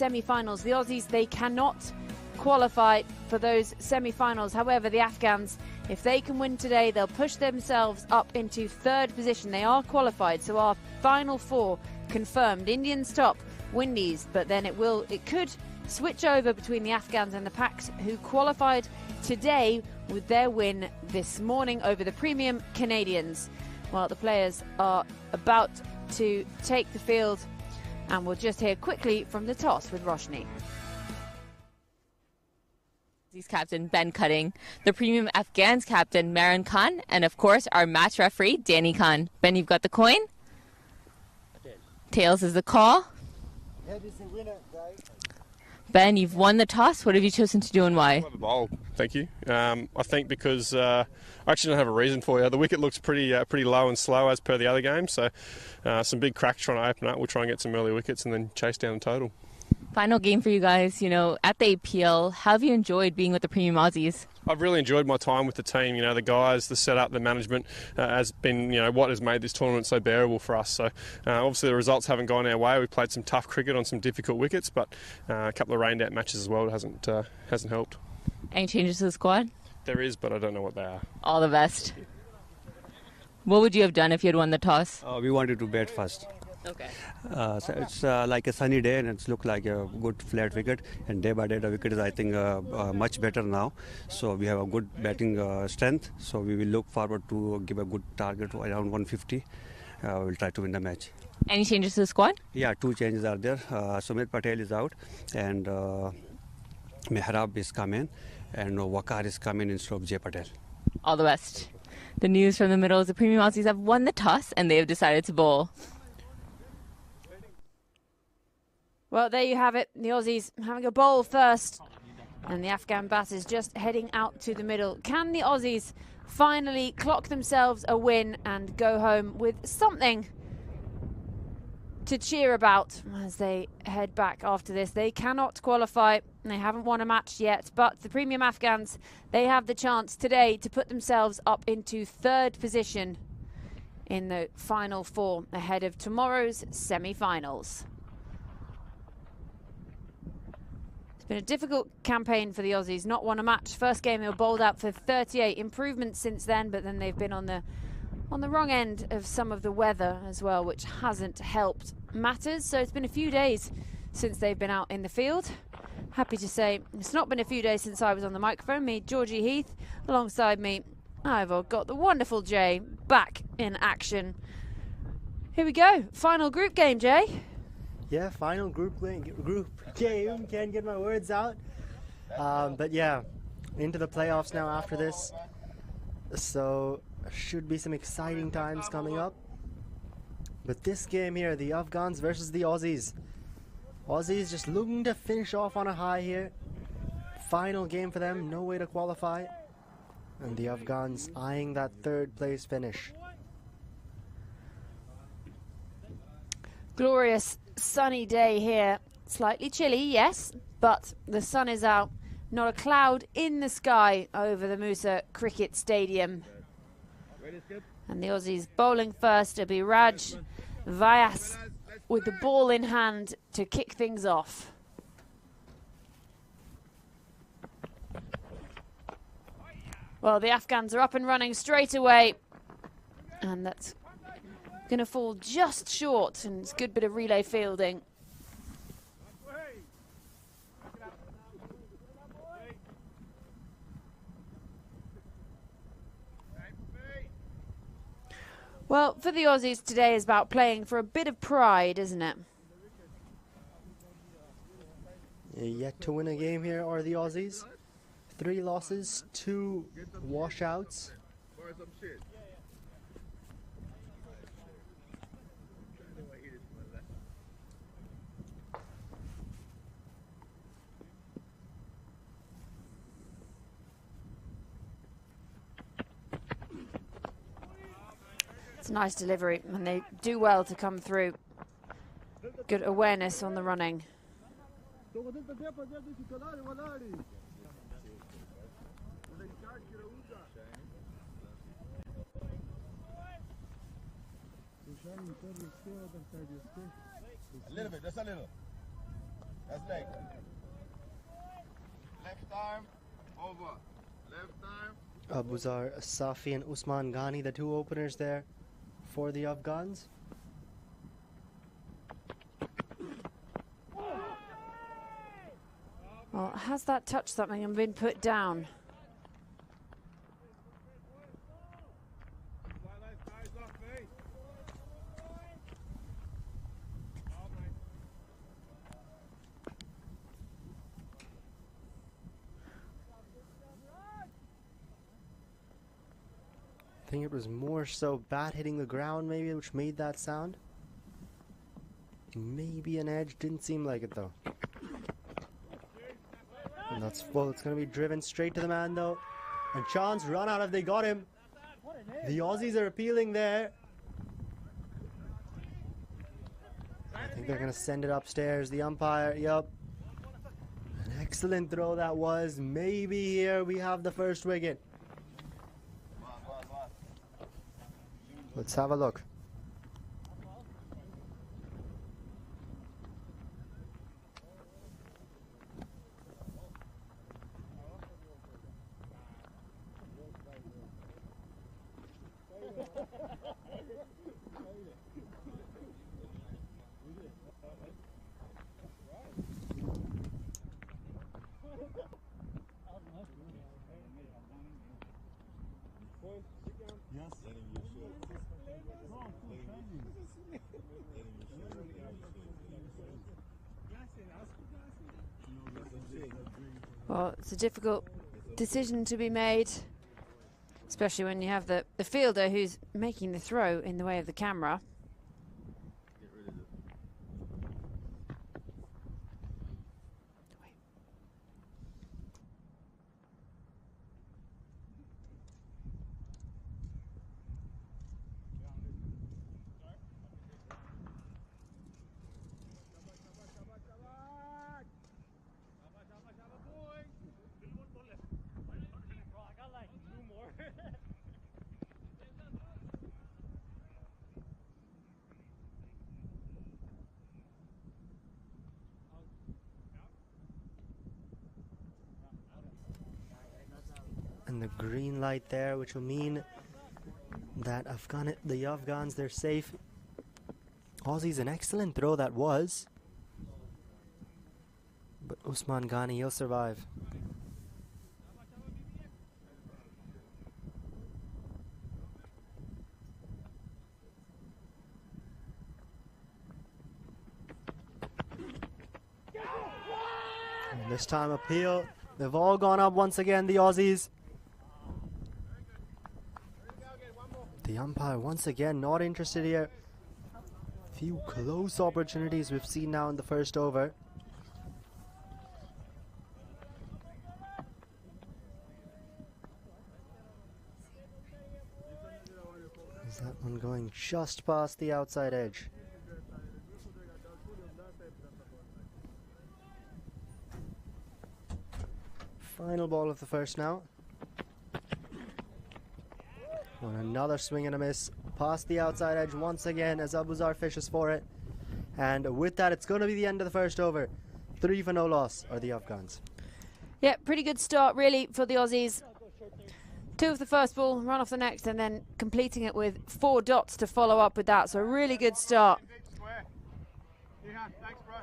semi-finals. The Aussies, they cannot qualify for those semi-finals. However, the Afghans, if they can win today, they'll push themselves up into third position. They are qualified, so our final four confirmed. Indians top, Windies, but then it could switch over between the Afghans and the Pact, who qualified today with their win this morning over the premium Canadians. Well, the players are about to take the field, and we'll just hear quickly from the toss with Roshni. Captain Ben Cutting, the premium Afghans captain Maran Khan, and of course our match referee Danny Khan. Ben, you've got the coin. Tails is the call. Head is the winner, guys. Ben, you've won the toss. What have you chosen to do and why? I'll have a bowl, thank you. I think because I actually don't have a reason for you. The wicket looks pretty low and slow as per the other game, so some big cracks trying to open up. We'll try and get some early wickets and then chase down the total. Final game for you guys, at the APL. How have you enjoyed being with the premium Aussies? I've really enjoyed my time with the team. The guys, the setup, the management has been, what has made this tournament so bearable for us. So obviously the results haven't gone our way. We've played some tough cricket on some difficult wickets, but a couple of rained out matches as well hasn't helped. Any changes to the squad? There is, but I don't know what they are. All the best. What would you have done if you had won the toss? We wanted to bat first. Okay. So it's like a sunny day and it's looked like a good flat wicket, and day by day the wicket is I think much better now, so we have a good batting strength, so we will look forward to give a good target around 150. We'll try to win the match. Any changes to the squad? Yeah, 2 changes are there. Sumit Patel is out and Mehrab is coming, and Wakar is coming instead of Jay Patel. All the best. The news from the middle is the premium Aussies have won the toss and they have decided to bowl. Well, there you have it. The Aussies having a bowl first, and the Afghan batters just heading out to the middle. Can the Aussies finally clock themselves a win and go home with something to cheer about as they head back after this? They cannot qualify. They haven't won a match yet, but the premium Afghans, they have the chance today to put themselves up into third position in the final four ahead of tomorrow's semi-finals. Been a difficult campaign for the Aussies, not won a match. First game they were bowled out for 38, improvements since then, but then they've been on the wrong end of some of the weather as well, which hasn't helped matters. So it's been a few days since they've been out in the field. Happy to say it's not been a few days since I was on the microphone. Me, Georgie Heath, alongside me, I've got the wonderful Jay back in action. Here we go, final group game, Jay. Yeah, final group game. Can't get my words out. But yeah, into the playoffs now after this. So should be some exciting times coming up. But this game here, the Afghans versus the Aussies. Aussies just looking to finish off on a high here. Final game for them, no way to qualify. And the Afghans eyeing that third place finish. Glorious sunny day here. Slightly chilly, yes, but the sun is out. Not a cloud in the sky over the Musa Cricket Stadium. And the Aussies bowling first. It'll be Raj Vyas with the ball in hand to kick things off. Well, the Afghans are up and running straight away. And that's going to fall just short, and it's a good bit of relay fielding. Well, for the Aussies today is about playing for a bit of pride, isn't it? Yet to win a game here are the Aussies. 3 losses, 2 washouts. It's a nice delivery, and they do well to come through. Good awareness on the running. A little bit, just a little. That's leg. Left arm, over. Left arm. Abuzar Safi and Usman Ghani, the two openers there for the Afghans. Well, has that touched something and been put down? I think it was more so bat hitting the ground maybe, which made that sound. Maybe an edge, didn't seem like it though. And that's full, it's going to be driven straight to the man though. And chance run out if they got him. The Aussies are appealing there. I think they're going to send it upstairs. The umpire, yep. An excellent throw that was. Maybe here we have the first wicket. Let's have a look. Well, it's a difficult decision to be made, especially when you have the fielder who's making the throw in the way of the camera. And the green light there, which will mean that the Afghans, they're safe. Aussies, an excellent throw that was. But Usman Ghani, he'll survive. And this time appeal. They've all gone up once again, the Aussies. The umpire once again not interested here. Few close opportunities we've seen now in the first over. Is that one going just past the outside edge? Final ball of the first now. On another swing and a miss past the outside edge once again as Abuzar fishes for it. And with that, it's going to be the end of the first over. 3 for no loss are the Afghans. Yeah, pretty good start really for the Aussies. 2 of the first ball, run off the next, and then completing it with 4 dots to follow up with that. So a really good start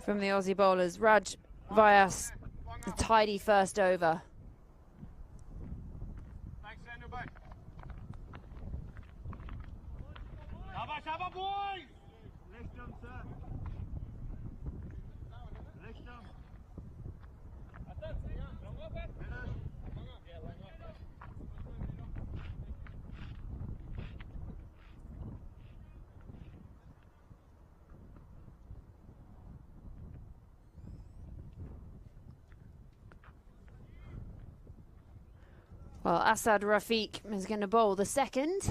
from the Aussie bowlers. Raj Vyas, a tidy first over. Well, Asad Rafiq is going to bowl the second.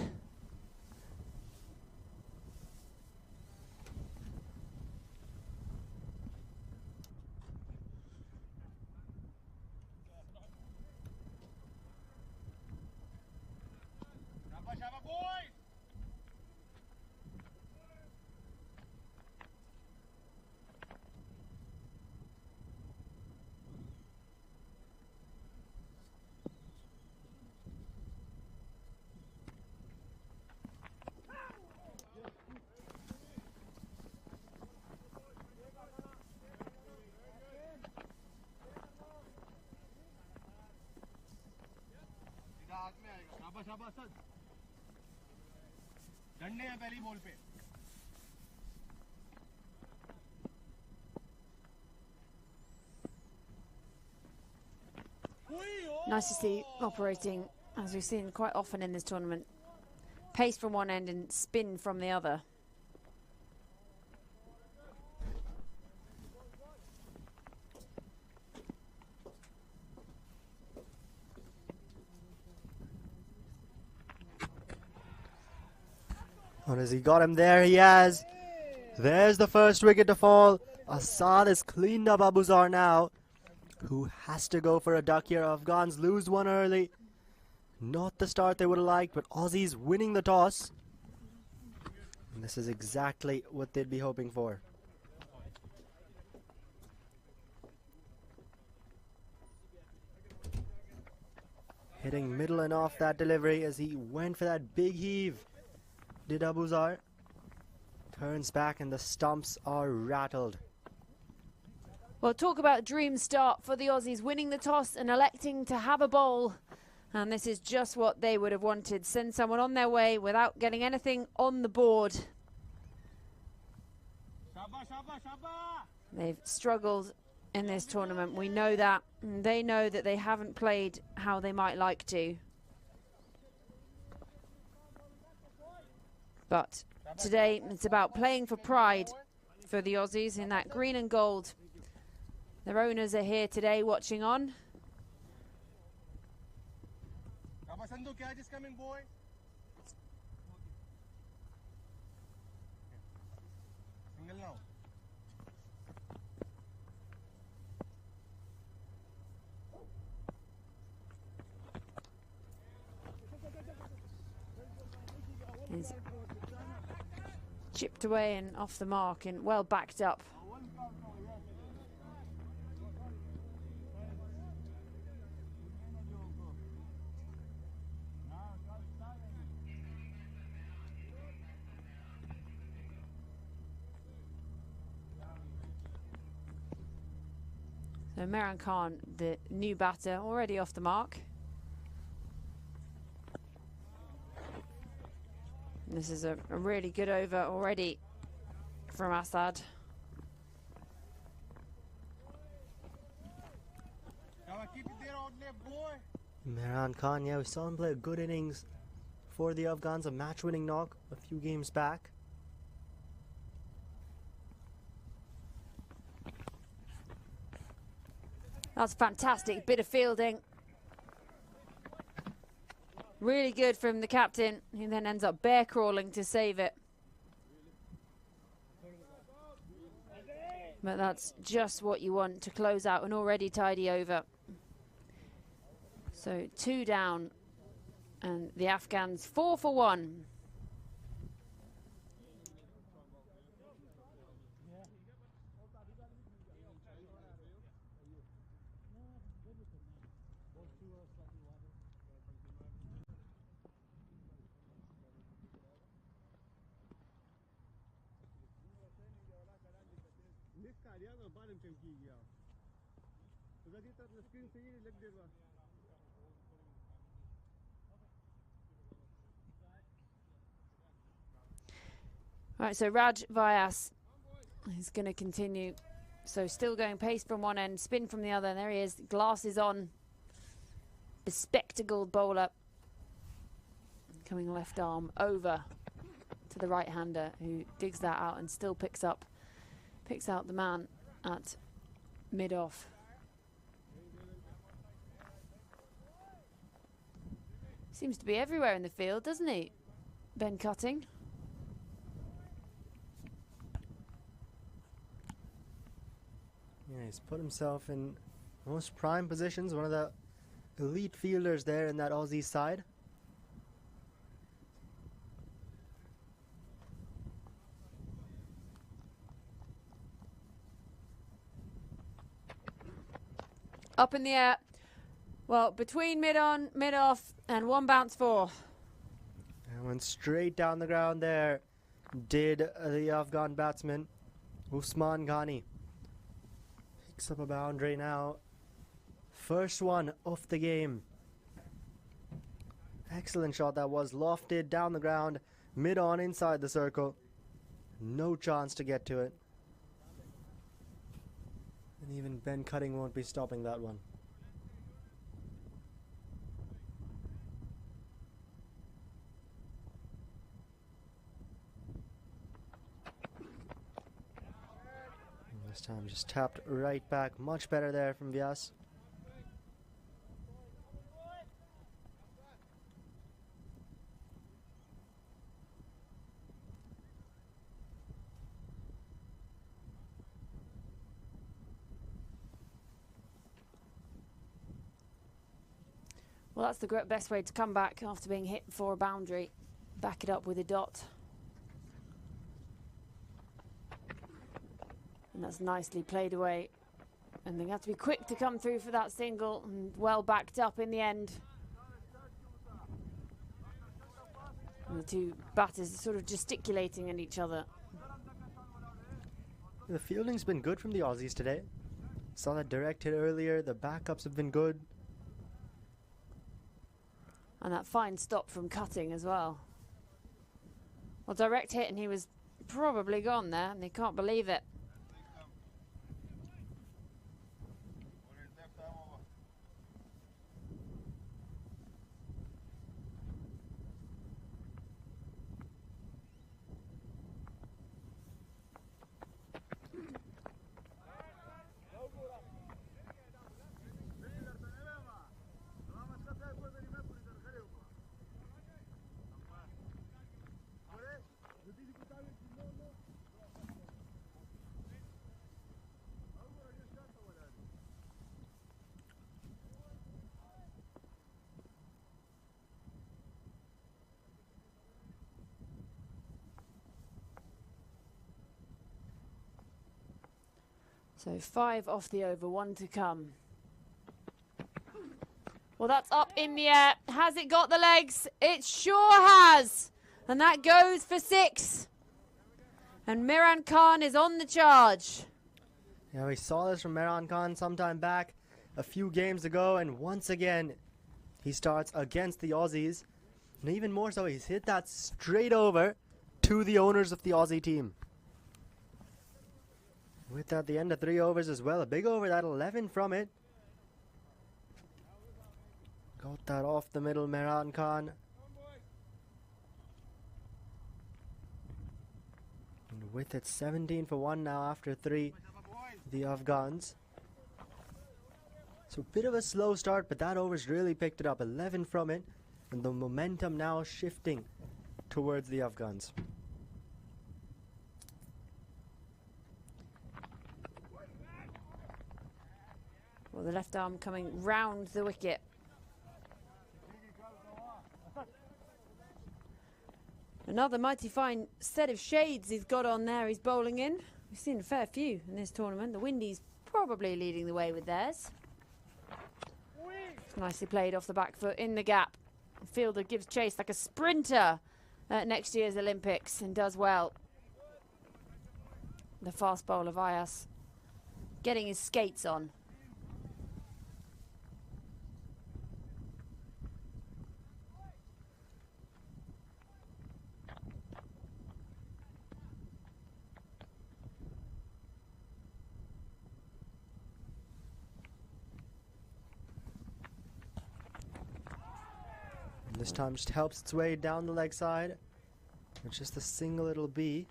Nice to see operating, as we've seen quite often in this tournament. Pace from one end and spin from the other. What has he got him? There he has. There's the first wicket to fall. Assad has cleaned up Abuzar now, who has to go for a duck here. Afghans lose one early. Not the start they would have liked, but Aussies winning the toss. And this is exactly what they'd be hoping for. Hitting middle and off that delivery as he went for that big heave. Did Abuzar. Turns back and the stumps are rattled. Well, talk about dream start for the Aussies, winning the toss and electing to have a bowl. And this is just what they would have wanted. Send someone on their way without getting anything on the board. They've struggled in this tournament. We know that. And they know that they haven't played how they might like to. But today it's about playing for pride for the Aussies in that green and gold. Their owners are here today watching on. He's chipped away and off the mark and well backed up. So Imran Khan, the new batter, already off the mark. This is a really good over already from Assad. Imran Khan, yeah, we saw him play a good innings for the Afghans, a match-winning knock a few games back. That's a fantastic bit of fielding. Really good from the captain, who then ends up bear crawling to save it. But that's just what you want to close out an already tidy over. So 2 down, and the Afghans 4 for 1. Right, so Raj Vyas is going to continue. So still going pace from one end, spin from the other. And there he is, glasses on. Bespectacled bowler. Coming left arm over to the right-hander, who digs that out and still picks out the man at mid-off. Seems to be everywhere in the field, doesn't he, Ben Cutting? Yeah, he's put himself in most prime positions, one of the elite fielders there in that Aussie side. Up in the air. Well, between mid-on, mid-off, and 1 bounce 4. And went straight down the ground there, did the Afghan batsman, Usman Ghani. Picks up a boundary now. First one of the game. Excellent shot that was, lofted down the ground, mid-on inside the circle. No chance to get to it. And even Ben Cutting won't be stopping that one. And this time just tapped right back. Much better there from Vyas. Well, that's the best way to come back after being hit for a boundary. Back it up with a dot. And that's nicely played away. And they have to be quick to come through for that single, and well backed up in the end. And the two batters are sort of gesticulating at each other. The fielding's been good from the Aussies today. Saw that direct hit earlier. The backups have been good. And that fine stop from Cutting as well. Well, direct hit and he was probably gone there, and they can't believe it. So 5 off the over, 1 to come. Well, that's up in the air. Has it got the legs? It sure has. And that goes for 6. And Miran Khan is on the charge. Yeah, we saw this from Miran Khan sometime back, a few games ago, and once again, he starts against the Aussies. And even more so, he's hit that straight over to the owners of the Aussie team. With that, the end of 3 overs as well. A big over, that 11 from it. Got that off the middle, Miran Khan. And with it, 17 for 1 now after 3, the Afghans. So a bit of a slow start, but that over's really picked it up. 11 from it, and the momentum now shifting towards the Afghans. Well, the left arm coming round the wicket. Another mighty fine set of shades he's got on there. He's bowling in. We've seen a fair few in this tournament. The Windies probably leading the way with theirs. It's nicely played off the back foot in the gap. The fielder gives chase like a sprinter at next year's Olympics and does well. The fast bowler Vyas getting his skates on. This time just helps its way down the leg side. It's just a single it'll be.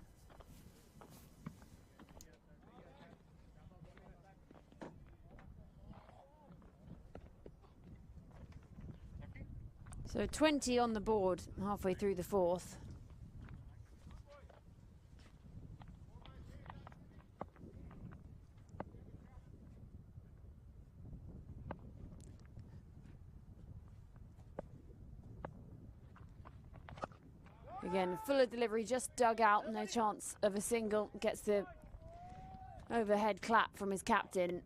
So 20 on the board halfway through the 4th. Again, fuller delivery, just dug out, no chance of a single. Gets the overhead clap from his captain.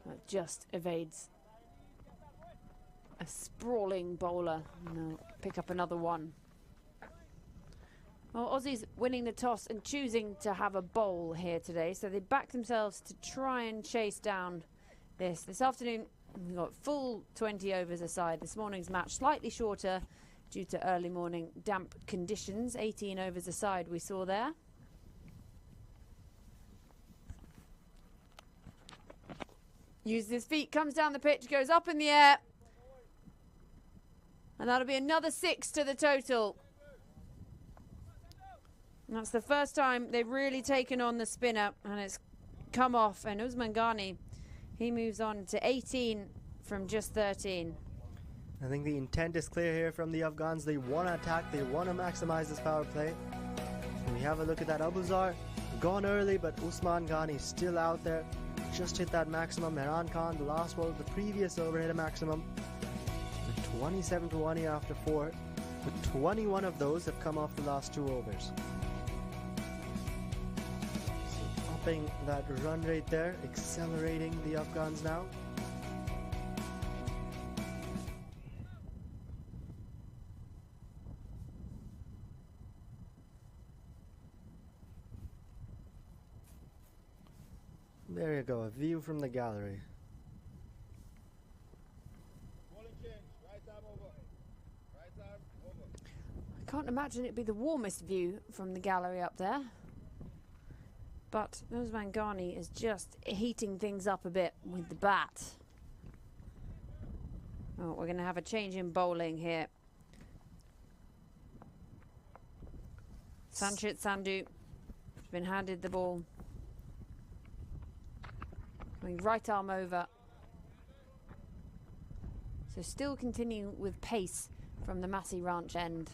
That just evades a sprawling bowler. And they'll pick up another one. Well, Aussies winning the toss and choosing to have a bowl here today, so they back themselves to try and chase down this afternoon. We've got full 20 overs aside. This morning's match slightly shorter due to early morning damp conditions. 18 overs aside we saw there. Uses his feet, comes down the pitch, goes up in the air. And that'll be another 6 to the total. And that's the first time they've really taken on the spinner, and it's come off. And Usman Ghani, he moves on to 18 from just 13. I think the intent is clear here from the Afghans. They want to attack, they want to maximize this power play. When we have a look at that, Abuzar gone early, but Usman Ghani still out there. Just hit that maximum. Mehran Khan, the last ball of the previous over, hit a maximum. 27 for 1 after 4. But 21 of those have come off the last 2 overs. Upping that run rate there, accelerating the Afghans now. There you go, a view from the gallery. I can't imagine it'd be the warmest view from the gallery up there. But Usman Ghani is just heating things up a bit with the bat. Oh, we're going to have a change in bowling here. Sanchit Sandhu has been handed the ball. Going right arm over. So still continuing with pace from the Massey Ranch end.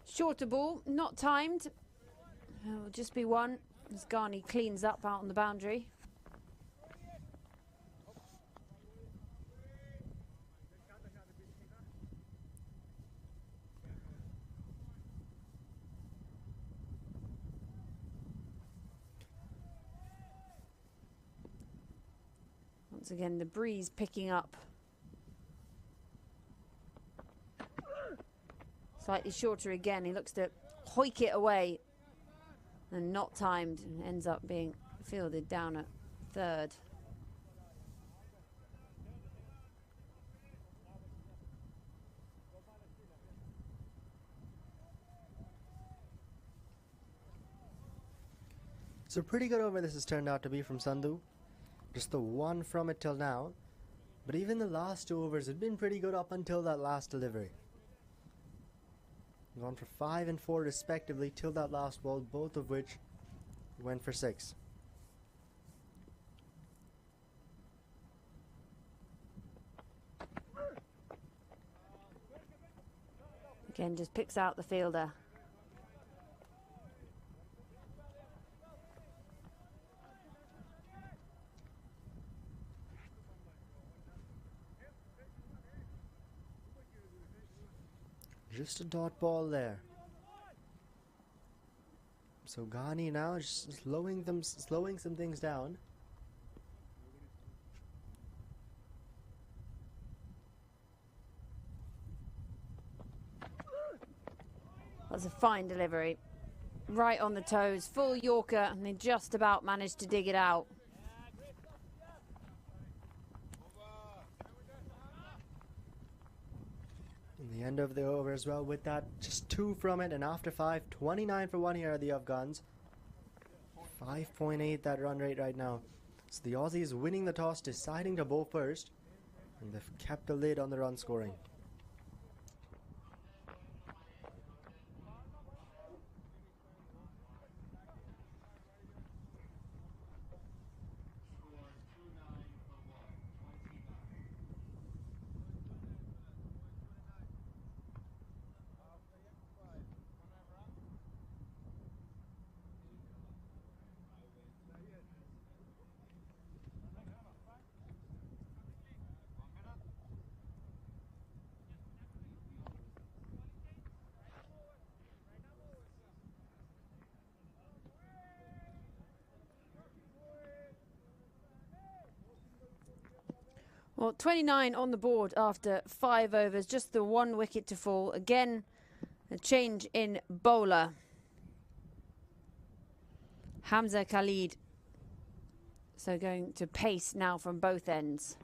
Shorter ball, not timed. It will just be one as Ghani cleans up out on the boundary. Once again, the breeze picking up. Slightly shorter again. He looks to hoik it away and not timed, and ends up being fielded down at third. So pretty good over this has turned out to be from Sandhu. Just the one from it till now. But even the last 2 overs had been pretty good up until that last delivery. Gone for 5 and 4 respectively till that last ball, both of which went for 6. Again, just picks out the fielder. Just a dot ball there. So Ghani now just slowing some things down. That's a fine delivery. Right on the toes, full Yorker, and they just about managed to dig it out. In the end of the over as well with that, just 2 from it, and after 5, 29 for 1 here are the Afghans. 5.8 that run rate right now. So the Aussies winning the toss, deciding to bowl first, and they've kept a lid on the run scoring. Well, 29 on the board after 5 overs, just the 1 wicket to fall. Again, a change in bowler. Hamza Khalid. So going to pace now from both ends.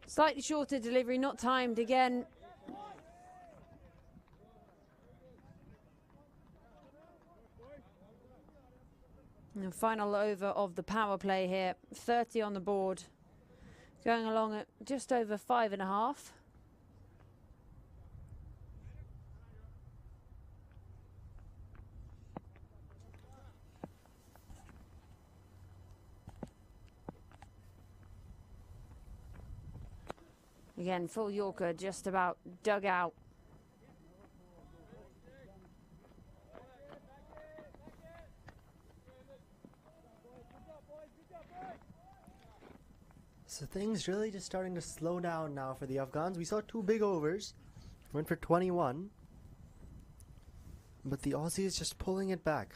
Slightly shorter delivery, not timed again. And final over of the power play here. 30 on the board. Going along at just over 5.5. Again, full Yorker just about dug out. So things really just starting to slow down now for the Afghans. We saw 2 big overs, went for 21, but the Aussies just pulling it back.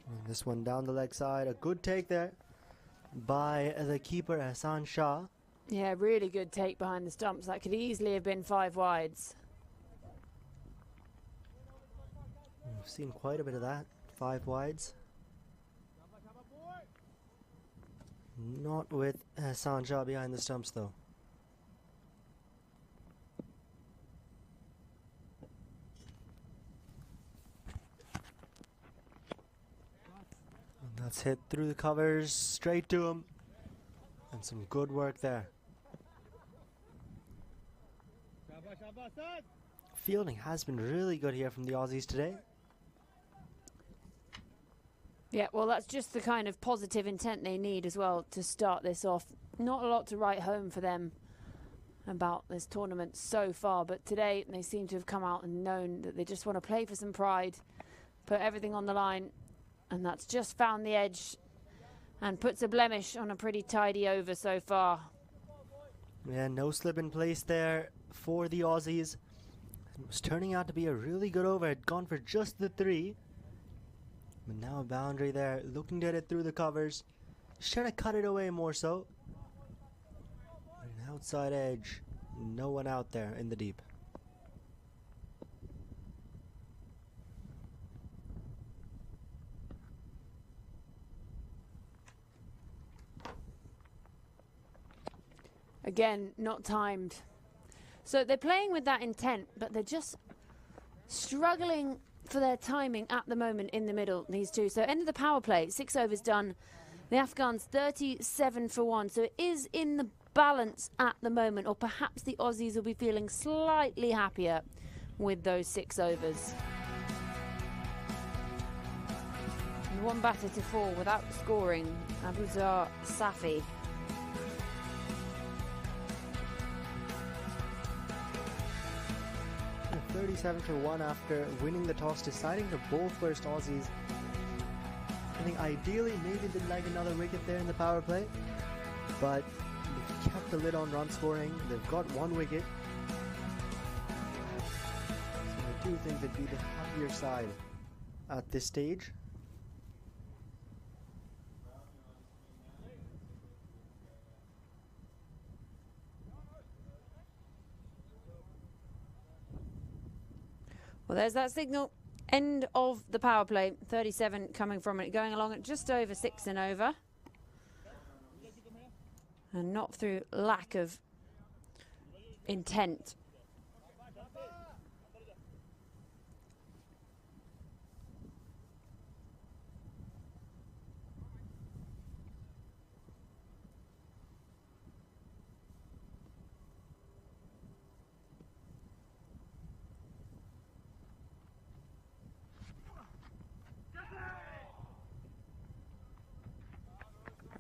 And this one down the leg side, a good take there by the keeper Hassan Shah. Yeah, really good take behind the stumps. That could easily have been 5 wides. We've seen quite a bit of that, 5 wides. Not with Hassan Shah behind the stumps though. And that's hit through the covers, straight to him. And some good work there. Fielding has been really good here from the Aussies today. Yeah, well, that's just the kind of positive intent they need as well to start this off. Not a lot to write home for them about this tournament so far, but today they seem to have come out and known that they just want to play for some pride, put everything on the line, and that's just found the edge and puts a blemish on a pretty tidy over so far. Yeah, no slip in place there for the Aussies. It was turning out to be a really good over. Had gone for just the 3. But now a boundary there, looking to hit it through the covers. Should have cut it away more so. An outside edge. No one out there in the deep. Again, not timed. So they're playing with that intent, but they're just struggling for their timing at the moment in the middle, these two. So end of the power play, 6 overs done. The Afghans 37 for 1. So it is in the balance at the moment, or perhaps the Aussies will be feeling slightly happier with those 6 overs. And 1 batter to fall without scoring, Abuzar Safi. And 37 for 1 after winning the toss, deciding to bowl first. Aussies I think ideally maybe they'd like another wicket there in the power play, but they've kept the lid on run scoring. They've got 1 wicket. So I do think they'd be the happier side at this stage. Well, there's that signal. End of the power play. 37 coming from it, going along at just over 6 and over. And not through lack of intent.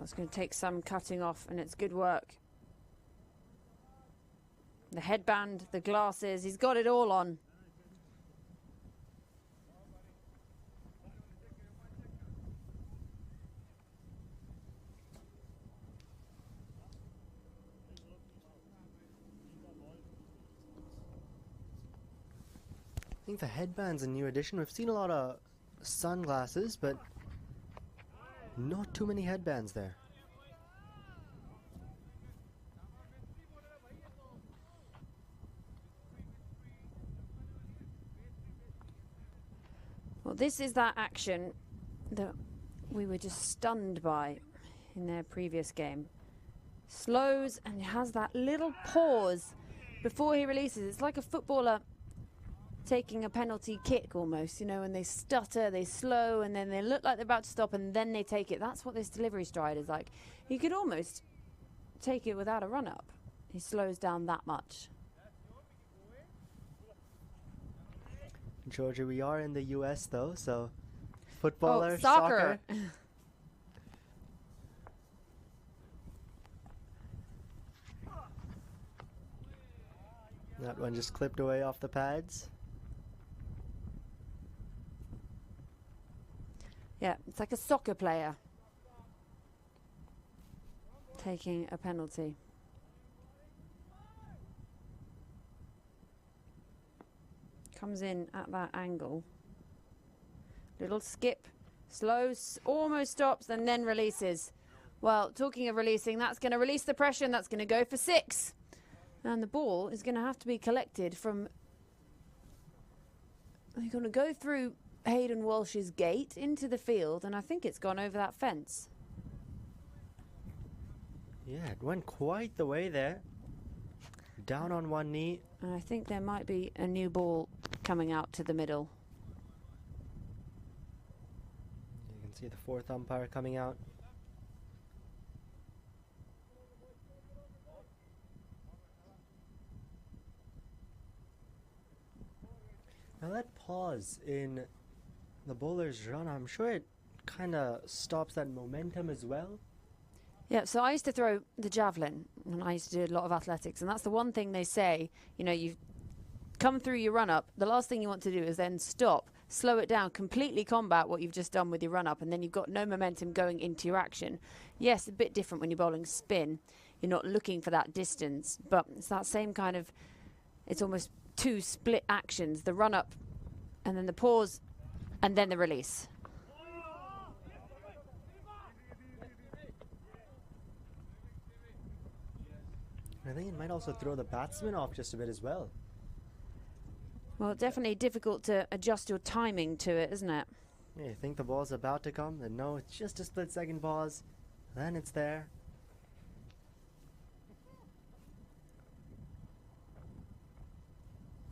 It's going to take some cutting off, and it's good work. The headband, the glasses, he's got it all on. I think the headband's a new addition. We've seen a lot of sunglasses, but not too many headbands there. Well, this is that action that we were just stunned by in their previous game. Slows and has that little pause before he releases. It's like a footballer taking a penalty kick almost, you know, when they stutter, they slow, and then they look like they're about to stop, and then they take it. That's what this delivery stride is like. He could almost take it without a run-up. He slows down that much. Georgia, we are in the US though, so footballer, oh, soccer. That one just clipped away off the pads. Yeah, it's like a soccer player taking a penalty. Comes in at that angle. Little skip, slows, almost stops, and then releases. Well, talking of releasing, that's going to release the pressure, and that's going to go for 6. And the ball is going to have to be collected from... They're going to go through Hayden Walsh's gate into the field, and I think it's gone over that fence. Yeah, it went quite the way there. Down on one knee. And I think there might be a new ball coming out to the middle. You can see the 4th umpire coming out. Now that pause in the bowler's run, I'm sure it kind of stops that momentum as well. Yeah, so I used to throw the javelin, and I used to do a lot of athletics, and that's the one thing they say, you know, you've come through your run-up, the last thing you want to do is then stop, slow it down, completely combat what you've just done with your run-up, and then you've got no momentum going into your action. Yes, a bit different when you're bowling spin. You're not looking for that distance, but it's that same kind of, it's almost 2 split actions, the run-up, and then the pause, and then the release. I think it might also throw the batsman off just a bit as well. Well, definitely difficult to adjust your timing to it, isn't it? Yeah, you think the ball's about to come, and no, it's just a split-second pause. Then it's there.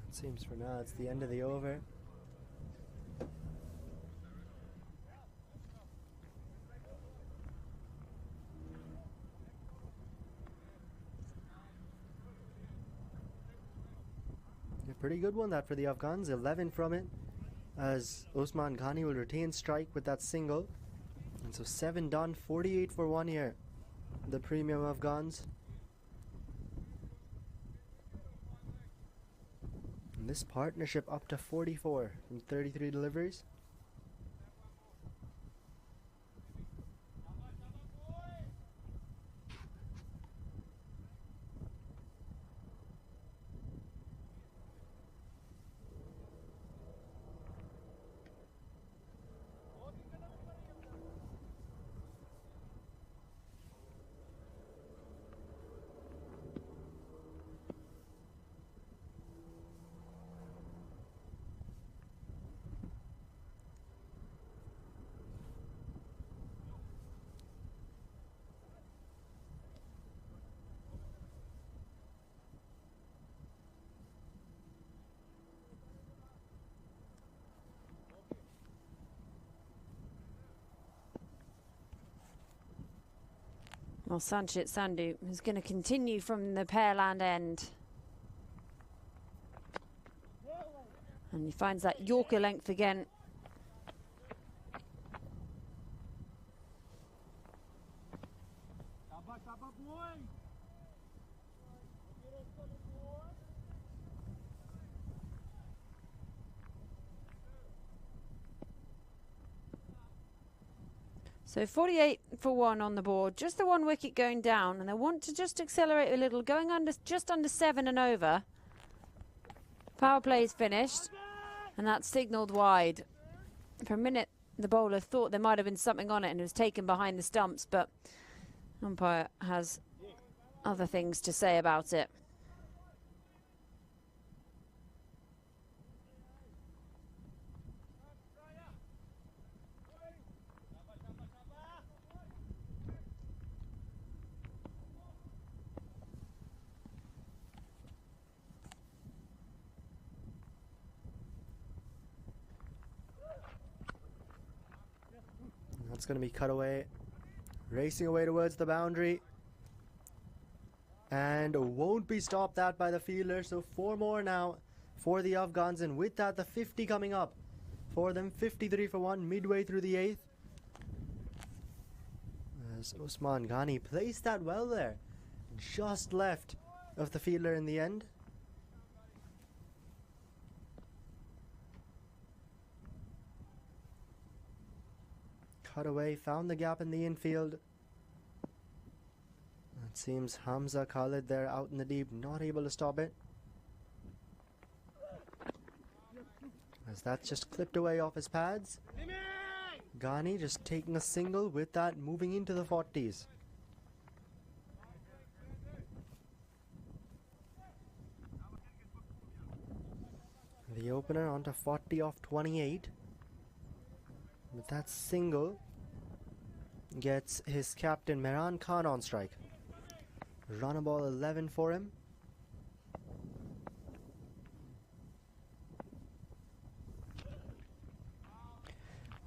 It seems for now it's the end of the over. Pretty good one that for the Afghans, 11 from it, as Usman Ghani will retain strike with that single. And so 7 done, 48 for 1 here, the premium Afghans. And this partnership up to 44 from 33 deliveries. Well, Sanchit Sandhu is going to continue from the Pearland end. And he finds that Yorker length again. So 48 for 1 on the board, just the 1 wicket going down, and they want to just accelerate a little, going under just under 7 and over. Power play is finished, and that's signalled wide. For a minute, the bowler thought there might have been something on it and it was taken behind the stumps, but umpire has other things to say about it. That's going to be cut away. Racing away towards the boundary. And won't be stopped that by the fielder. So 4 more now for the Afghans. And with that, the 50 coming up for them. 53 for 1 midway through the 8th. As Usman Ghani placed that well there. Just left of the fielder in the end. Cut away, found the gap in the infield. It seems Hamza Khalid there out in the deep, not able to stop it. As that's just clipped away off his pads. Ghani just taking a single with that, moving into the 40s. The opener onto 40 off 28. With that single, gets his captain Mehran Khan on strike. Run a ball 11 for him.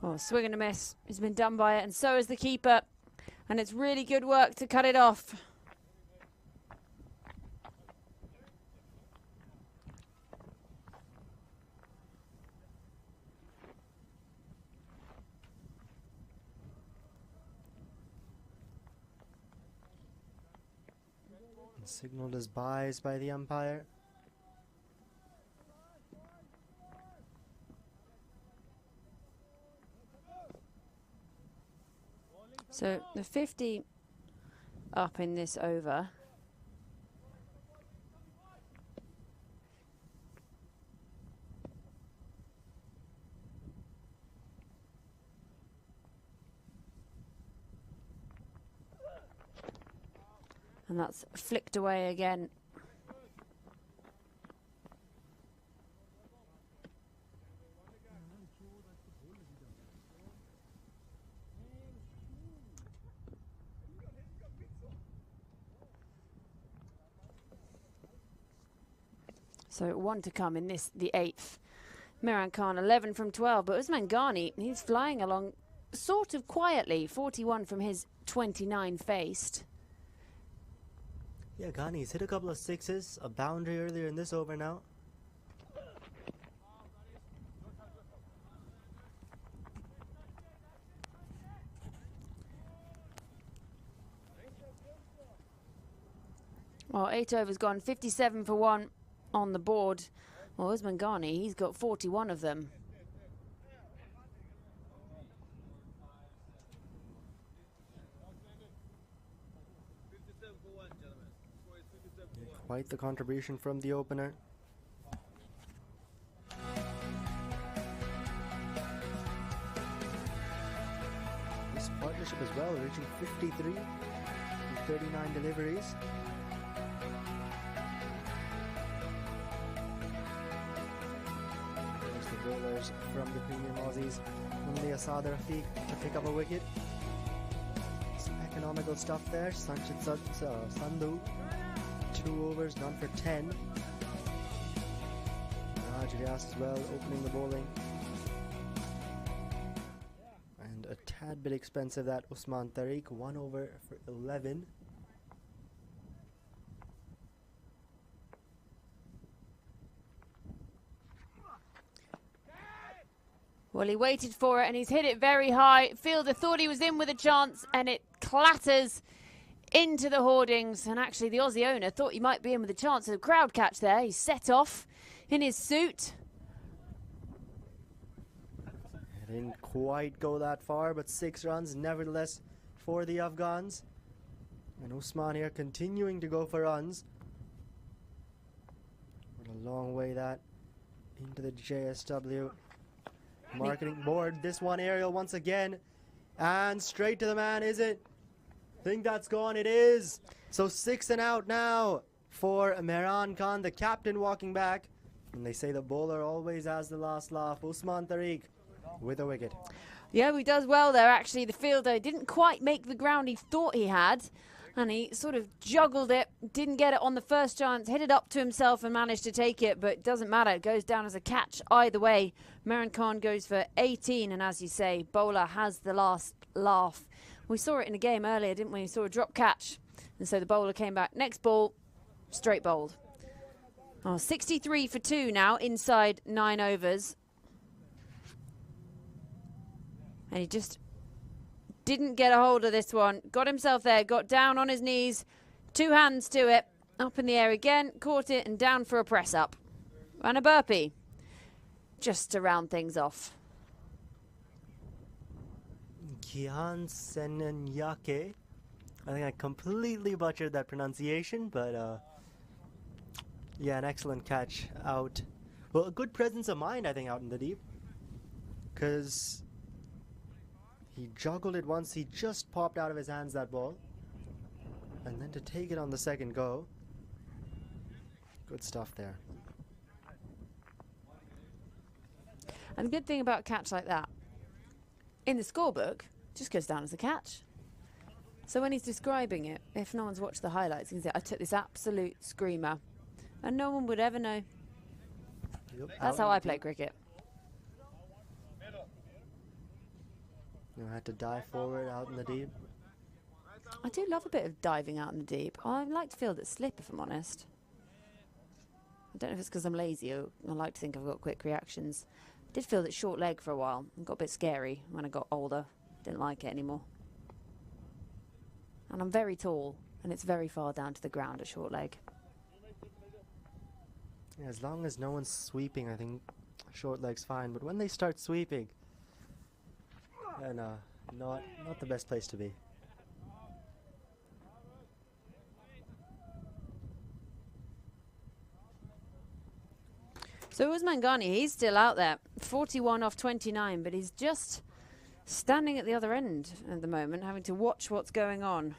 Oh, swing and a miss. He's been done by it, and so is the keeper. And it's really good work to cut it off. Signaled as byes by the umpire. So the 50 up in this over. And that's flicked away again. So 1 to come in this, the 8th. Mehran Khan 11 from 12, but Usman Ghani, he's flying along sort of quietly, 41 from his 29 faced. Yeah, Ghani's hit a couple of sixes, a boundary earlier in this over now. Well, 8 overs gone, 57 for 1 on the board. Well, Usman Ghani, he's got 41 of them. Quite the contribution from the opener. This partnership as well, reaching 53 in 39 deliveries. There's the bowlers from the premium Aussies. Only Asad Rafiq to pick up a wicket. Some economical stuff there. Sanchit Sandhu. 2 overs, none for 10. Raj Rias as well, opening the bowling. And a tad tad bit expensive, that Usman Tariq. 1 over for 11. Well, he waited for it and he's hit it very high. Fielder thought he was in with a chance and it clatters into the hoardings. And actually the Aussie owner thought he might be in with a chance of a crowd catch there. He set off in his suit. Didn't quite go that far, but 6 runs nevertheless for the Afghans. And Usman here continuing to go for runs. What a long way that into the JSW marketing board. This one aerial once again. And straight to the man, is it? Think that's gone, it is. So 6 and out now for Mehran Khan, the captain, walking back. And they say the bowler always has the last laugh. Usman Tariq with a wicket. Yeah, he does well there, actually. The fielder didn't quite make the ground he thought he had. And he sort of juggled it, didn't get it on the first chance, hit it up to himself and managed to take it. But it doesn't matter, it goes down as a catch either way. Mehran Khan goes for 18, and as you say, bowler has the last laugh. We saw it in a game earlier, didn't we? We saw a drop catch. And so the bowler came back. Next ball, straight bowled. Oh, 63 for 2 now, inside 9 overs. And he just didn't get a hold of this one. Got himself there, got down on his knees, 2 hands to it, up in the air again, caught it and down for a press up. And a burpee, just to round things off. Kian Senanyake. I think I completely butchered that pronunciation, but yeah, an excellent catch out. Well, a good presence of mind, I think, out in the deep. Because he juggled it once, he just popped out of his hands that ball. And then to take it on the second go. Good stuff there. And the good thing about a catch like that, in the scorebook, just goes down as a catch. So when he's describing it, if no one's watched the highlights, he can say, I took this absolute screamer. And no one would ever know. Yep. That's how I play cricket. You had to dive forward out in the deep. I do love a bit of diving out in the deep. I like to feel that slip, if I'm honest. I don't know if it's because I'm lazy or I like to think I've got quick reactions. I did feel that short leg for a while. It got a bit scary when I got older. Didn't like it anymore. And I'm very tall, and it's very far down to the ground at short leg. Yeah, as long as no one's sweeping, I think short leg's fine. But when they start sweeping, then not the best place to be. So Usman Ghani, he's still out there. 41 off 29, but he's just standing at the other end at the moment, having to watch what's going on.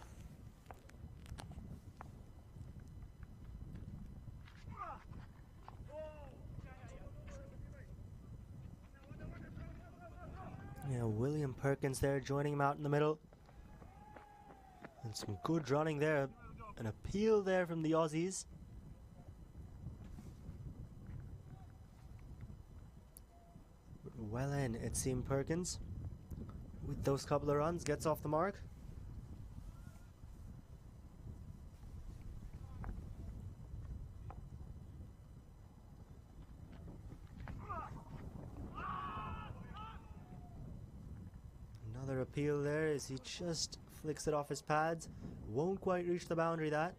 Yeah, William Perkins there joining him out in the middle. And some good running there. An appeal there from the Aussies. Well in, it seemed Perkins. With those couple of runs, gets off the mark. Another appeal there as he just flicks it off his pads. Won't quite reach the boundary, that.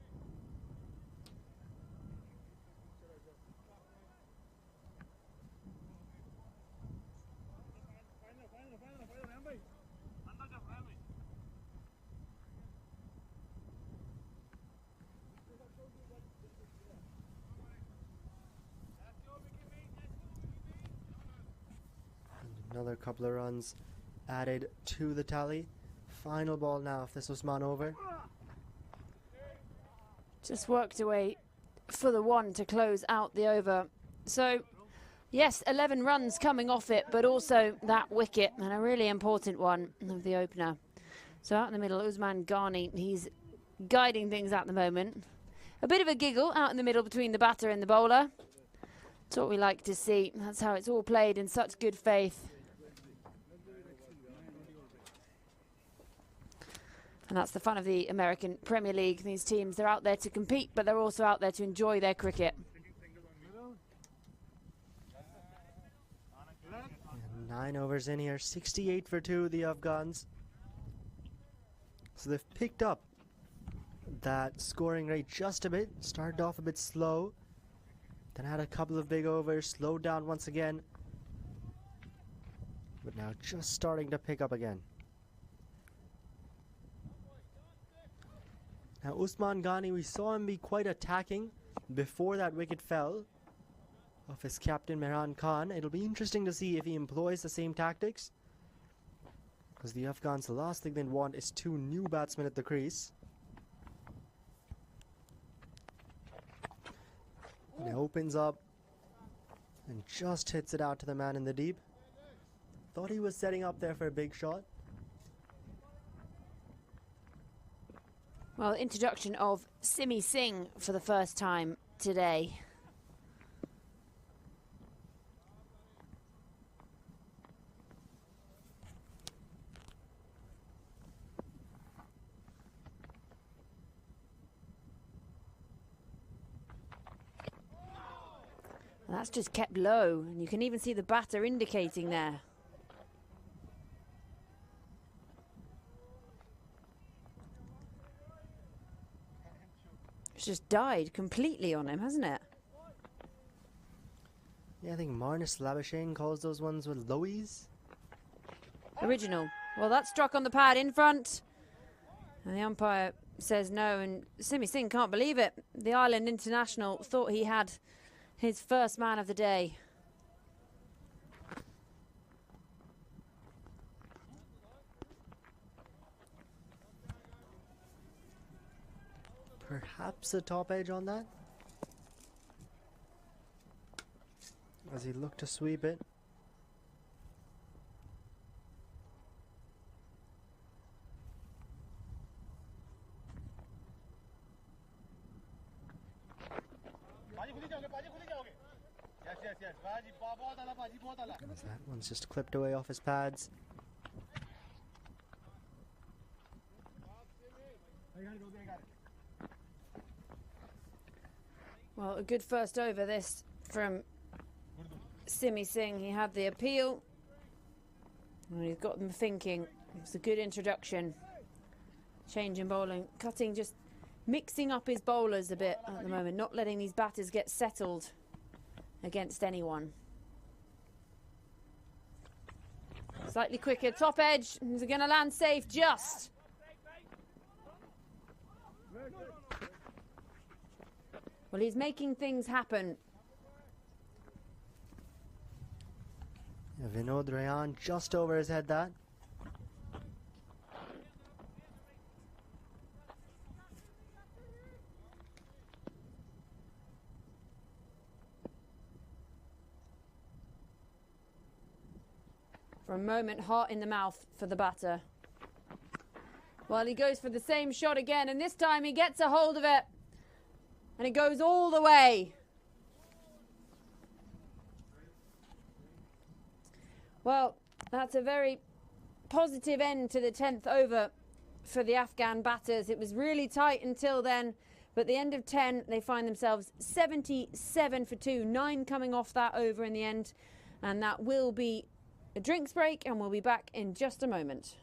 Another couple of runs added to the tally. Final ball now if this was Usman over. Just worked away for the 1 to close out the over. So, yes, 11 runs coming off it, but also that wicket, and a really important one of the opener. So out in the middle, Usman Ghani, he's guiding things at the moment. A bit of a giggle out in the middle between the batter and the bowler. That's what we like to see. That's how it's all played in such good faith. And that's the fun of the American Premier League. These teams, they're out there to compete, but they're also out there to enjoy their cricket. And 9 overs in here, 68 for 2, the Afghans. So they've picked up that scoring rate just a bit. Started off a bit slow, then had a couple of big overs, slowed down once again, but now just starting to pick up again. Now Usman Ghani, we saw him be quite attacking before that wicket fell of his captain Mehran Khan. It'll be interesting to see if he employs the same tactics, because the Afghans, the last thing they want is 2 new batsmen at the crease. And he opens up and just hits it out to the man in the deep. Thought he was setting up there for a big shot. Well, introduction of Simi Singh for the first time today. And that's just kept low, and you can even see the batter indicating there. It's just died completely on him, hasn't it? Yeah, I think Marnus Labuschagne calls those ones with lowies. Original. Well, that struck on the pad in front. And the umpire says no, and Simi Singh can't believe it. The Ireland international thought he had his first man of the day. Perhaps a top edge on that, as he looked to sweep it. As that one's just clipped away off his pads. Well, a good first over this from Simi Singh. He had the appeal, and he's got them thinking. It's a good introduction. Change in bowling, cutting, just mixing up his bowlers a bit at the moment, not letting these batters get settled against anyone. Slightly quicker, top edge. Is it going to land safe? Just. Well, he's making things happen. Yeah, Vinod Rayan just over his head, that. For a moment, heart in the mouth for the batter. Well, he goes for the same shot again, and this time he gets a hold of it. And it goes all the way. Well, that's a very positive end to the 10th over for the Afghan batters. It was really tight until then, but at the end of 10, they find themselves 77 for 2, 9 coming off that over in the end. And that will be a drinks break, and we'll be back in just a moment.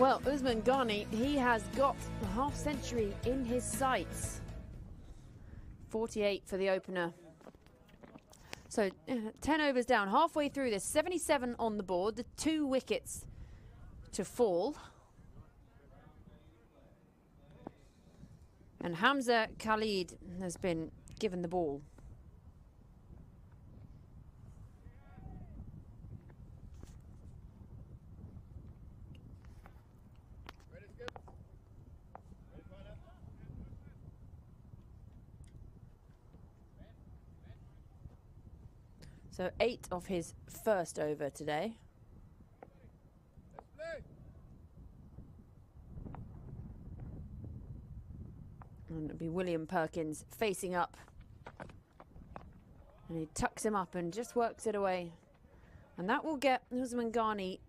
Well, Usman Ghani, he has got a half century in his sights. 48 for the opener. So 10 overs down, halfway through this, 77 on the board, the 2 wickets to fall. And Hamza Khalid has been given the ball. So 8 of his first over today. And it'll be William Perkins facing up. And he tucks him up and just works it away. And that will get Usman Ghani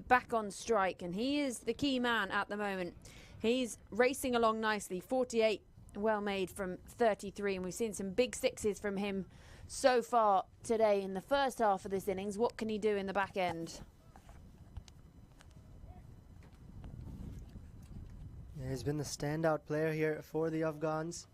back on strike. And he is the key man at the moment. He's racing along nicely. 48 well made from 33. And we've seen some big sixes from him so far today in the first half of this innings. What can he do in the back end? Yeah, he's been the standout player here for the Afghans.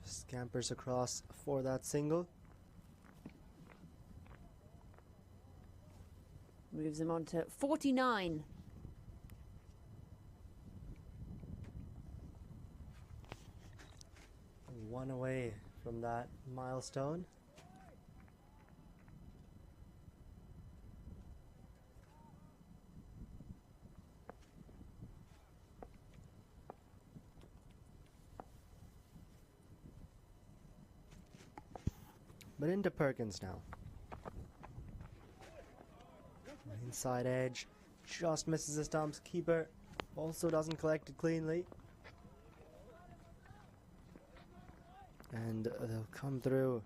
Scampers across for that single. Moves him on to 49. One away from that milestone. But into Perkins now. Inside edge, just misses the stumps. Keeper also doesn't collect it cleanly. And they'll come through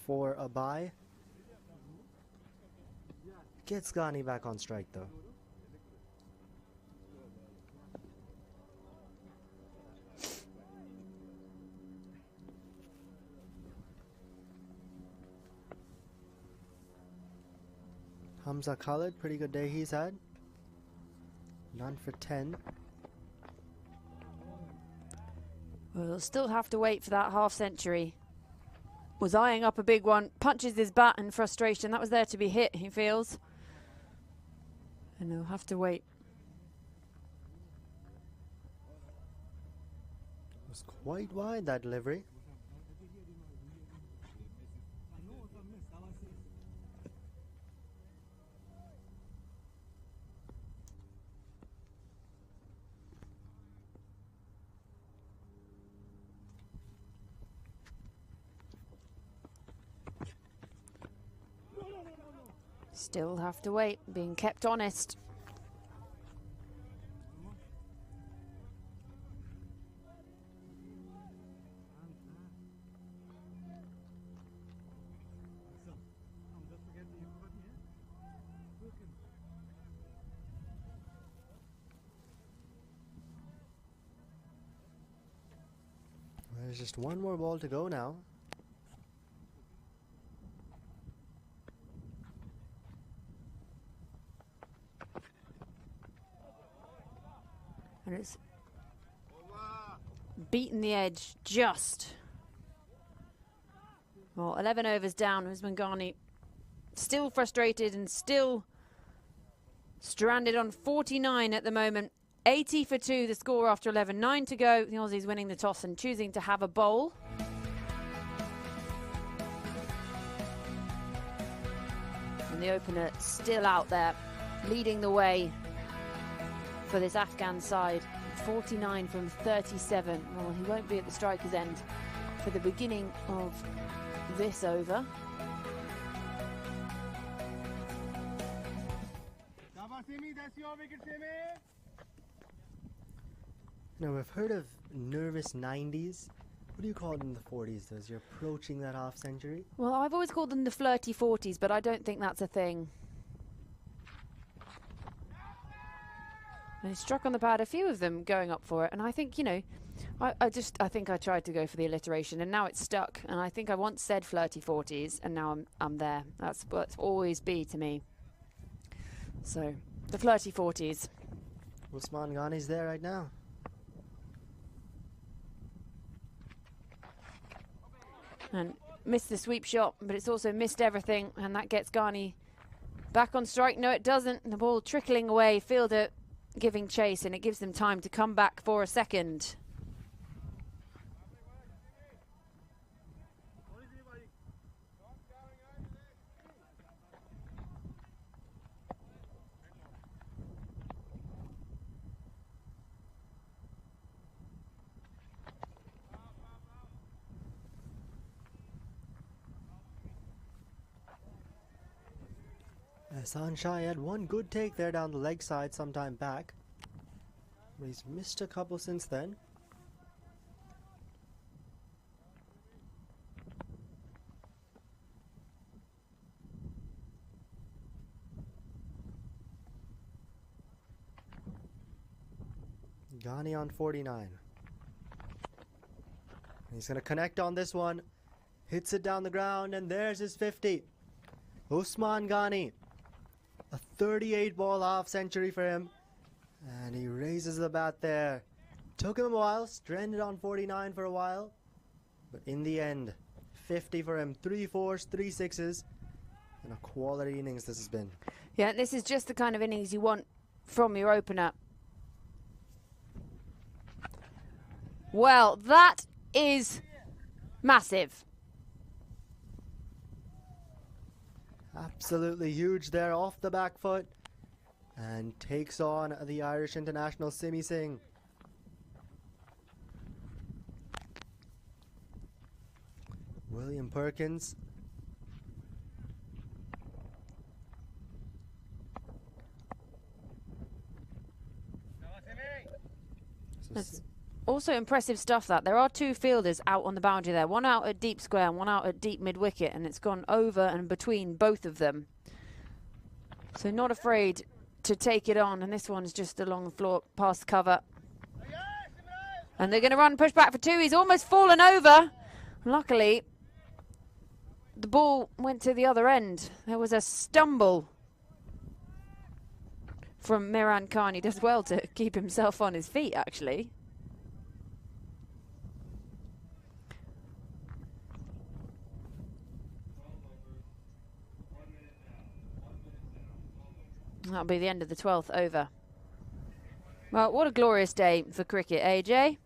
for a bye. Gets Ghani back on strike though. Hamza Khalid, pretty good day he's had. None for 10. We'll still have to wait for that half century. Was eyeing up a big one, punches his bat in frustration. That was there to be hit, he feels. And he'll have to wait. It was quite wide, that delivery. Still have to wait, being kept honest. There's just one more ball to go now. And it's beaten the edge just. Well, 11 overs down. Usman Ghani still frustrated and still stranded on 49 at the moment. 80 for 2, the score after 11. 9 to go. The Aussies winning the toss and choosing to have a bowl. And the opener still out there, leading the way for this Afghan side. 49 from 37. Well, he won't be at the striker's end for the beginning of this over. Now, we've heard of nervous 90s. What do you call it in the 40s, though, as you're approaching that half century? Well, I've always called them the flirty 40s, but I don't think that's a thing. And he struck on the pad, a few of them going up for it. And I think, you know, I think I tried to go for the alliteration, and now it's stuck. And I think I once said flirty 40s, and now I'm there. That's what it's always be to me. So, the flirty 40s. Usman Ghani's there right now. And missed the sweep shot, but it's also missed everything, and that gets Ghani back on strike. No, it doesn't. The ball trickling away, fielder giving chase, and it gives them time to come back for a second. Sanshai had one good take there down the leg side sometime back, but he's missed a couple since then. Ghani on 49. He's going to connect on this one. Hits it down the ground, and there's his 50. Usman Ghani. A 38 ball half century for him. And he raises the bat there. Took him a while, stranded on 49 for a while. But in the end, 50 for him. 3 4s, 3 6s. And a quality innings this has been. Yeah, this is just the kind of innings you want from your opener. Well, that is massive. Absolutely huge there off the back foot. And takes on the Irish international Simi Singh. William Perkins. That's also impressive stuff that. There are 2 fielders out on the boundary there. One out at deep square and one out at deep mid-wicket. And it's gone over and between both of them. So not afraid to take it on. And this one's just along the floor past cover. And they're going to run push back for 2. He's almost fallen over. Luckily, the ball went to the other end. There was a stumble from Miran Khan. He does well to keep himself on his feet, actually. That'll be the end of the 12th over. Well, what a glorious day for cricket, AJ.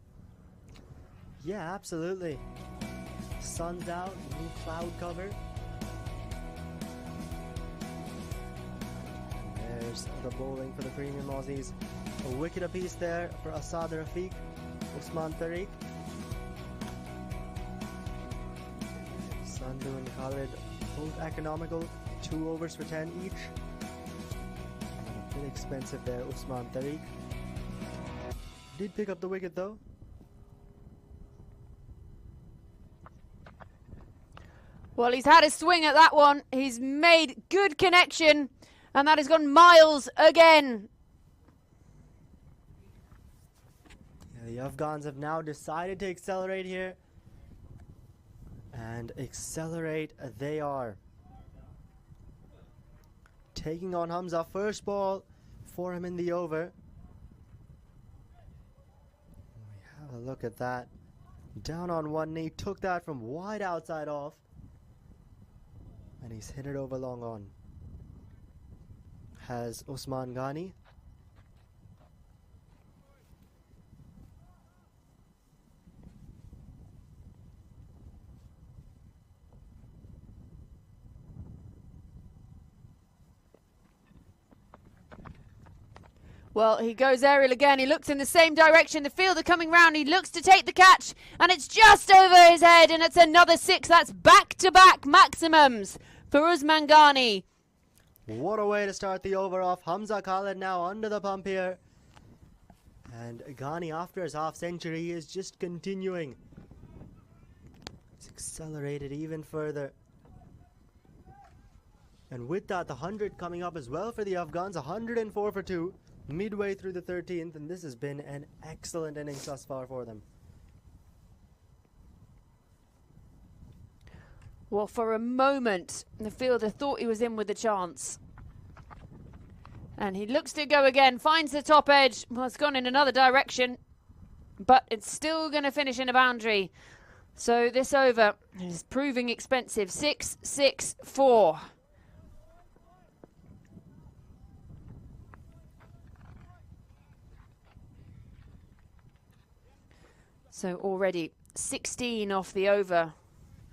Yeah, absolutely. Sun's out, new cloud cover. There's the bowling for the premium Aussies. A wicket apiece there for Asad Rafiq, Usman Tariq. Sandu and Khalid, both economical, 2 overs for 10 each. And a bit expensive there, Usman Tariq. Did pick up the wicket though. Well, he's had a swing at that one. He's made good connection, and that has gone miles again. Yeah, the Afghans have now decided to accelerate here. And accelerate they are. Taking on Hamza, first ball for him in the over. We have a look at that. Down on one knee, took that from wide outside off. And he's hit it over long on. Has Usman Ghani. Well, he goes aerial again. He looks in the same direction. The fielder coming round. He looks to take the catch, and it's just over his head, and it's another 6. That's back-to-back maximums for Usman Ghani. What a way to start the over off. Hamza Khalid now under the pump here. And Ghani, after his half century, is just continuing. It's accelerated even further. And with that, the 100 coming up as well for the Afghans. 104 for 2. midway through the 13th, and this has been an excellent innings thus far for them. Well, for a moment, the fielder thought he was in with a chance. And he looks to go again, finds the top edge. Well, it's gone in another direction, but it's still going to finish in a boundary. So this over is proving expensive. 6-6-4. So already 16 off the over.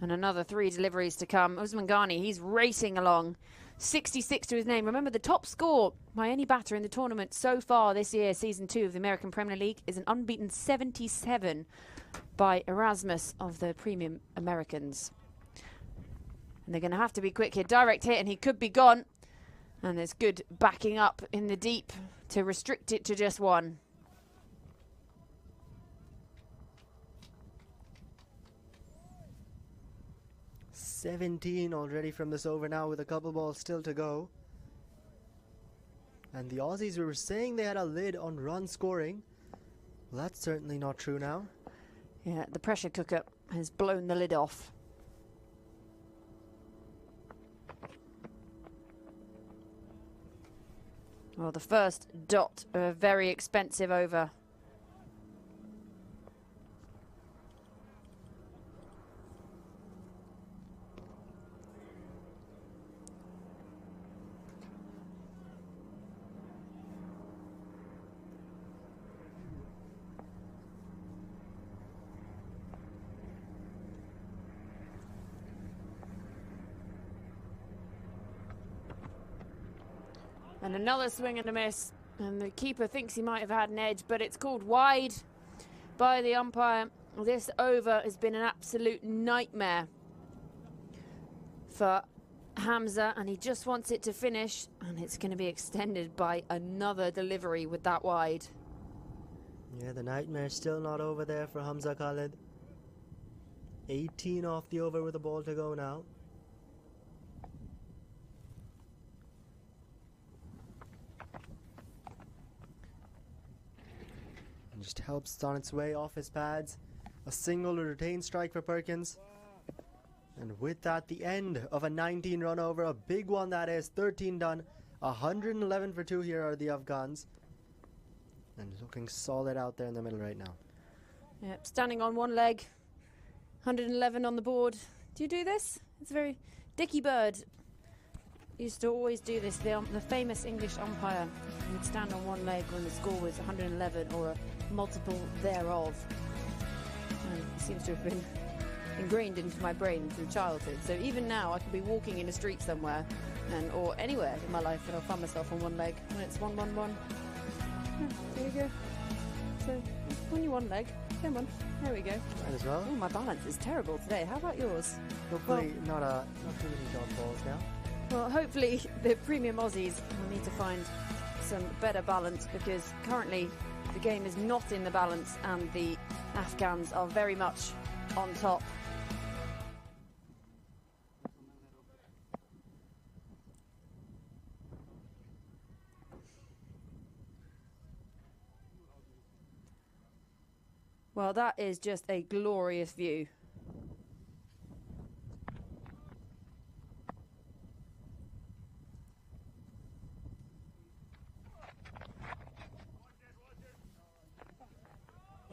And another 3 deliveries to come. Usman Ghani, he's racing along. 66 to his name. Remember, the top score by any batter in the tournament so far this year, Season 2 of the American Premier League, is an unbeaten 77 by Erasmus of the Premium Americans. And they're going to have to be quick here. Direct hit, and he could be gone. And there's good backing up in the deep to restrict it to just 1. "17 already from this over now with a couple balls still to go. And the Aussies, we were saying they had a lid on run scoring. Well, that's certainly not true now. Yeah, the pressure cooker has blown the lid off. Well, the first dot of a very expensive over. And another swing and a miss. And the keeper thinks he might have had an edge, but it's called wide by the umpire. This over has been an absolute nightmare for Hamza, and he just wants it to finish, and it's going to be extended by another delivery with that wide. Yeah, the nightmare's still not over there for Hamza Khalid. 18 off the over with a ball to go now. And just helps on its way off his pads. A single retained strike for Perkins. And with that, the end of a 19-run over. A big one that is. 13 done. 111 for 2 here are the Afghans. And looking solid out there in the middle right now. Yep, standing on one leg. 111 on the board. Do you do this? It's very... Dickie Bird used to always do this. The famous English umpire would stand on one leg when the score was 111 or a multiple thereof. And it seems to have been ingrained into my brain from childhood. So even now, I could be walking in a street somewhere or anywhere in my life, and I'll find myself on one leg when it's 111. There you go. So on your one leg. Come on. There we go. Might as well. Oh, my balance is terrible today. How about yours? Hopefully not too many dog balls now. Well, hopefully the premium Aussies will need to find some better balance, because currently the game is not in the balance and the Afghans are very much on top. Well, that is just a glorious view.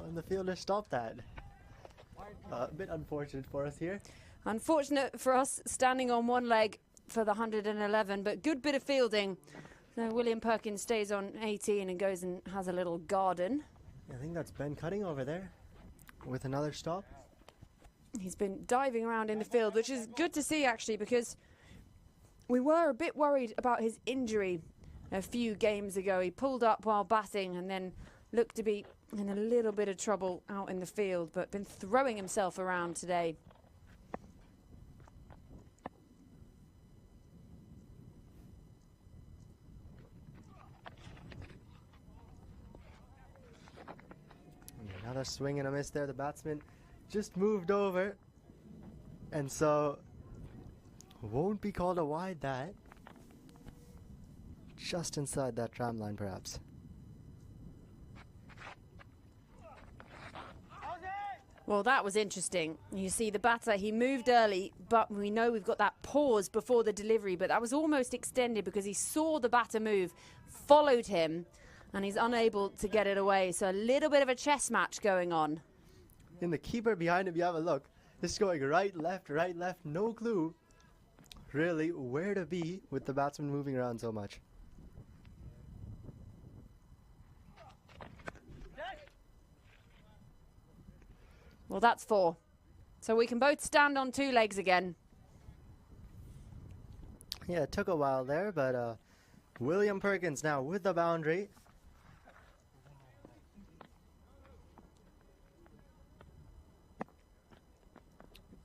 And the fielder stopped that. A bit unfortunate for us here. Unfortunate for us standing on one leg for the 111, but good bit of fielding. So William Perkins stays on 18 and goes and has a little garden. I think that's Ben Cutting over there with another stop. He's been diving around in the field, which is good to see actually, because we were a bit worried about his injury a few games ago. He pulled up while batting and then looked to be in a little bit of trouble out in the field, but been throwing himself around today. Another swing and a miss there. The batsman just moved over, and so won't be called a wide. That just inside that tram line perhaps. Well, that was interesting. You see the batter, he moved early, but we know we've got that pause before the delivery, but that was almost extended because he saw the batter move, followed him, and he's unable to get it away. So a little bit of a chess match going on. And the keeper behind him, you have a look. This is going right, left, no clue really where to be with the batsman moving around so much. Well, that's 4. So we can both stand on 2 legs again. Yeah, it took a while there, but William Perkins now with the boundary.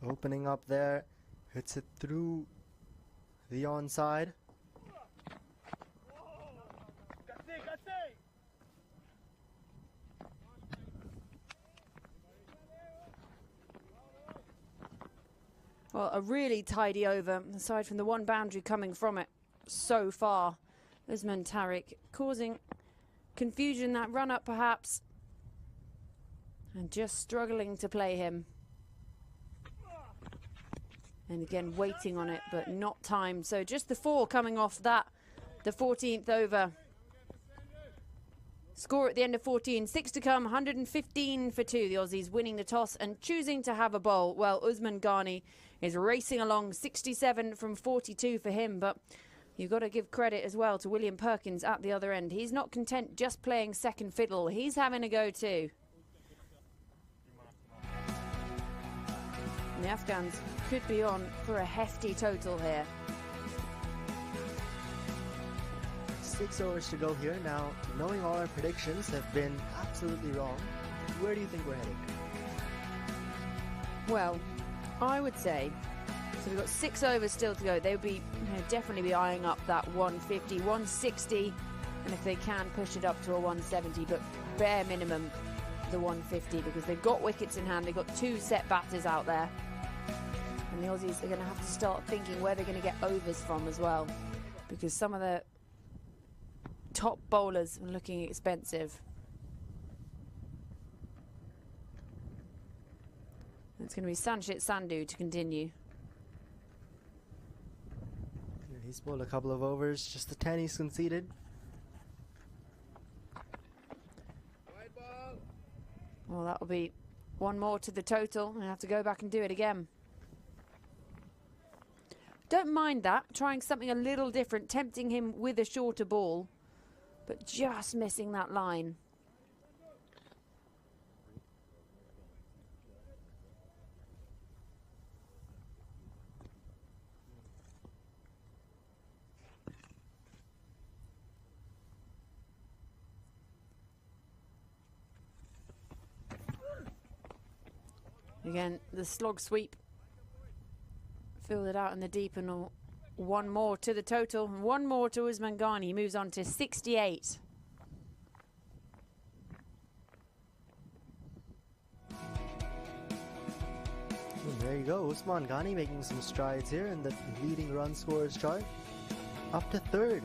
Opening up there, hits it through the onside. Well, a really tidy over, aside from the one boundary coming from it so far. Usman Tariq causing confusion, that run up perhaps, and just struggling to play him. And again, waiting on it, but not timed. So just the 4 coming off that, the 14th over. Score at the end of 14, 6 to come, 115 for 2. The Aussies winning the toss and choosing to have a bowl. Well, Usman Ghani is racing along, 67 from 42 for him, but you've got to give credit as well to William Perkins at the other end. He's not content just playing second fiddle. He's having a go too. And the Afghans could be on for a hefty total here. 6 overs to go here. Now, knowing all our predictions have been absolutely wrong, where do you think we're heading? Well, I would say, so we've got 6 overs still to go. They would be definitely be eyeing up that 150, 160, and if they can, push it up to a 170, but bare minimum the 150 because they've got wickets in hand. They've got 2 set batters out there. And the Aussies are going to have to start thinking where they're going to get overs from as well, because some of the top bowlers are looking expensive. It's going to be Sanchit Sandhu to continue. Yeah, he's bowled a couple of overs, just the 10 he's conceded. Well, that'll be 1 more to the total, and I have to go back and do it again. Don't mind that, trying something a little different, tempting him with a shorter ball, but just missing that line. Again, the slog sweep. Filled it out in the deep, and 1 more to the total. 1 more to Usman Ghani. He moves on to 68. And there you go, Usman Ghani making some strides here in the leading run scorers chart. Up to 3rd,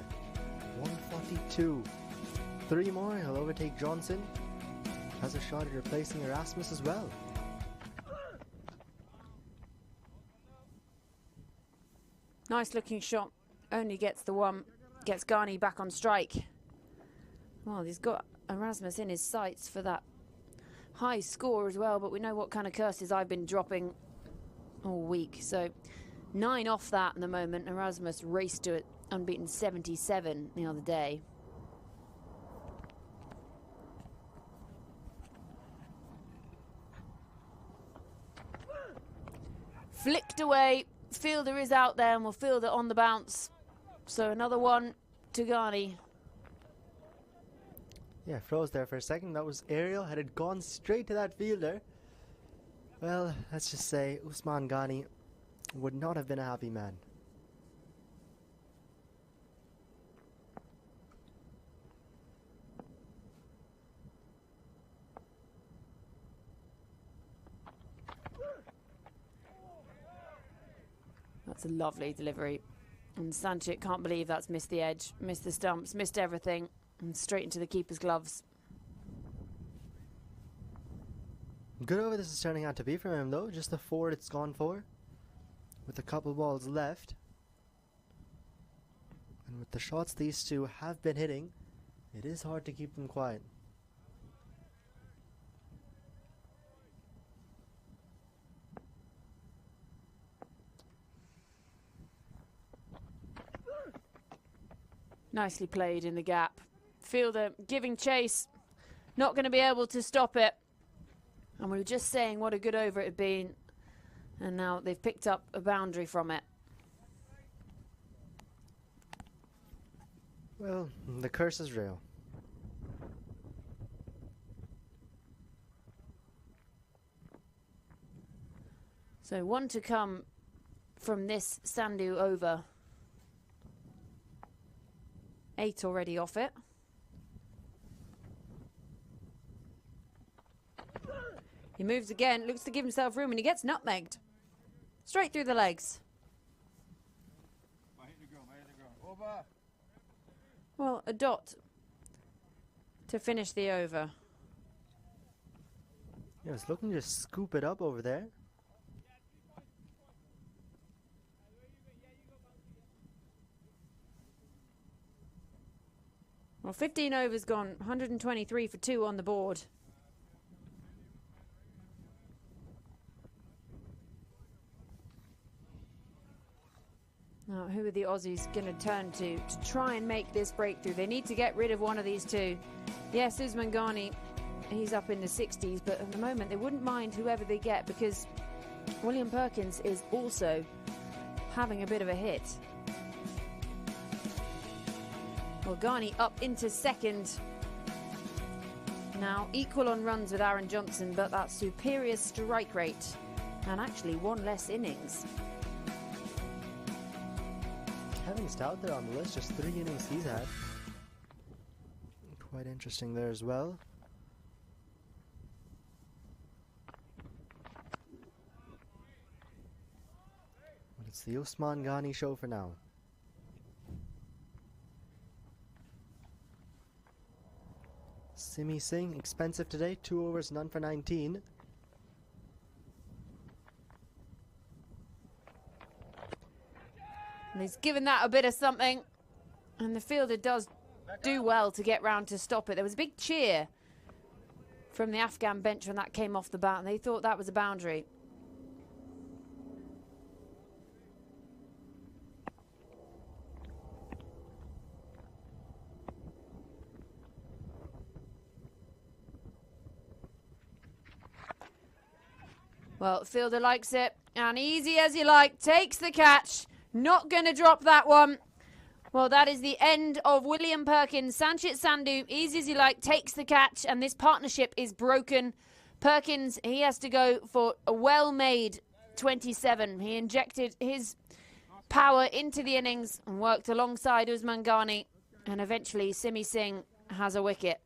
142. 3 more, he'll overtake Johnson. Has a shot at replacing Erasmus as well. Nice looking shot. Only gets the 1. Gets Ghani back on strike. Well, he's got Erasmus in his sights for that high score as well, but we know what kind of curses I've been dropping all week. So 9 off that in the moment. Erasmus raced to it, unbeaten 77 the other day. Flicked away. Fielder is out there and will field it on the bounce. So another 1 to Ghani. Yeah, froze there for a second. That was aerial. Had it gone straight to that fielder, well, let's just say Usman Ghani would not have been a happy man. That's a lovely delivery. And Sanchit can't believe that's missed the edge, missed the stumps, missed everything, and straight into the keeper's gloves. Good over this is turning out to be from him though. Just the 4 it's gone for. With a couple balls left. And with the shots these two have been hitting, it is hard to keep them quiet. Nicely played in the gap. Fielder giving chase. Not going to be able to stop it. And we were just saying what a good over it had been. And now they've picked up a boundary from it. Well, the curse is real. So 1 to come from this Sandhu over. 8 already off it. He moves again, looks to give himself room, and he gets nutmegged. Straight through the legs. Well, a dot to finish the over. Yeah, it's looking to just scoop it up over there. Well, 15 overs gone, 123 for 2 on the board. Now, who are the Aussies going to turn to try and make this breakthrough? They need to get rid of one of these two. Yes, Usman Ghani, he's up in the 60s, but at the moment they wouldn't mind whoever they get because William Perkins is also having a bit of a hit. Well, Ghani up into second. Now equal on runs with Aaron Johnson, but that superior strike rate and actually 1 less innings. Kevin Stout there on the list, just 3 innings he's had. Quite interesting there as well. But it's the Usman Ghani show for now. Simi Singh, expensive today, 2 overs, none for 19. And he's given that a bit of something. And the fielder does do well to get round to stop it. There was a big cheer from the Afghan bench when that came off the bat, and they thought that was a boundary. Well, fielder likes it, and easy as you like, takes the catch. Not going to drop that one. Well, that is the end of William Perkins. Sanchit Sandhu, easy as you like, takes the catch, and this partnership is broken. Perkins, he has to go for a well-made 27. He injected his power into the innings and worked alongside Usman Ghani, and eventually Simi Singh has a wicket.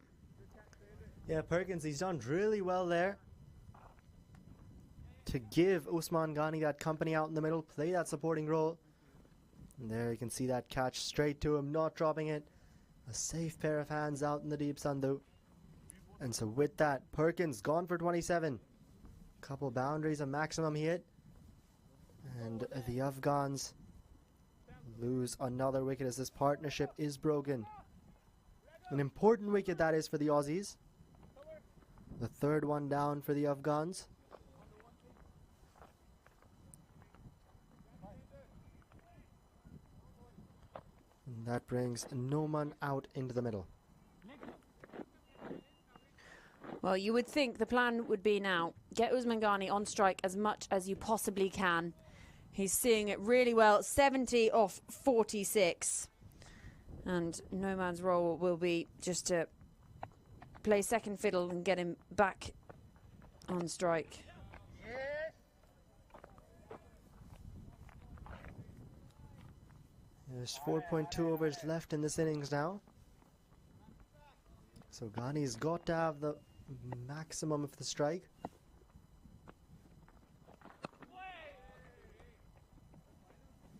Yeah, Perkins, he's done really well there to give Usman Ghani that company out in the middle, play that supporting role. And there you can see that catch straight to him, not dropping it. A safe pair of hands out in the deep Sandhu. And so with that, Perkins gone for 27. Couple boundaries, a maximum he hit. And the Afghans lose another wicket as this partnership is broken. An important wicket that is for the Aussies. The 3rd one down for the Afghans. And that brings Noman out into the middle. Well, you would think the plan would be now, get Usman Ghani on strike as much as you possibly can. He's seeing it really well, 70 off 46. And Noman's role will be just to play second fiddle and get him back on strike. There's 4.2 overs left in this innings now. So Ghani's got to have the maximum of the strike.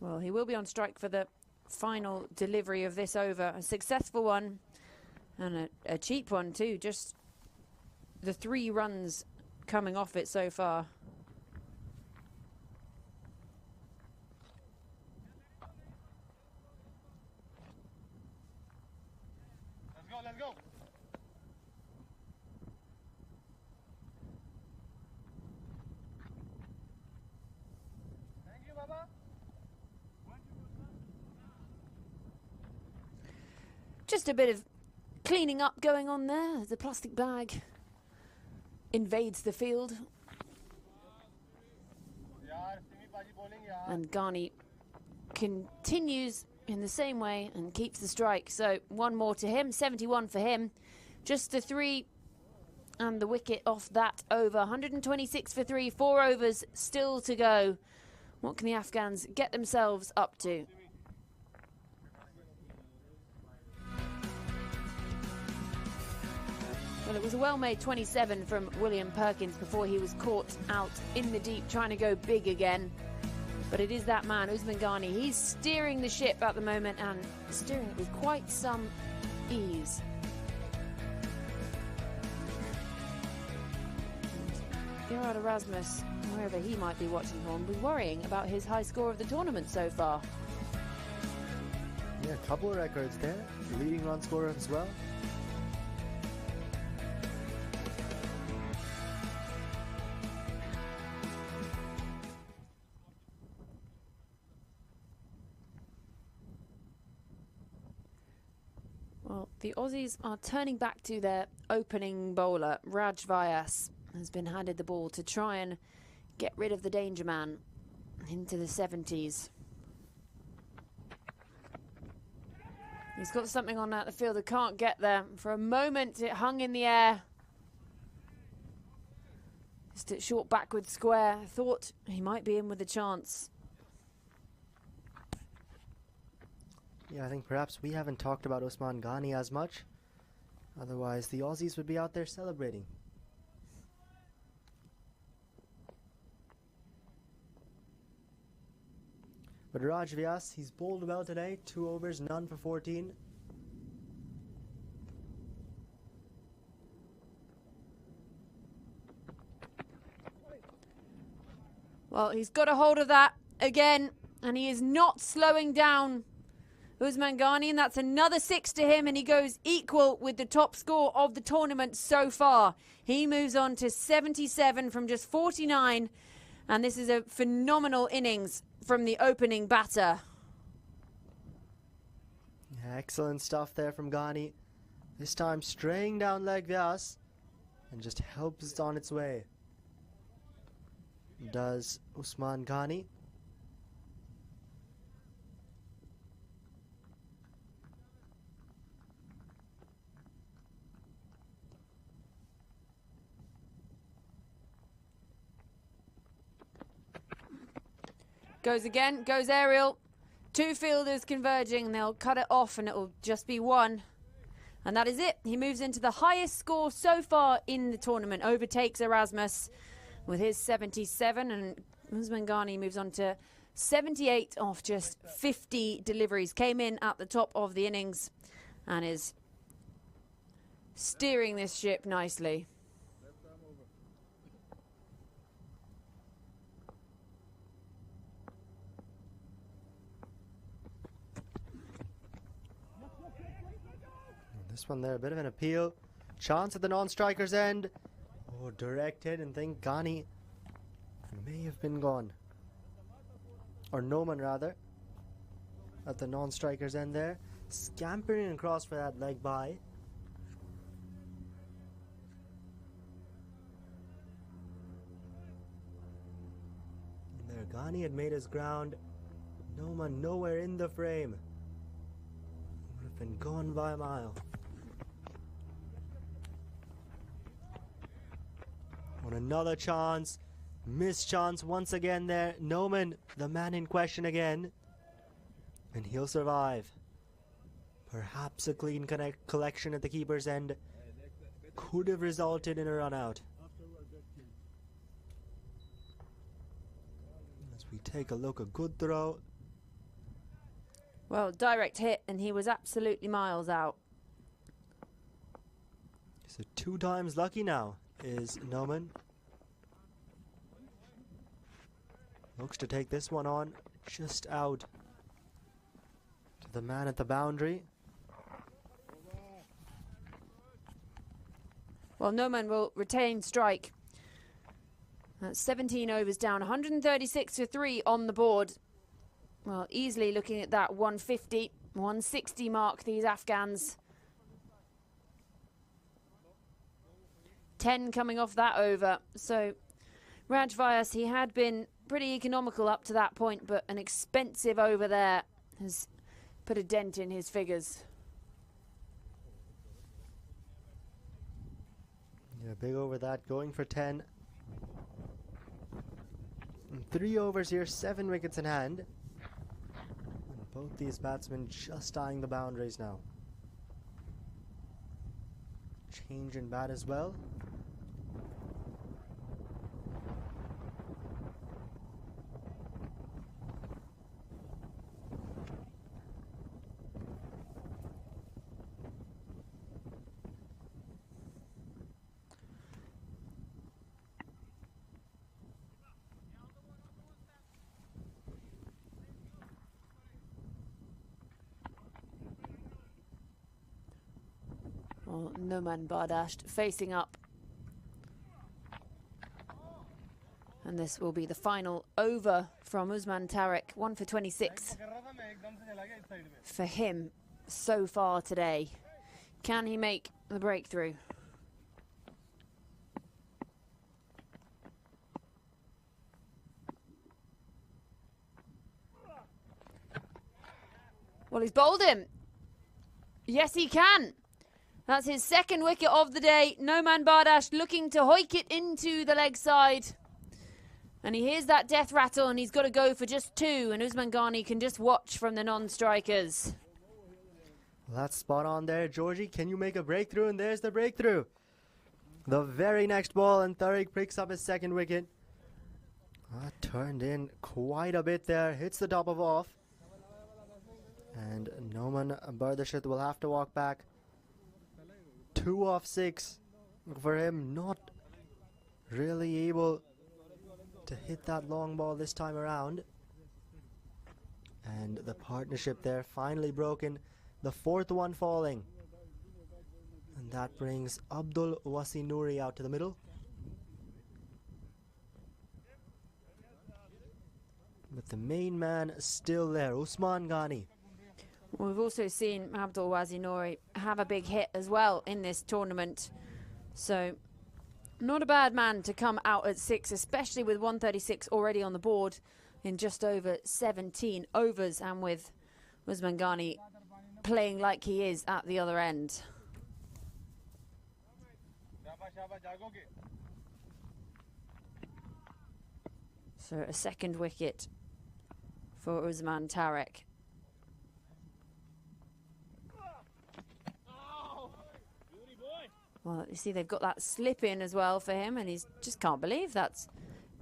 Well, he will be on strike for the final delivery of this over. A successful one and a cheap one too. Just the 3 runs coming off it so far. Let's go, let's go. Thank you, Baba. Just a bit of cleaning up going on there. The plastic bag invades the field. And Ghani continues in the same way and keeps the strike. So one more to him, 71 for him. Just the 3 and the wicket off that over. 126 for 3, 4 overs still to go. What can the Afghans get themselves up to? Well, it was a well-made 27 from William Perkins before he was caught out in the deep trying to go big again. But it is that man, Usman Ghani. He's steering the ship at the moment and steering it with quite some ease. Gerard Erasmus, wherever he might be watching from, will be worrying about his high score of the tournament so far. Yeah, a couple of records there. Leading run scorer as well. Well, the Aussies are turning back to their opening bowler. Raj Vyas has been handed the ball to try and get rid of the danger man into the 70s. He's got something on out the field that can't get there. For a moment, it hung in the air. Just a short backward square. Thought he might be in with a chance. Yeah, I think perhaps we haven't talked about Usman Ghani as much. Otherwise, the Aussies would be out there celebrating. But Raj Vyas, he's bowled well today. 2 overs, none for 14. Well, he's got a hold of that again, and he is not slowing down. Usman Ghani, and that's another 6 to him, and he goes equal with the top score of the tournament so far. He moves on to 77 from just 49, and this is a phenomenal innings from the opening batter. Yeah, excellent stuff there from Ghani. This time straying down leg Vyas and just helps it on its way. Does Usman Ghani. Goes again, goes aerial. 2 fielders converging, they'll cut it off and it'll just be 1. And that is it. He moves into the highest score so far in the tournament, overtakes Erasmus with his 77, and Usman Ghani moves on to 78 off just 50 deliveries. Came in at the top of the innings and is steering this ship nicely. This one there, a bit of an appeal. Chance at the non-striker's end. Oh, direct hit, and think Ghani may have been gone. Or Noman, rather. At the non-striker's end there. Scampering across for that leg by. And there, Ghani had made his ground. Noman nowhere in the frame. Would have been gone by a mile. On another chance, missed chance once again there. Noman, the man in question again, and he'll survive. Perhaps a clean collection at the keeper's end could have resulted in a run out. As we take a look, a good throw. Well, direct hit, and he was absolutely miles out. So 2 times lucky now is Noman. Looks to take this one on, just out to the man at the boundary. Well, Noman will retain strike. That's 17 overs down, 136 for 3 on the board. Well, easily looking at that 150, 160 mark, these Afghans. 10 coming off that over. So Raj Vyas, he had been pretty economical up to that point, but an expensive over there has put a dent in his figures. Yeah, big over that, going for 10. And 3 overs here, 7 wickets in hand. And both these batsmen just eyeing the boundaries now. Change in bat as well. Well, Noman Bardasht facing up. And this will be the final over from Usman Tariq. 1 for 26 for him so far today. Can he make the breakthrough? Well, he's bowled him. Yes, he can. That's his second wicket of the day. Noman Bardasht looking to hoik it into the leg side. And he hears that death rattle and he's got to go for just 2. And Usman Ghani can just watch from the non-strikers. Well, that's spot on there, Georgie. Can you make a breakthrough? And there's the breakthrough. The very next ball, and Tariq picks up his second wicket. Turned in quite a bit there. Hits the top of off. And Noman Bardasht will have to walk back. 2 off 6 for him. Not really able to hit that long ball this time around. And the partnership there finally broken. The 4th one falling. And that brings Abdul Wasi Noori out to the middle. But the main man still there, Usman Ghani. We've also seen Abdul Wasi Noori have a big hit as well in this tournament. So not a bad man to come out at 6, especially with 136 already on the board in just over 17 overs, and with Usman Ghani playing like he is at the other end. So a second wicket for Usman Tariq. Well, you see they've got that slip in as well for him, and he's just can't believe that's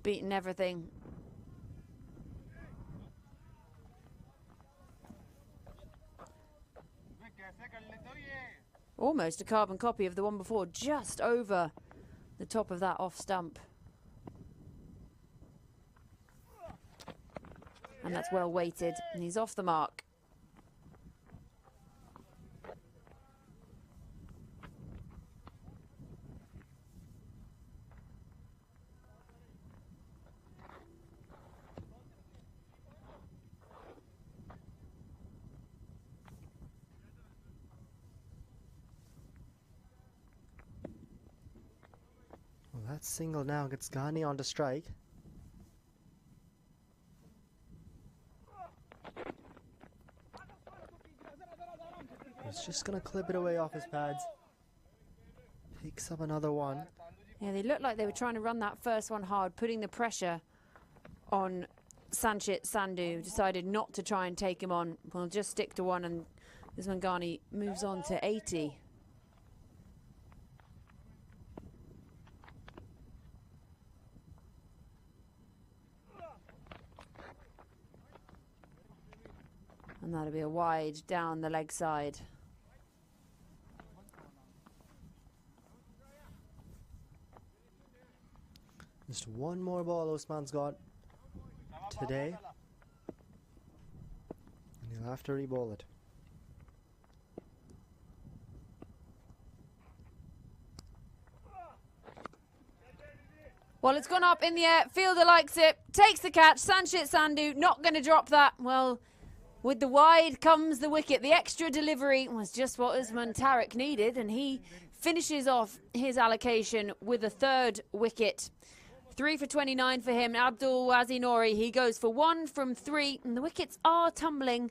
beaten everything. Almost a carbon copy of the one before, just over the top of that off stump. And that's well weighted, and he's off the mark. Well, that single now gets Ghani on to strike. He's just going to clip it away off his pads. Picks up another one. Yeah, they looked like they were trying to run that first one hard, putting the pressure on Sanchit Sandhu. Decided not to try and take him on. We'll just stick to one, and Usman Ghani moves on to 80. And that'll be a wide down the leg side. Just one more ball Usman's got today. And he'll have to re-bowl it. Well, it's gone up in the air. Fielder likes it. Takes the catch. Sanchit Sandhu not going to drop that. Well, with the wide comes the wicket. The extra delivery was just what Usman Tariq needed, and he finishes off his allocation with a third wicket. 3 for 29 for him. Abdul Wazi Nori, he goes for 1 from 3, and the wickets are tumbling.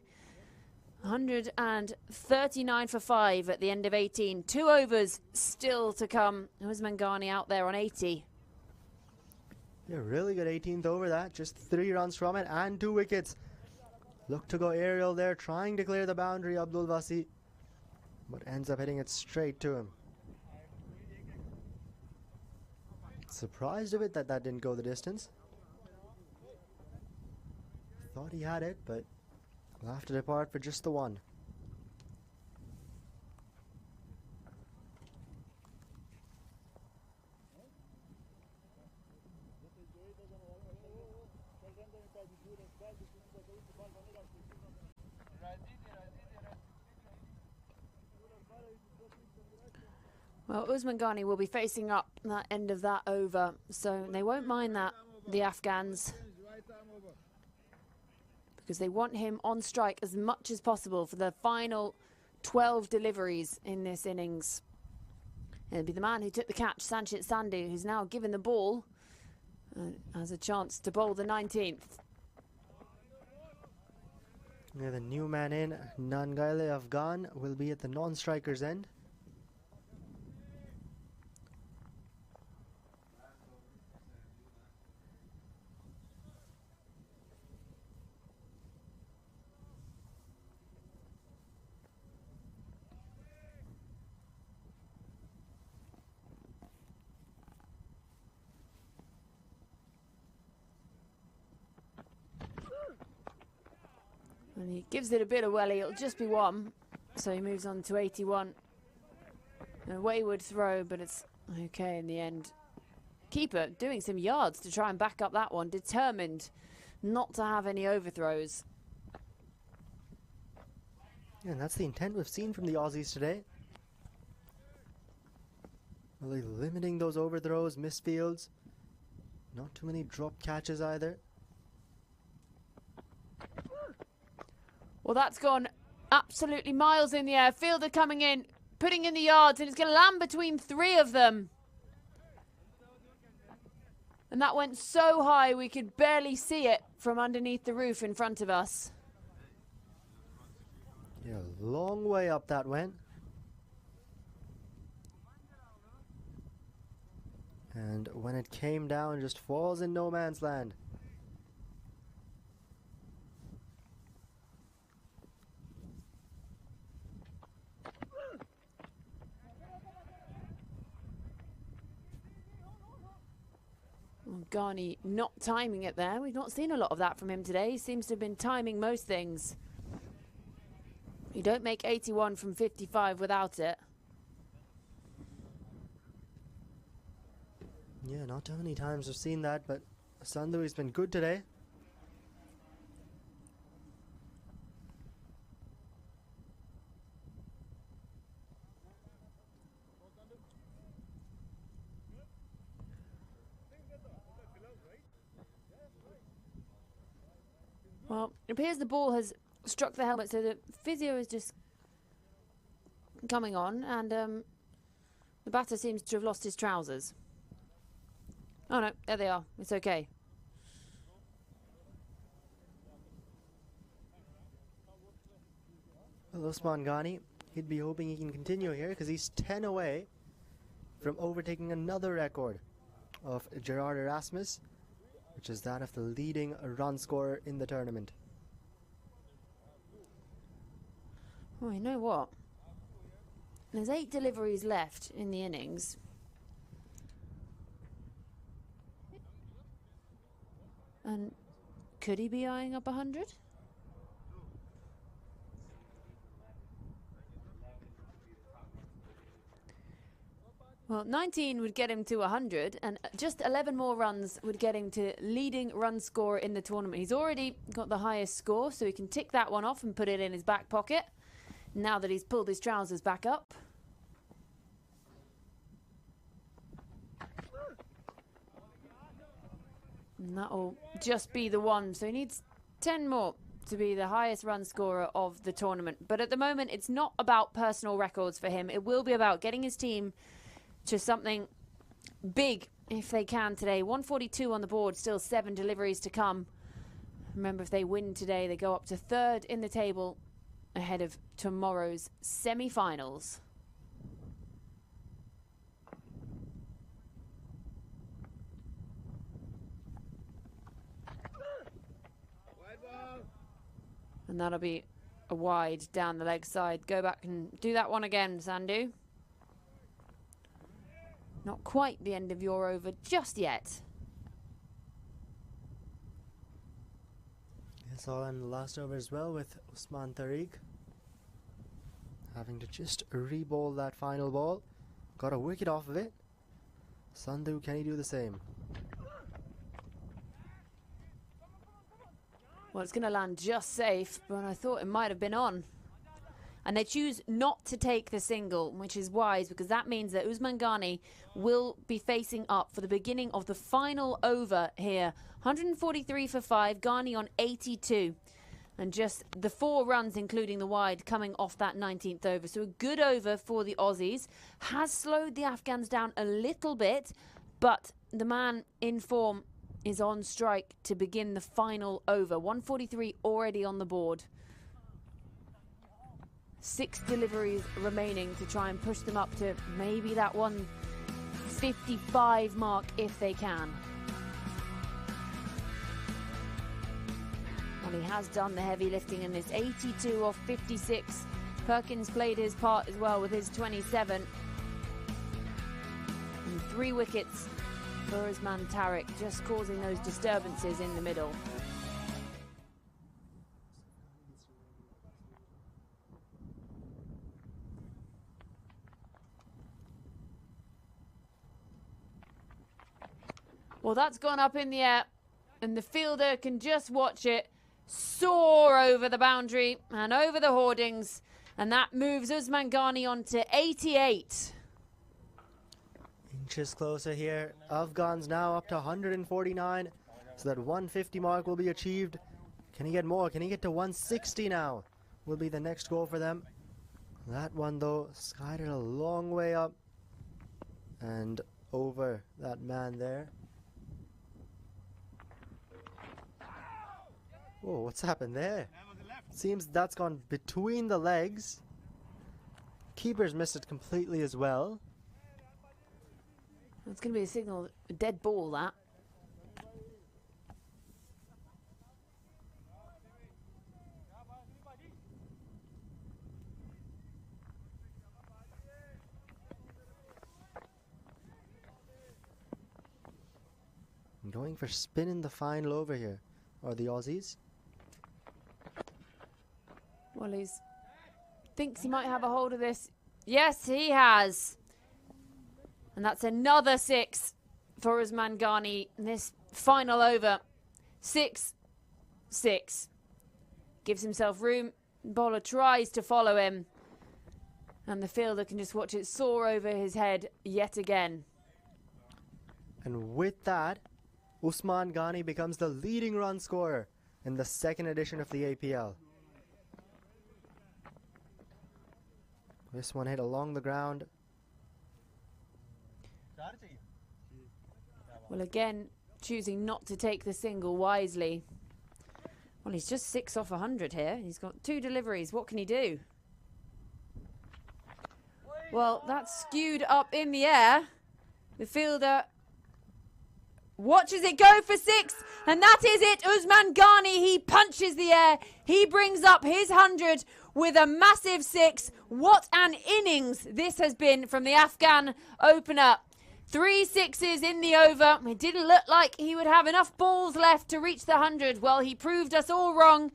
139 for 5 at the end of 18. 2 overs still to come. Usman Ghani out there on 80. Yeah, really good 18th over that. Just 3 runs from it and 2 wickets. Look to go aerial there, trying to clear the boundary, Abdul Wasi, but ends up hitting it straight to him. Surprised a bit that didn't go the distance. Thought he had it, but will have to depart for just the 1. Well, Usman Ghani will be facing up that end of that over, so they won't mind that, the Afghans, because they want him on strike as much as possible for the final 12 deliveries in this innings. It'll be the man who took the catch, Sanchit Sandhu, who's now given the ball, has a chance to bowl the 19th. Yeah, the new man in, Nangaile Afghan, will be at the non-striker's end. And he gives it a bit of welly, it'll just be 1. So he moves on to 81. A wayward throw, but it's okay in the end. Keeper doing some yards to try and back up that one, determined not to have any overthrows. Yeah, and that's the intent we've seen from the Aussies today. Really limiting those overthrows, misfields. Not too many drop catches either. Well, that's gone absolutely miles in the air. Fielder coming in, putting in the yards, and it's going to land between 3 of them. And that went so high we could barely see it from underneath the roof in front of us. Yeah, long way up that went. And when it came down, just falls in no man's land. Ghani not timing it there. We've not seen a lot of that from him today. He seems to have been timing most things. You don't make 81 from 55 without it. Yeah, not too many times I've seen that, but Sandhu has been good today. Well, it appears the ball has struck the helmet, so the physio is just coming on, and the batter seems to have lost his trousers. Oh no, there they are. It's okay. Well, Usman Ghani, he'd be hoping he can continue here because he's 10 away from overtaking another record of Gerard Erasmus, which is that of the leading run scorer in the tournament. Oh, you know what? There's 8 deliveries left in the innings. And could he be eyeing up 100? Well, 19 would get him to 100, and just 11 more runs would get him to leading run scorer in the tournament. He's already got the highest score, so he can tick that one off and put it in his back pocket now that he's pulled his trousers back up. And that'll just be the one, so he needs 10 more to be the highest run scorer of the tournament. But at the moment, it's not about personal records for him. It will be about getting his team to something big if they can today. 142 on the board, still 7 deliveries to come. Remember, if they win today, they go up to 3rd in the table ahead of tomorrow's semi-finals. And that'll be a wide down the leg side. Go back and do that one again, Sandhu. Not quite the end of your over just yet. It's all in the last over as well, with Usman Tariq having to just re-bowl that final ball. Got a wicket off of it. Sandhu, can he do the same? Well, it's going to land just safe, but I thought it might have been on. And they choose not to take the single, which is wise, because that means that Usman Ghani will be facing up for the beginning of the final over here. 143 for 5, Ghani on 82. And just the 4 runs, including the wide, coming off that 19th over. So a good over for the Aussies. Has slowed the Afghans down a little bit, but the man in form is on strike to begin the final over. 143 already on the board. 6 deliveries remaining to try and push them up to maybe that 155 mark if they can. Well, he has done the heavy lifting in this. 82 off 56. Perkins played his part as well with his 27. And 3 wickets for Usman Tariq, just causing those disturbances in the middle. Well, that's gone up in the air, and the fielder can just watch it soar over the boundary and over the hoardings, and that moves Usman Ghani on to 88. Inches closer here. Afghans now up to 149, so that 150 mark will be achieved. Can he get more? Can he get to 160 now? Will be the next goal for them. That one, though, skied a long way up and over that man there. Whoa, what's happened there? Seems that's gone between the legs. Keeper's missed it completely as well. It's going to be a signal, a dead ball, that. Going for spin in the final over here, are the Aussies. Well, he thinks he might have a hold of this. Yes, he has. And that's another 6 for Usman Ghani in this final over. 6-6. Gives himself room. Bowler tries to follow him. And the fielder can just watch it soar over his head yet again. And with that, Usman Ghani becomes the leading run scorer in the 2nd edition of the APL. This one hit along the ground. Well, again, choosing not to take the single wisely. Well, he's just 6 off 100 here. He's got 2 deliveries. What can he do? Well, that's skewed up in the air. The fielder watches it go for 6, and that is it. Usman Ghani, he punches the air. He brings up his 100 with a massive 6. What an innings this has been from the Afghan opener. 3 6s in the over. It didn't look like he would have enough balls left to reach the 100. Well, he proved us all wrong.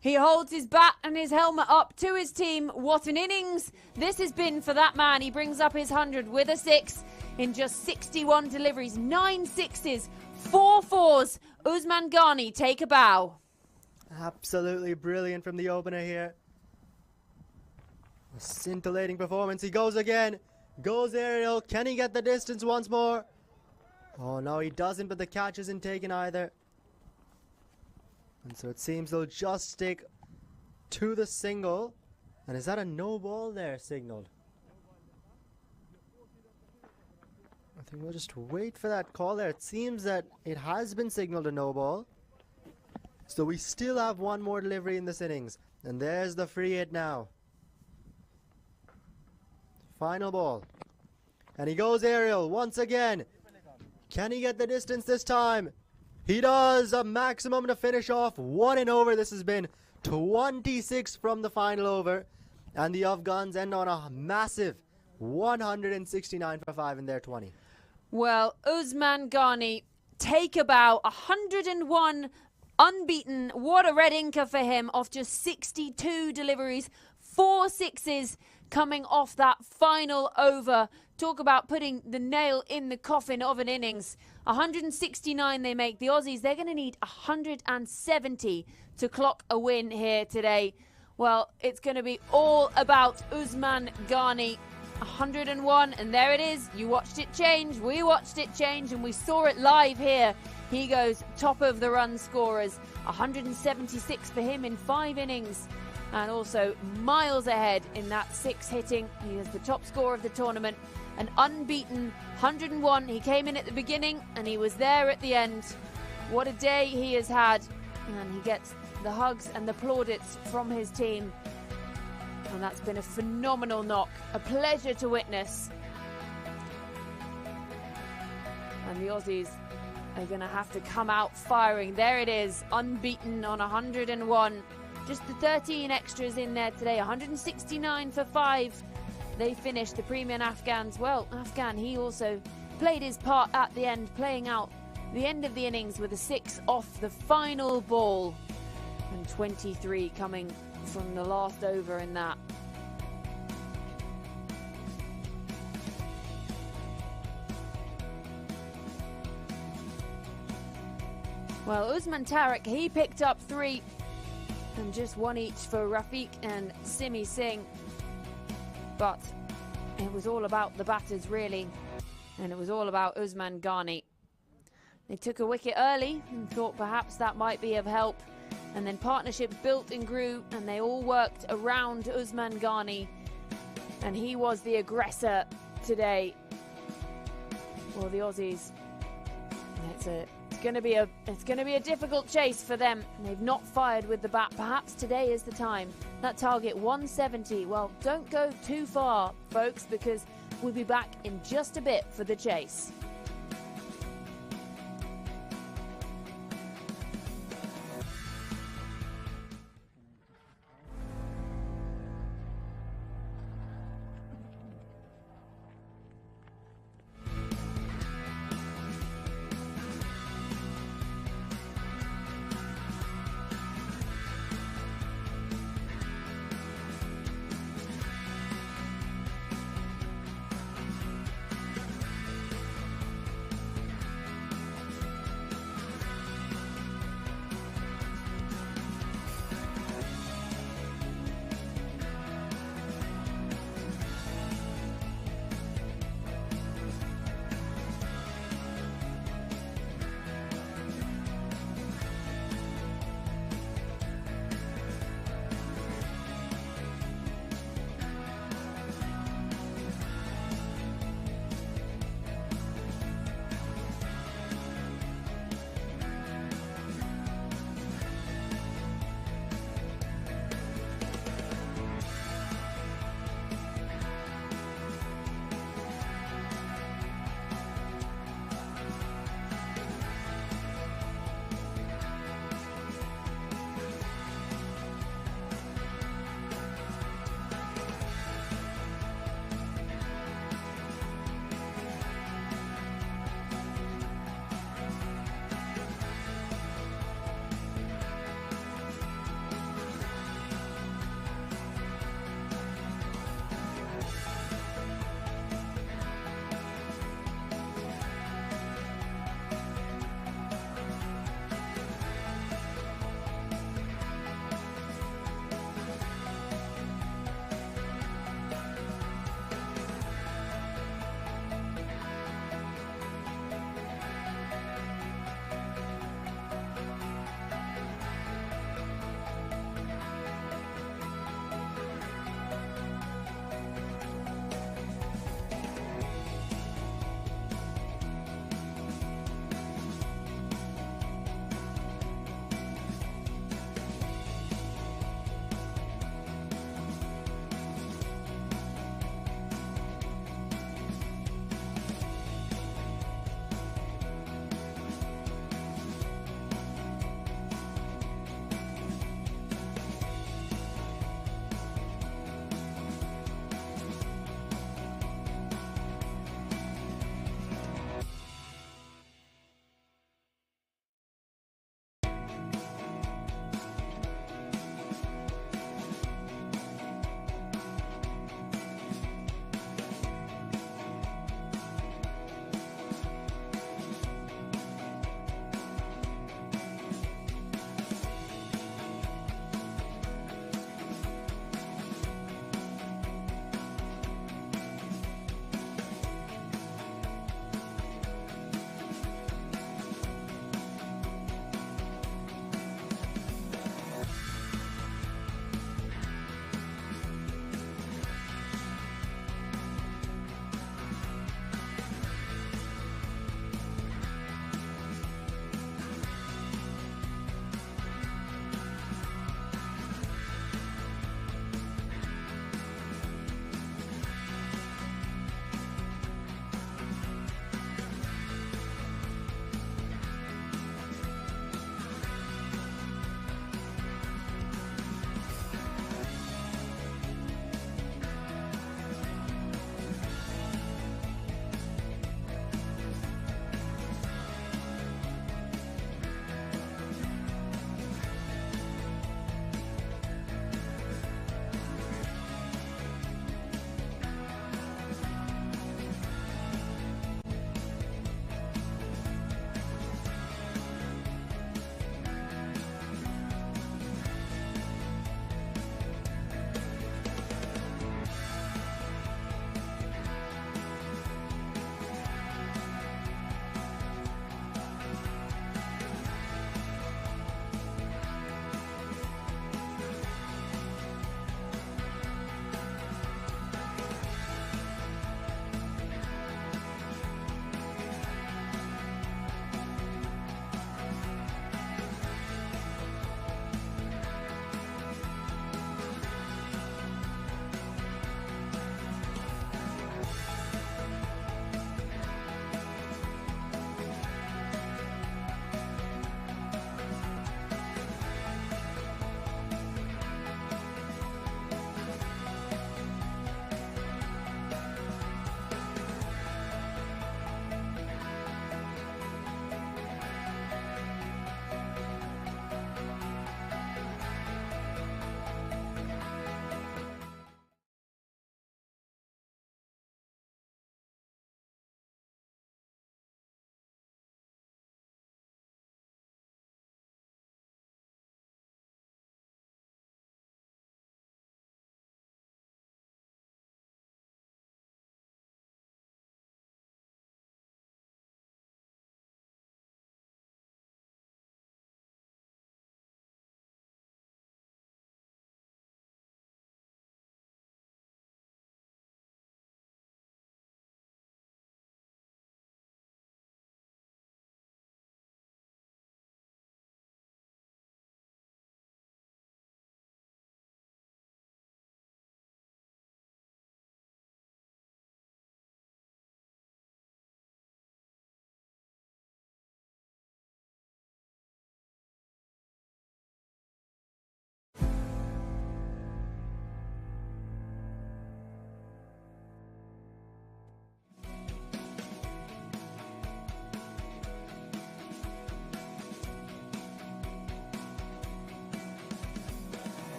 He holds his bat and his helmet up to his team. What an innings this has been for that man. He brings up his 100 with a 6 in just 61 deliveries. 9 sixes, 4 fours. Usman Ghani, take a bow. Absolutely brilliant from the opener here. A scintillating performance. He goes again. Goes aerial. Can he get the distance once more? Oh no, he doesn't, but the catch isn't taken either. And so it seems they'll just stick to the single. And is that a no ball there signaled? I think we'll just wait for that call there. It seems that it has been signaled a no ball. So we still have one more delivery in this innings. And there's the free hit now. Final ball. And he goes aerial once again. Can he get the distance this time? He does. A maximum to finish off. 1 and over. This has been 26 from the final over. And the Afghans end on a massive 169 for 5 in their 20. Well, Usman Ghani, take a bow. 101 unbeaten. What a red inker for him off just 62 deliveries. 4 sixes coming off that final over. Talk about putting the nail in the coffin of an innings. 169 they make. The Aussies, they're going to need 170 to clock a win here today. Well, it's going to be all about Usman Ghani. 101, and there it is. You watched it change. We watched it change, and we saw it live here. He goes top of the run scorers. 176 for him in 5 innings. And also miles ahead in that 6 hitting. He is the top scorer of the tournament. An unbeaten 101. He came in at the beginning and he was there at the end. What a day he has had. And he gets the hugs and the plaudits from his team. And that's been a phenomenal knock. A pleasure to witness. And the Aussies are going to have to come out firing. There it is. Unbeaten on 101. Just the 13 extras in there today. 169 for 5. They finished. The Premium Afghans. Well, Afghan, he also played his part at the end, playing out the end of the innings with a 6 off the final ball. And 23 coming from the last over in that. Well, Usman Tariq, he picked up 3 and just 1 each for Rafiq and Simi Singh. But it was all about the batters, really. And it was all about Usman Ghani. They took a wicket early and thought perhaps that might be of help. And then partnership built and grew, and they all worked around Usman Ghani. And he was the aggressor today. Well, the Aussies, it's going to be a difficult chase for them. They've not fired with the bat. Perhaps today is the time. That target 170. Well, don't go too far, folks, because we'll be back in just a bit for the chase.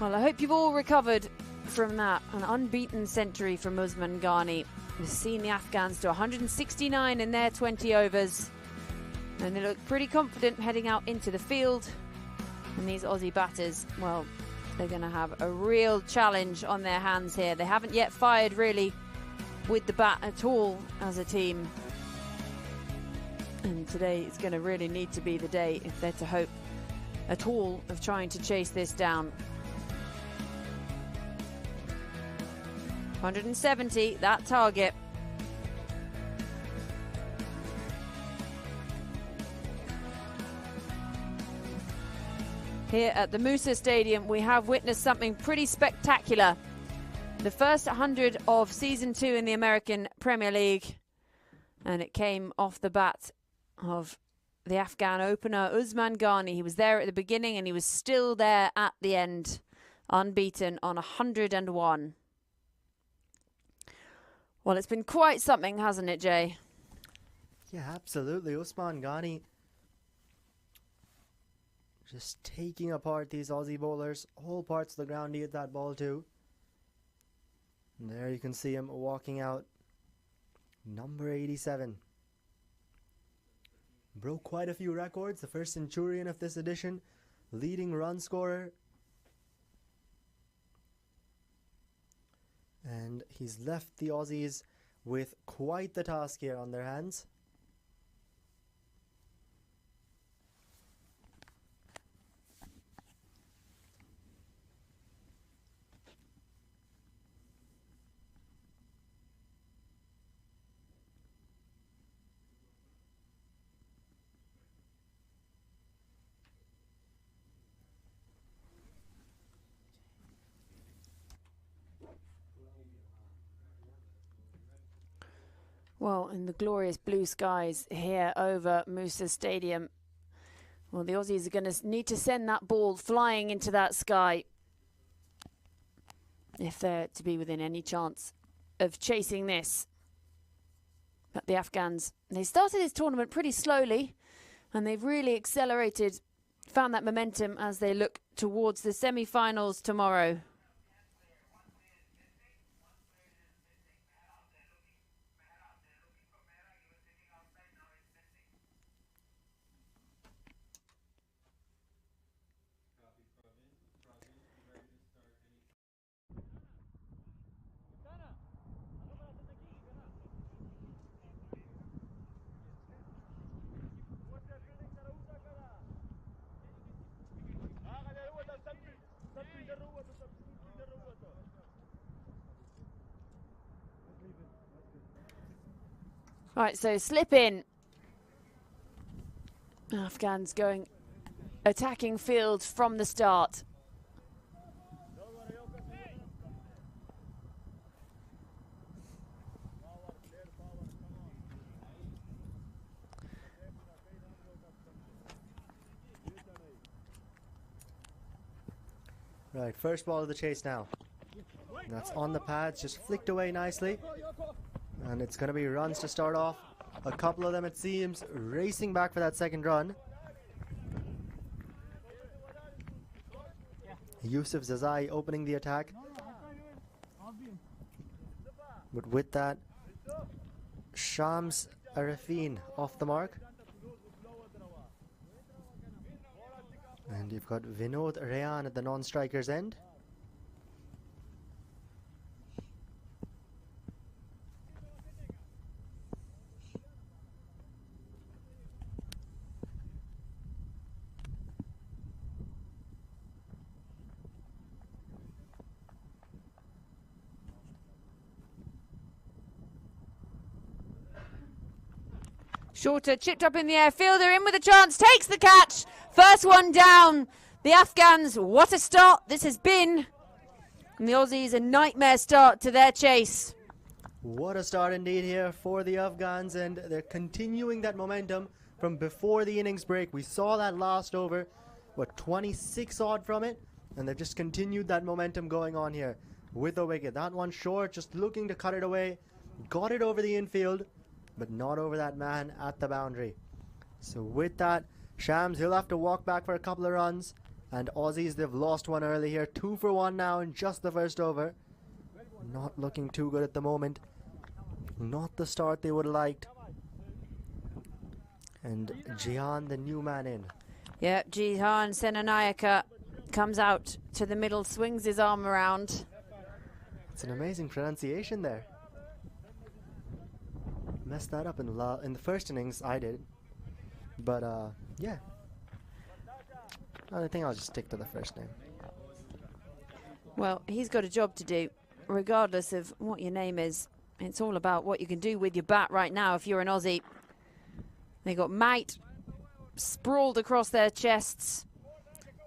Well, I hope you've all recovered from that. An unbeaten century from Usman Ghani. We've seen the Afghans to 169 in their 20 overs. And they look pretty confident heading out into the field. And these Aussie batters, well, they're going to have a real challenge on their hands here. They haven't yet fired really with the bat at all as a team. And today it's going to really need to be the day if they're to hope at all of trying to chase this down. 170, that target. Here at the Musa Stadium, we have witnessed something pretty spectacular. The first 100 of Season 2 in the American Premier League. And it came off the bat of the Afghan opener, Usman Ghani. He was there at the beginning and he was still there at the end, unbeaten on 101. Well, it's been quite something, hasn't it, Jay? Yeah, absolutely. Usman Ghani just taking apart these Aussie bowlers. All parts of the ground he hit that ball to. And there you can see him walking out. Number 87. Broke quite a few records. The first centurion of this edition. Leading run scorer. And he's left the Aussies with quite the task here on their hands. Well, in the glorious blue skies here over Musa Stadium, well, the Aussies are going to need to send that ball flying into that sky if they're to be within any chance of chasing this. But the Afghans, they started this tournament pretty slowly and they've really accelerated, found that momentum as they look towards the semi-finals tomorrow. Right, so slip in. Afghans going attacking field from the start. Right, first ball of the chase now. That's on the pads, just flicked away nicely. And it's going to be runs to start off. A couple of them, it seems, racing back for that second run. Yusuf Zazai opening the attack. But with that, Shams Arifin off the mark. And you've got Vinod Rayan at the non-striker's end. Shorter, chipped up in the air, fielder in with a chance, takes the catch. First one down. The Afghans, what a start this has been. And the Aussies, a nightmare start to their chase. What a start indeed here for the Afghans, and they're continuing that momentum from before the innings break. We saw that last over, 26 odd from it, and they've just continued that momentum going on here with a wicket. That one short, just looking to cut it away. Got it over the infield, but not over that man at the boundary. So with that, Shams, he'll have to walk back for a couple of runs. And Aussies, they've lost one early here. 2 for 1 now in just the first over. Not looking too good at the moment. Not the start they would have liked. And Jihan, the new man in. Yeah, Jihan Senanayaka comes out to the middle, swings his arm around. It's an amazing pronunciation there. Messed that up in the first innings, I did. But yeah. I think I'll just stick to the first name. Well, he's got a job to do, regardless of what your name is. It's all about what you can do with your bat right now if you're an Aussie. They got Mate sprawled across their chests.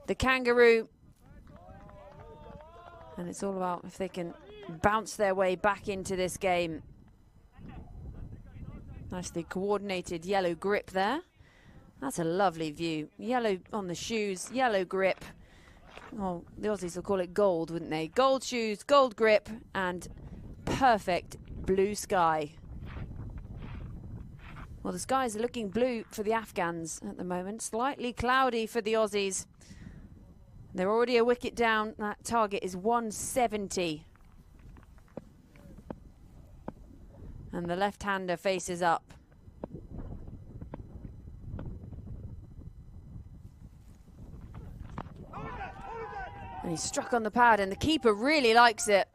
The Kangaroo. And it's all about if they can bounce their way back into this game. Nicely coordinated yellow grip there. That's a lovely view. Yellow on the shoes, yellow grip. Oh, the Aussies will call it gold, wouldn't they? Gold shoes, gold grip, and perfect blue sky. Well, the skies are looking blue for the Afghans at the moment. Slightly cloudy for the Aussies. They're already a wicket down. That target is 170. And the left-hander faces up. And he's struck on the pad, and the keeper really likes it.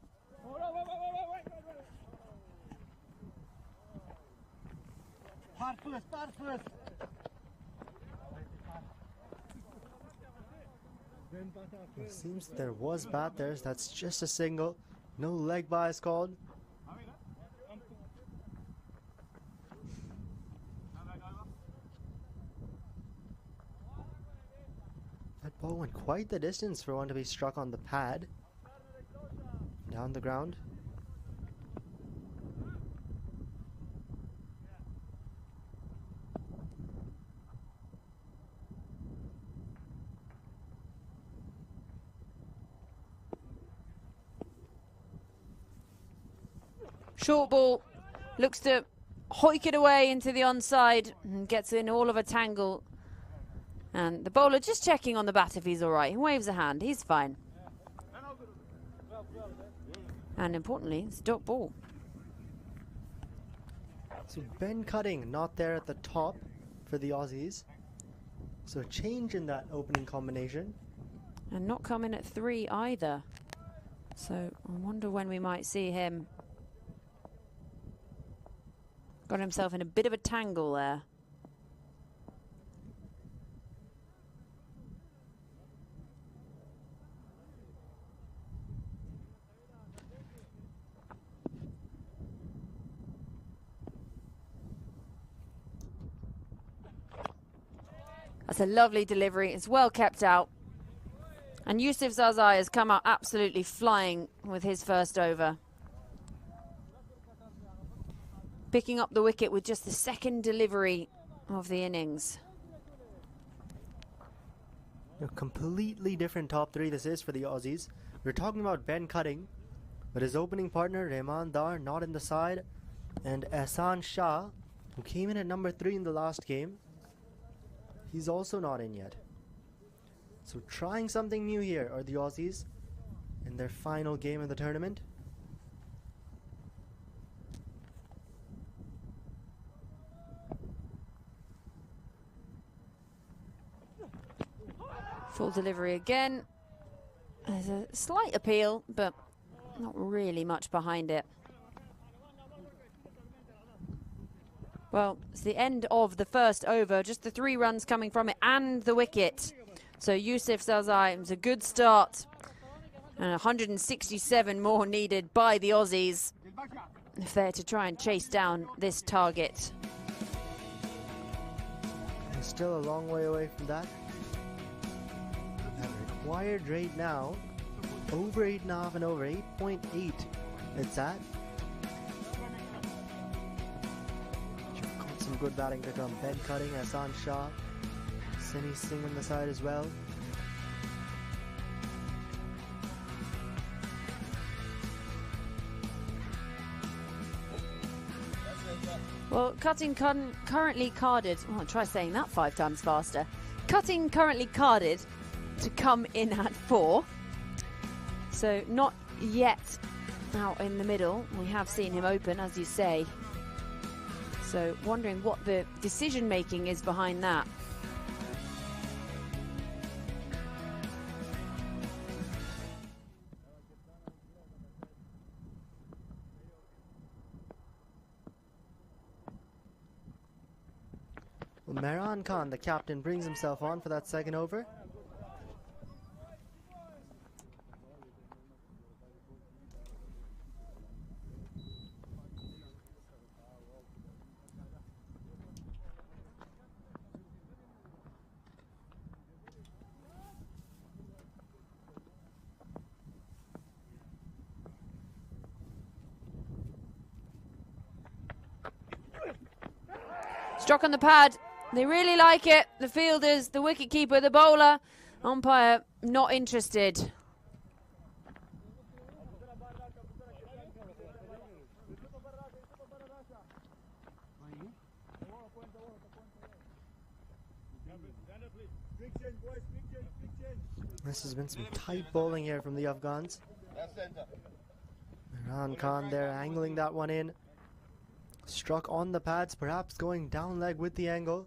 It seems there was bat there, so that's just a single. No leg bias called. That ball went quite the distance for one to be struck on the pad. Down the ground. Short ball, looks to hoik it away into the onside and gets in all of a tangle. And the bowler just checking on the bat if he's all right. He waves a hand, he's fine. And importantly, it's dot ball. So Ben Cutting not there at the top for the Aussies. So a change in that opening combination. And not coming at 3 either. So I wonder when we might see him. Got himself in a bit of a tangle there. That's a lovely delivery. It's well kept out. And Yusuf Zazai has come out absolutely flying with his first over. Picking up the wicket with just the second delivery of the innings. A completely different top 3 this is for the Aussies. We're talking about Ben Cutting, but his opening partner Rehman Dar not in the side, and Ehsan Shah, who came in at number 3 in the last game, he's also not in yet. So trying something new here are the Aussies in their final game of the tournament. Full delivery again. There's a slight appeal, but not really much behind it. Well, it's the end of the first over. Just the 3 runs coming from it and the wicket. So Yusuf Zazai, it was a good start. And 167 more needed by the Aussies if they're to try and chase down this target. They're still a long way away from that. Required rate now over 8.5 and over 8.8 it's at. Got some good batting to come. Ben Cutting, Ehsan Shah, Sini Singh on the side as well. Well, Cutting currently carded. Oh, try saying that 5 times faster. Cutting currently carded to come in at 4. So not yet out in the middle. We have seen him open, as you say. So wondering what the decision making is behind that. Well, Mehran Khan, the captain, brings himself on for that second over. Struck on the pad. They really like it. The fielders, the wicketkeeper, the bowler. Umpire not interested. This has been some tight bowling here from the Afghans. Mehran Khan there angling that one in. Struck on the pads, perhaps going down leg with the angle.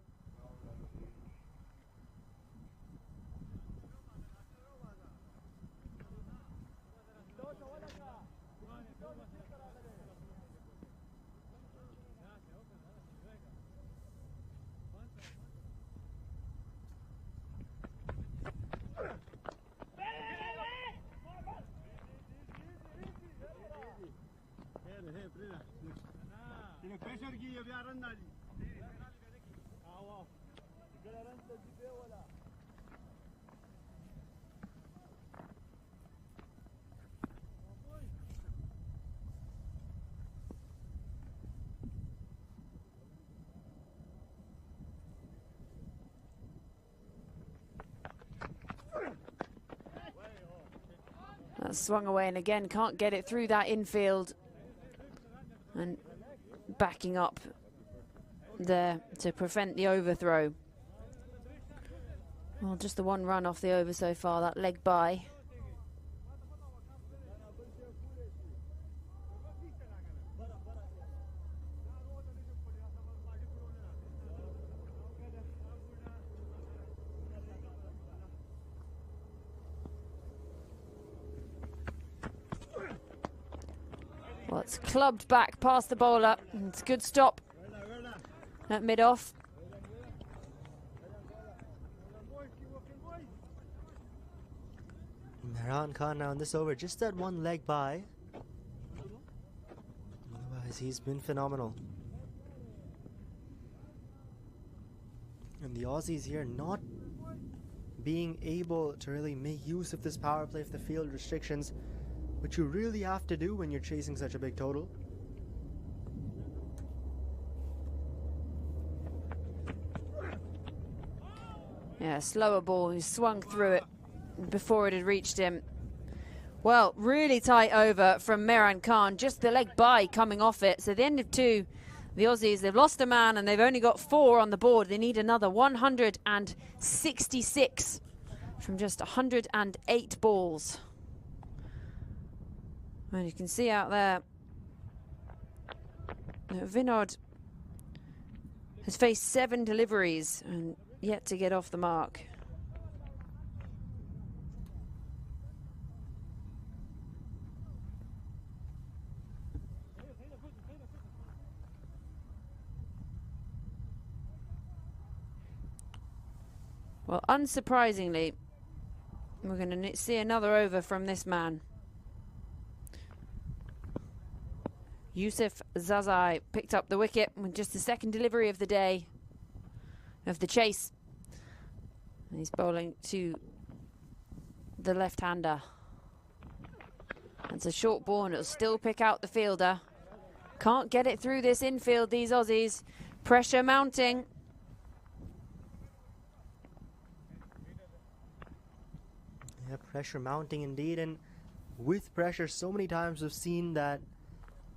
That's swung away, and again can't get it through that infield. And backing up there to prevent the overthrow. Well, just the one run off the over so far, that leg by. Well, it's clubbed back past the bowler. It's a good stop at mid-off. Mehran Khan now in this over, just that one leg by. Otherwise, he's been phenomenal. And the Aussies here not being able to really make use of this power play of the field restrictions, which you really have to do when you're chasing such a big total. Yeah, slower ball. He swung through it before it had reached him. Well, really tight over from Mehran Khan. Just the leg by coming off it. So at the end of 2, the Aussies, they've lost a man and they've only got 4 on the board. They need another 166 from just 108 balls. And you can see out there, Vinod has faced 7 deliveries and yet to get off the mark. Well, unsurprisingly, we're going to see another over from this man. Yusuf Zazai picked up the wicket with just the second delivery of the day, of the chase. And he's bowling to the left-hander. It's a short ball and it'll still pick out the fielder. Can't get it through this infield, these Aussies. Pressure mounting. Yeah, pressure mounting indeed, and with pressure so many times we've seen that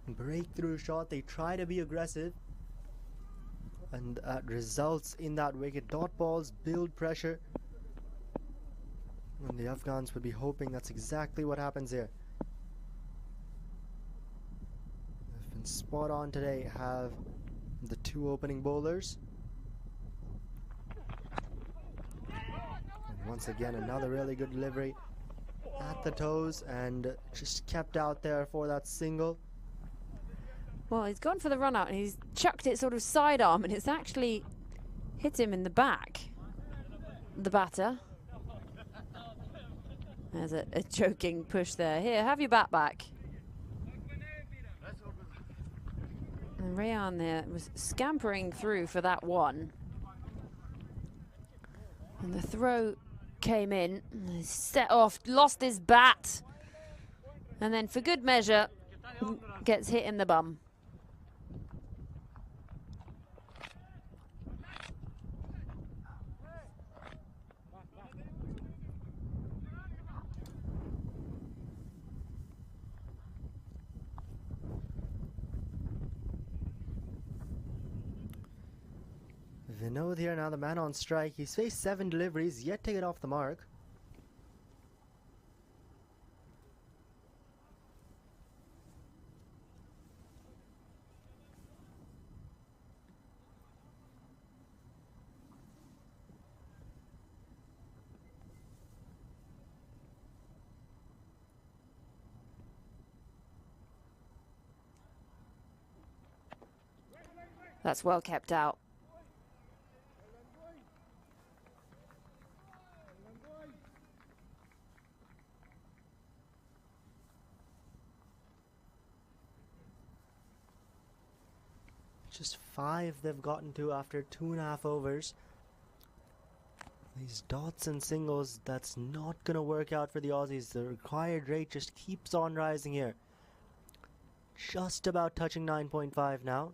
breakthrough shot, they try to be aggressive and that results in that wicket. Dot balls build pressure, And the Afghans would be hoping that's exactly what happens here. They've been spot on today, have the two opening bowlers. And once again, another really good delivery at the toes and just kept out there for that single. Well, he's gone for the run out and he's chucked it sort of sidearm and it's actually hit him in the back, the batter. There's a choking push there. Here, have your bat back. And Rayan there was scampering through for that one. And the throw came in, set off, lost his bat. And then for good measure, gets hit in the bum. Vinod here now, the man on strike. He's faced 7 deliveries, yet to get off the mark. That's well kept out. Just 5 they've gotten to after 2.5 overs. These dots and singles, that's not going to work out for the Aussies. The required rate just keeps on rising here. Just about touching 9.5 now.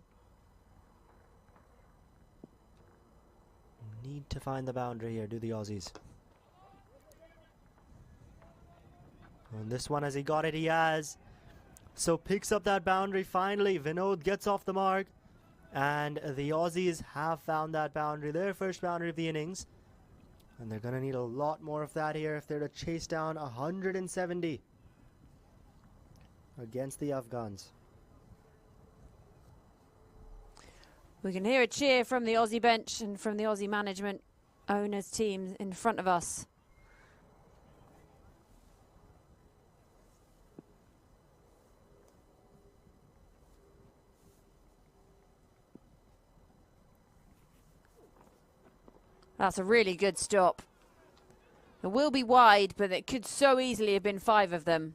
Need to find the boundary here, do the Aussies. On this one, has he got it? He has. So picks up that boundary finally. Vinod gets off the mark. And the Aussies have found that boundary, their first boundary of the innings. And they're going to need a lot more of that here if they're to chase down 170 against the Afghans. We can hear a cheer from the Aussie bench and from the Aussie management owners team in front of us. That's a really good stop. It will be wide, but it could so easily have been 5 of them.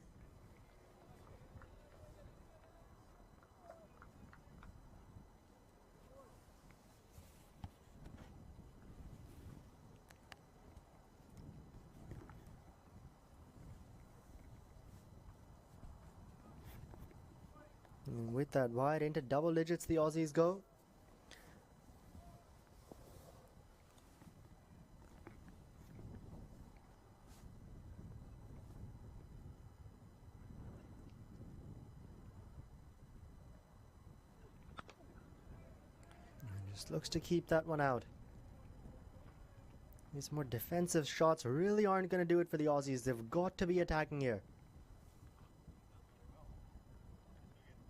And with that wide, into double digits the Aussies go. Just looks to keep that one out. These more defensive shots really aren't going to do it for the Aussies. They've got to be attacking here.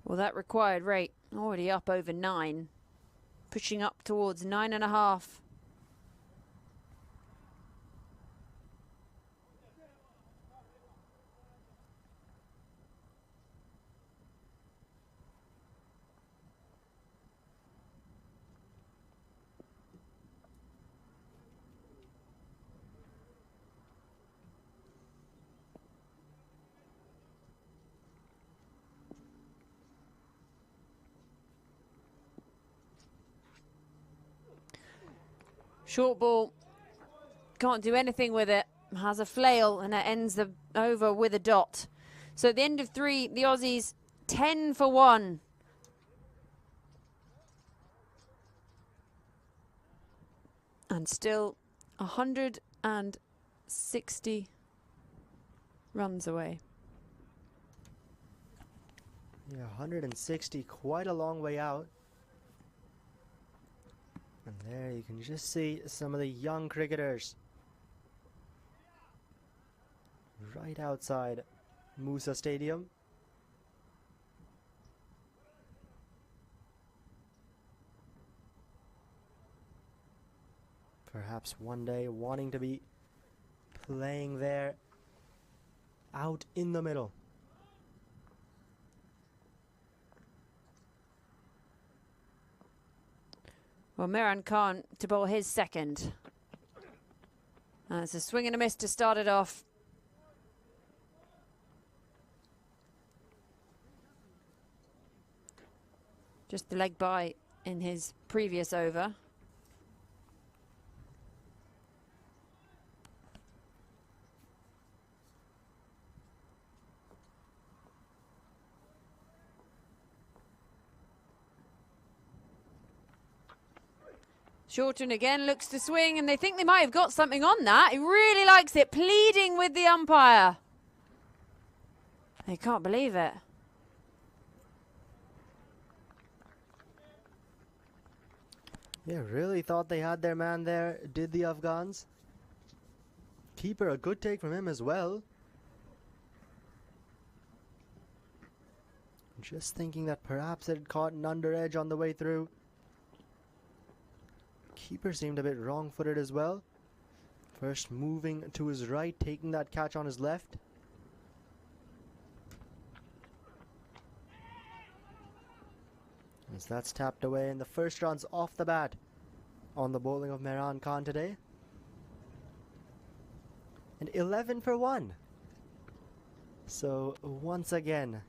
Well, that required rate already up over 9, pushing up towards 9.5. Short ball, can't do anything with it, has a flail and it ends the over with a dot. So at the end of 3, the Aussies 10 for 1. And still 160 runs away. Yeah, 160, quite a long way out. And there you can just see some of the young cricketers. right outside Musa Stadium. Perhaps one day wanting to be playing there out in the middle. Well, Miran Khan to bowl his second. It's a swing and a miss to start it off. Just the leg by in his previous over. Shorten again, looks to swing, and they think they might have got something on that. He really likes it, pleading with the umpire. They can't believe it. Yeah, really thought they had their man there, did the Afghans. Keeper, a good take from him as well. Just thinking that perhaps it had caught an under edge on the way through. Keeper seemed a bit wrong-footed as well. First moving to his right, taking that catch on his left. As that's tapped away, and the first run's off the bat on the bowling of Miran Khan today. And 11 for 1. So once again,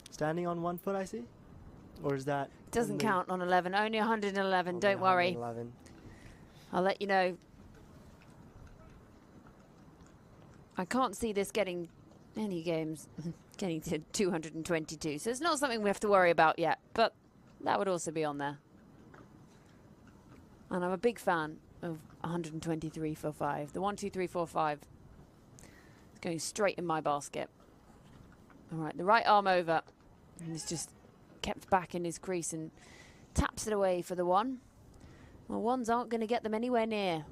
standing on 1 foot, I see? Or is that... Doesn't count on 11, only 111, don't worry. 111. I'll let you know. I can't see this getting any games, getting to 222, so it's not something we have to worry about yet, but that would also be on there. And I'm a big fan of 123 for 5. The 1, 2, 3, 4, 5. It's going straight in my basket. All right, the right arm over. And he's just kept back in his crease and taps it away for the 1. Well, 1s aren't going to get them anywhere near.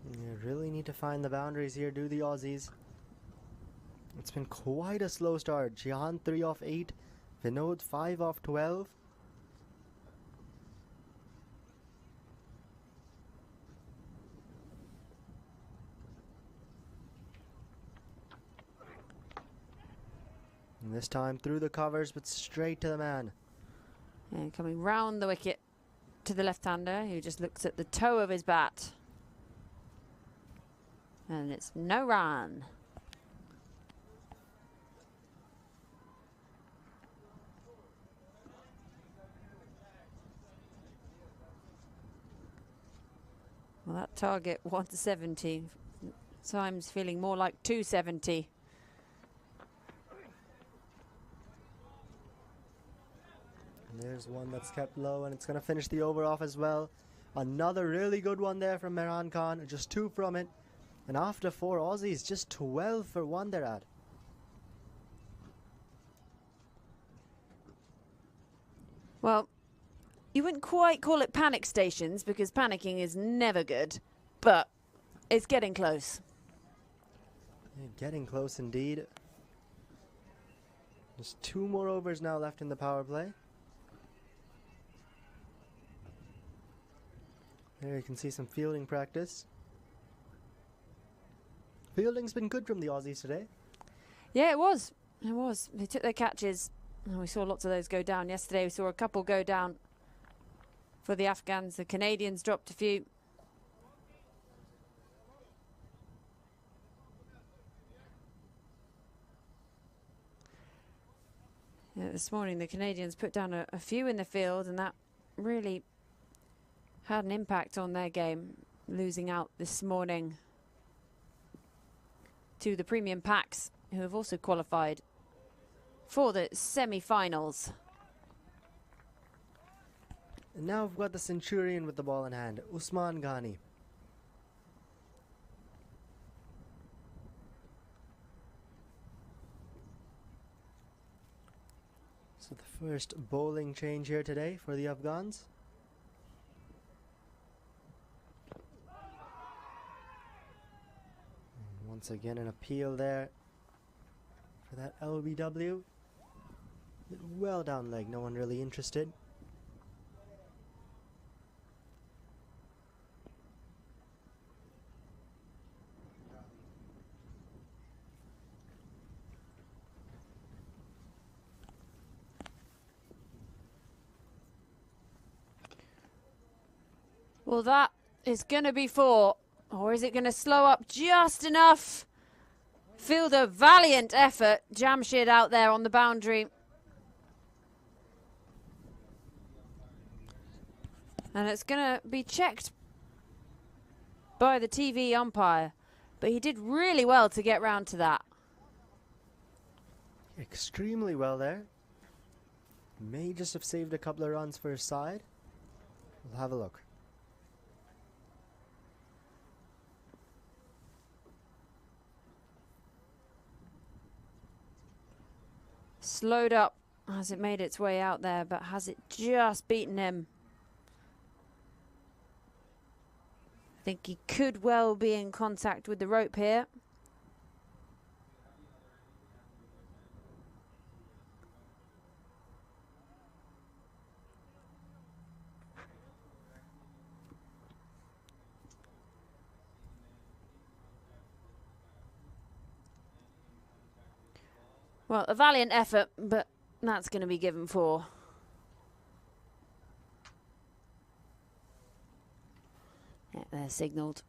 You really need to find the boundaries here, do the Aussies. It's been quite a slow start. Jihan 3 off 8, Vinod 5 off 12. And this time through the covers, but straight to the man. And coming round the wicket to the left-hander, who just looks at the toe of his bat. And it's no run. Well, that target 170. Times feeling more like 270. And there's one that's kept low, and it's going to finish the over off as well. Another really good one there from Miran Khan, just 2 from it. And after 4 Aussies, just 12 for 1 they're at. Well, you wouldn't quite call it panic stations because panicking is never good, but it's getting close. Yeah, getting close indeed. Just 2 more overs now left in the power play. There you can see some fielding practice. Fielding's been good from the Aussies today. Yeah, it was. It was. They took their catches, and we saw lots of those go down. Yesterday we saw a couple go down for the Afghans. The Canadians dropped a few. Yeah, this morning the Canadians put down a few in the field, and that really had an impact on their game, losing out this morning to the premium packs, who have also qualified for the semi-finals. And now we've got the Centurion with the ball in hand, Usman Ghani. So the first bowling change here today for the Afghans. And once again an appeal there for that LBW. Well down leg, no one really interested. Well, that is going to be 4. Or is it going to slow up just enough? Feel the valiant effort. Jamshid out there on the boundary. And it's going to be checked by the TV umpire. But he did really well to get round to that. Extremely well there. May just have saved a couple of runs for his side. We'll have a look. Slowed up as it made its way out there, but has it just beaten him? I think he could well be in contact with the rope here. Well, a valiant effort, but that's going to be given 4. Yeah, they're signalled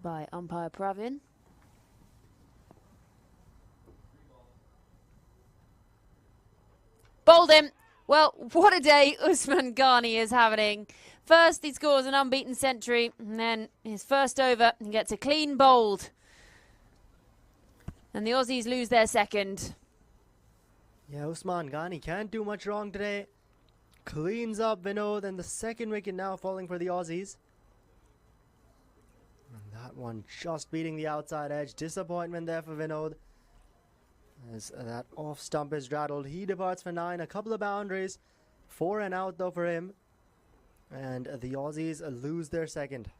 by umpire Pravin. Bowled him. Well, what a day Usman Ghani is having. First, he scores an unbeaten century, and then his first over, he gets a clean bowled. And the Aussies lose their second. Yeah, Usman Ghani can't do much wrong today. Cleans up Vinod, and the second wicket now falling for the Aussies. And that one just beating the outside edge. Disappointment there for Vinod. As that off stump is rattled, he departs for 9. A couple of boundaries. 4 and out though for him. And the Aussies lose their second.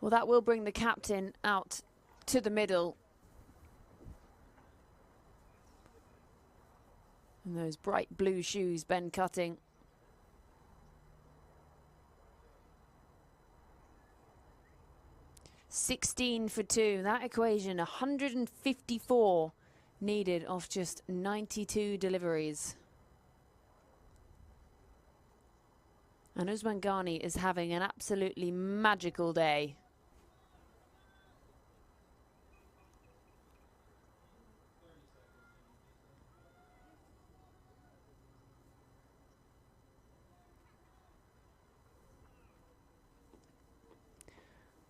Well, that will bring the captain out to the middle. And those bright blue shoes, Ben Cutting. $16 for 2. That equation, 154 needed off just 92 deliveries. And Usman Ghani is having an absolutely magical day.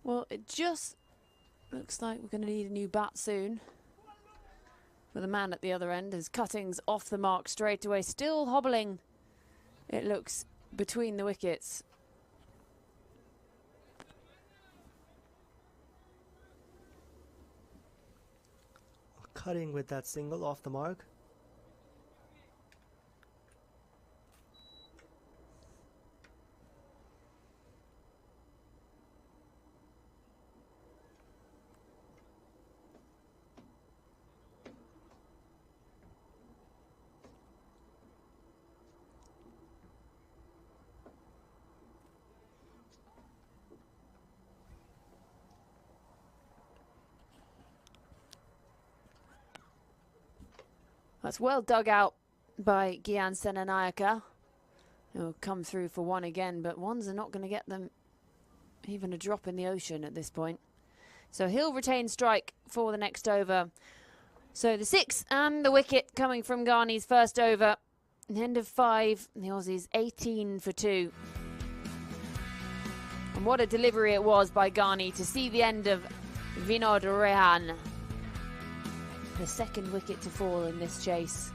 Well, it just looks like we're going to need a new bat soon. For the man at the other end, his Cutting's off the mark straight away, still hobbling, it looks, between the wickets. Cutting with that single off the mark. That's well dug out by Gyan Senanayaka. He'll come through for 1 again, but ones are not going to get them even a drop in the ocean at this point. So he'll retain strike for the next over. So the 6 and the wicket coming from Ghani's first over. The end of 5, the Aussies 18 for 2. And what a delivery it was by Ghani to see the end of Vinod Rehan. The second wicket to fall in this chase.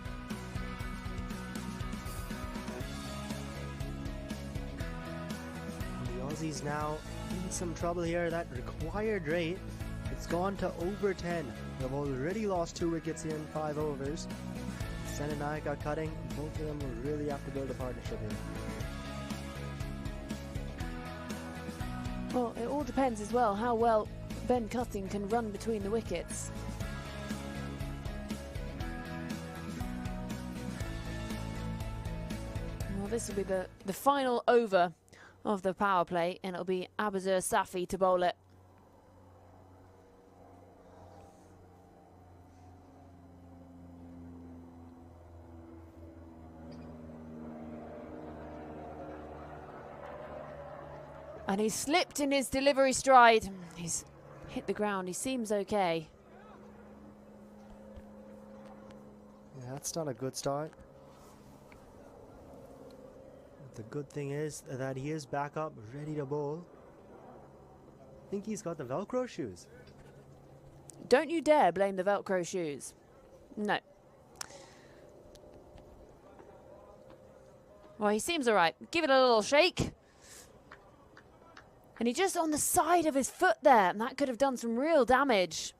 The Aussies now in some trouble here. That required rate It's gone to over 10. They've already lost 2 wickets here in 5 overs. Sen and Naik cutting. Both of them will really have to build a partnership here. Well, it all depends as well how well Ben Cutting can run between the wickets. Well, this will be the final over of the power play, and it'll be Abazur Safi to bowl it. And he's slipped in his delivery stride. He's hit the ground. He seems okay. Yeah, that's not a good start. The good thing is that he is back up, ready to bowl. I think he's got the Velcro shoes. Don't you dare blame the Velcro shoes. No. Well, he seems all right. Give it a little shake. And he just on the side of his foot there, and that could have done some real damage.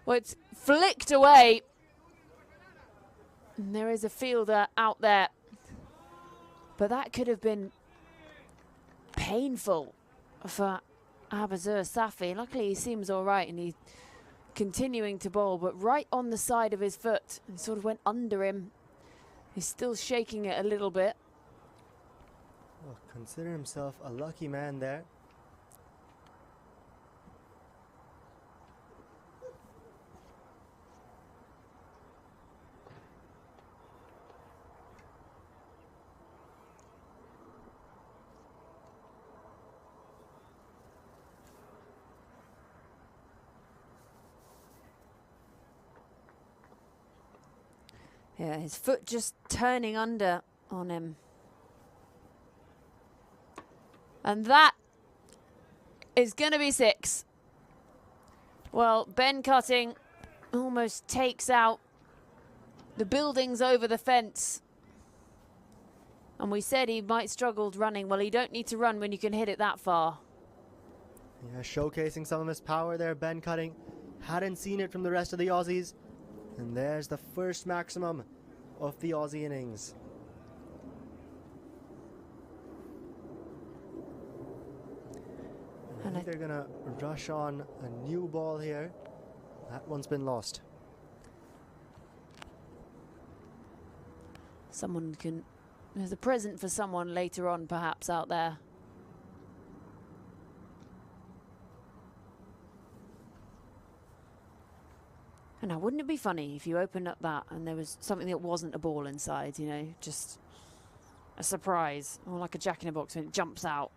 Well, it's flicked away. And there is a fielder out there. But that could have been painful for Abazur Safi. Luckily, he seems all right, and he's continuing to bowl, but right on the side of his foot. And sort of went under him. He's still shaking it a little bit. Well, consider himself a lucky man there. Yeah, his foot just turning under on him. And that is going to be 6. Well, Ben Cutting almost takes out the buildings over the fence. And we said he might struggle running. Well, you don't need to run when you can hit it that far. Yeah, showcasing some of his power there, Ben Cutting. Hadn't seen it from the rest of the Aussies. And there's the first maximum of the Aussie innings. I think they're gonna rush on a new ball here. That one's been lost. Someone can... There's a present for someone later on, perhaps, out there. And now, wouldn't it be funny if you opened up that and there was something that wasn't a ball inside, you know, just a surprise, or like a jack-in-a-box when it jumps out.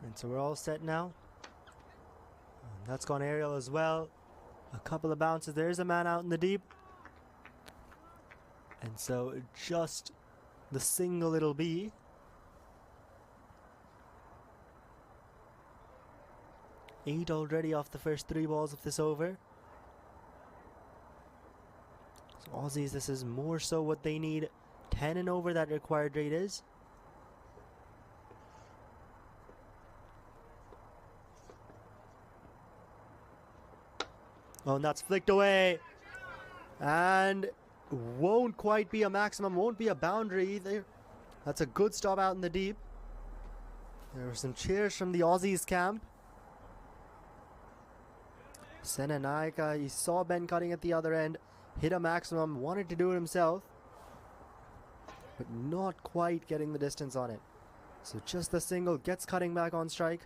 And so we're all set now. And that's gone aerial as well. A couple of bounces. There's a man out in the deep. And so just the single it'll be. Eight already off the first 3 balls of this over. So Aussies, this is more so what they need. 10 and over that required rate is. Oh, and that's flicked away. And won't quite be a maximum, won't be a boundary either. That's a good stop out in the deep. There were some cheers from the Aussies camp. Sen and Naik, he saw Ben Cutting at the other end, hit a maximum, wanted to do it himself, but not quite getting the distance on it. So just the single gets Cutting back on strike.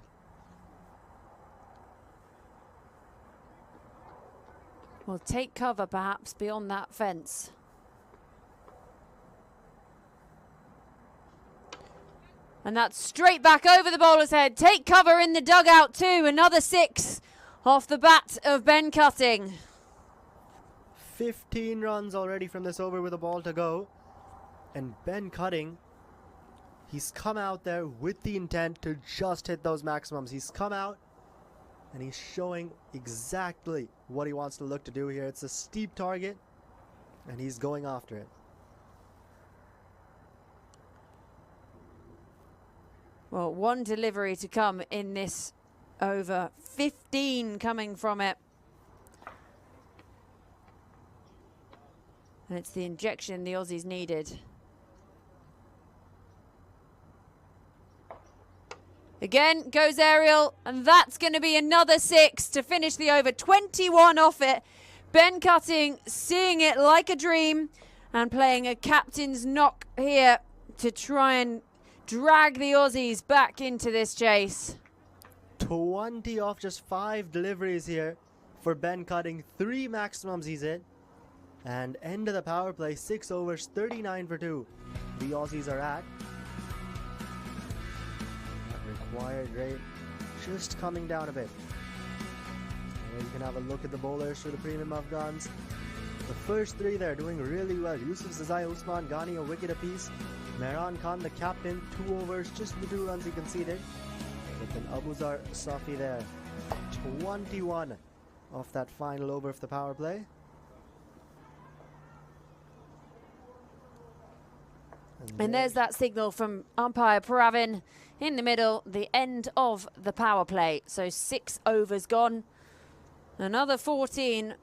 Well, take cover perhaps beyond that fence. And that's straight back over the bowler's head. Take cover in the dugout too. Another 6 off the bat of Ben Cutting. 15 runs already from this over with a ball to go. And Ben Cutting, he's come out there with the intent to just hit those maximums. He's come out and he's showing exactly what he wants to look to do here. It's a steep target and he's going after it. Well, one delivery to come in this over, 15 coming from it. And it's the injection the Aussies needed. Again goes aerial, and that's going to be another 6 to finish the over. 21 off it. Ben Cutting seeing it like a dream and playing a captain's knock here to try and drag the Aussies back into this chase. 20 off just 5 deliveries here for Ben Cutting. 3 maximums he's hit. And end of the power play, 6 overs, 39 for 2. The Aussies are at. That required rate just coming down a bit. And you can have a look at the bowlers for the premium Afghans. The first 3 there doing really well. Yusuf Zazai, Usman Ghani a wicket apiece. Mehran Khan the captain, 2 overs, just the 2 runs he conceded. But then Abuzar Safi there, 21 off that final over of the power play. And there's that signal from umpire Pravin in the middle, the end of the power play. So 6 overs gone, another 14.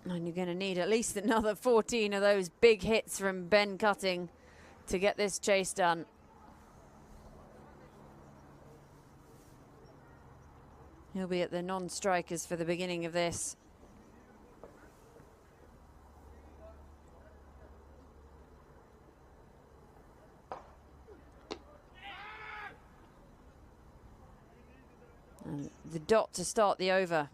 And you're going to need at least another 14 of those big hits from Ben Cutting to get this chase done. He'll be at the non-strikers for the beginning of this. And the dot to start the over.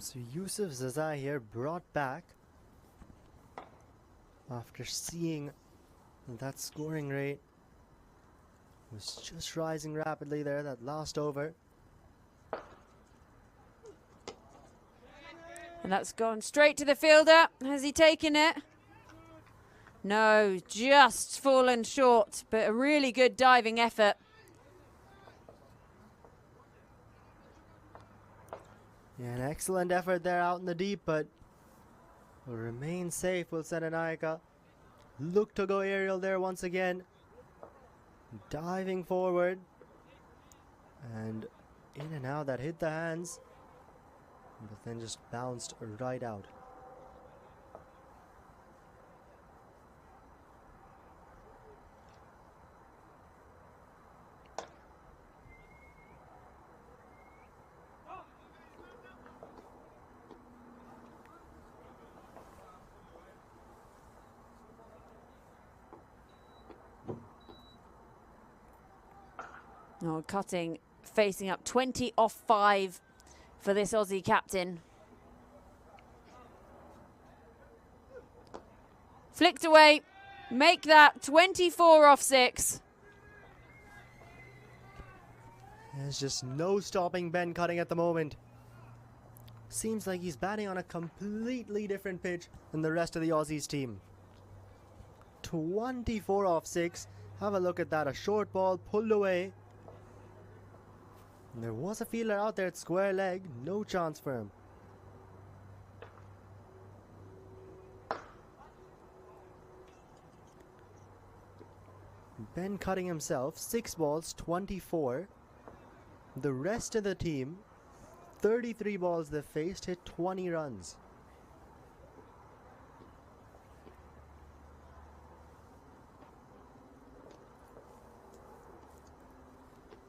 So Yusuf Zazai here brought back after seeing that scoring rate was just rising rapidly there, that last over. And that's gone straight to the fielder. Has he taken it? No, just fallen short, but a really good diving effort. Yeah, an excellent effort there out in the deep, but will remain safe. Will Senanayaka look to go aerial there once again. Diving forward. And in and out, that hit the hands. But then just bounced right out. Oh, Cutting facing up 20 off 5 for this Aussie captain. Flicked away, make that 24 off 6. There's just no stopping Ben Cutting at the moment. Seems like he's batting on a completely different pitch than the rest of the Aussies team. 24 off 6. Have a look at that. A short ball pulled away. And there was a fielder out there at square leg. No chance for him. Ben Cutting himself, 6 balls, 24. The rest of the team, 33 balls they faced, hit 20 runs.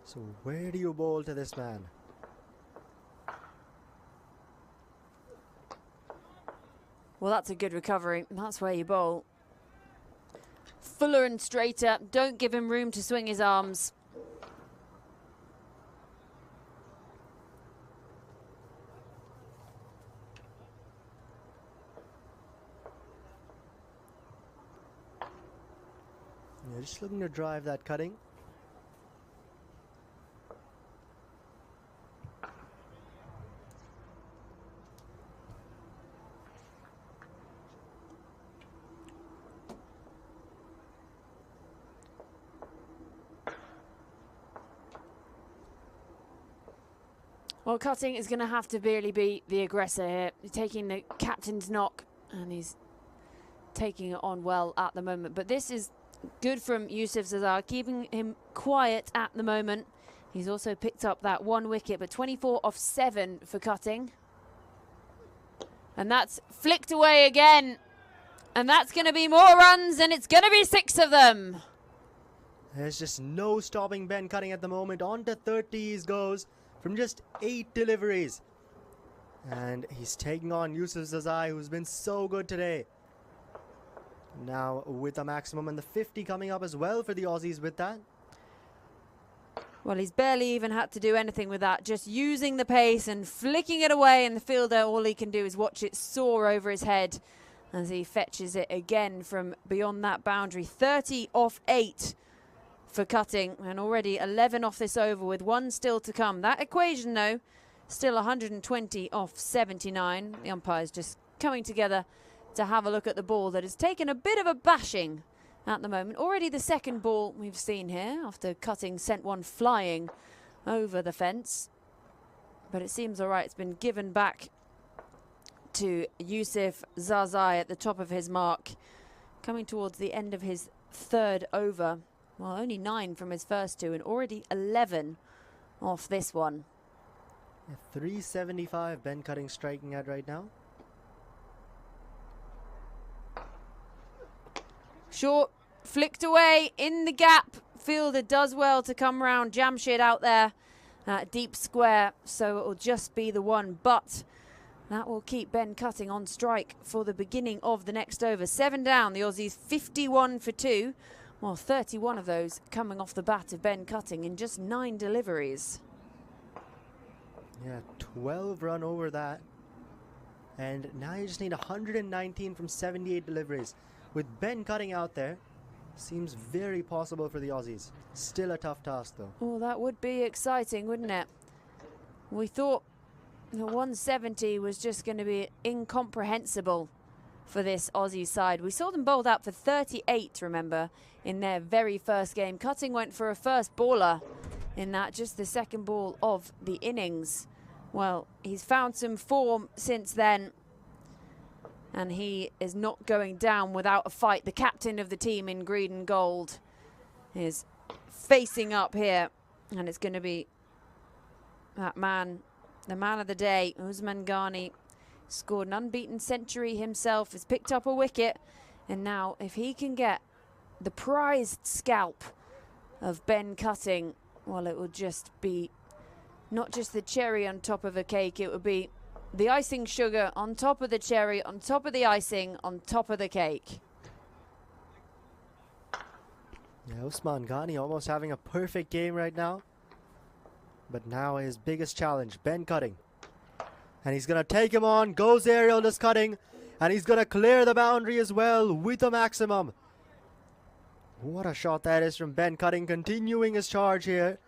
So where do you bowl to this man? Well, that's a good recovery. That's where you bowl. Fuller and straighter. Don't give him room to swing his arms. They're just looking to drive that cutting. Well, Cutting is going to have to really be the aggressor here. He's taking the captain's knock, and he's taking it on well at the moment. But this is good from Yusuf Zazar, keeping him quiet at the moment. He's also picked up that 1 wicket, but 24 off 7 for Cutting. And that's flicked away again. And that's going to be more runs, and it's going to be 6 of them. There's just no stopping Ben Cutting at the moment. On to 30s goes from just 8 deliveries. And he's taking on Yusuf Zazai, who's been so good today. Now with a maximum, and the 50 coming up as well for the Aussies with that. Well, he's barely even had to do anything with that, just using the pace and flicking it away, and the fielder, all he can do is watch it soar over his head as he fetches it again from beyond that boundary. 30 off 8 for Cutting, and already 11 off this over with 1 still to come. That equation, though, still 120 off 79. The umpire's just coming together to have a look at the ball that has taken a bit of a bashing at the moment. Already the second ball we've seen here after Cutting sent one flying over the fence. But it seems all right. It's been given back to Yusuf Zazai at the top of his mark, coming towards the end of his 3rd over. Well, only 9 from his first 2 and already 11 off this one. 375 Ben Cutting striking at right now. Short, flicked away in the gap. Fielder does well to come round. Jamshed out there, deep square, so it will just be the 1. But that will keep Ben Cutting on strike for the beginning of the next over. 7 down, the Aussies 51 for 2. Well, 31 of those coming off the bat of Ben Cutting in just 9 deliveries. Yeah, 12 run over that. And now you just need 119 from 78 deliveries. With Ben Cutting out there, seems very possible for the Aussies. Still a tough task, though. Oh, that would be exciting, wouldn't it? We thought the 170 was just going to be incomprehensible for this Aussie side. We saw them bowled out for 38, remember, in their very first game. Cutting went for a first baller in that, just the second ball of the innings. Well, he's found some form since then, and he is not going down without a fight. The captain of the team in green and gold is facing up here, and it's going to be that man, the man of the day, Usman Ghani. Scored an unbeaten century himself, has picked up a wicket, and now if he can get the prized scalp of Ben Cutting, well, it will just be not just the cherry on top of a cake, it would be the icing sugar on top of the cherry, on top of the icing, on top of the cake. Yeah, Usman Ghani almost having a perfect game right now. But now his biggest challenge, Ben Cutting. And he's going to take him on, goes aerial, just Cutting. And he's going to clear the boundary as well with a maximum. What a shot that is from Ben Cutting, continuing his charge here.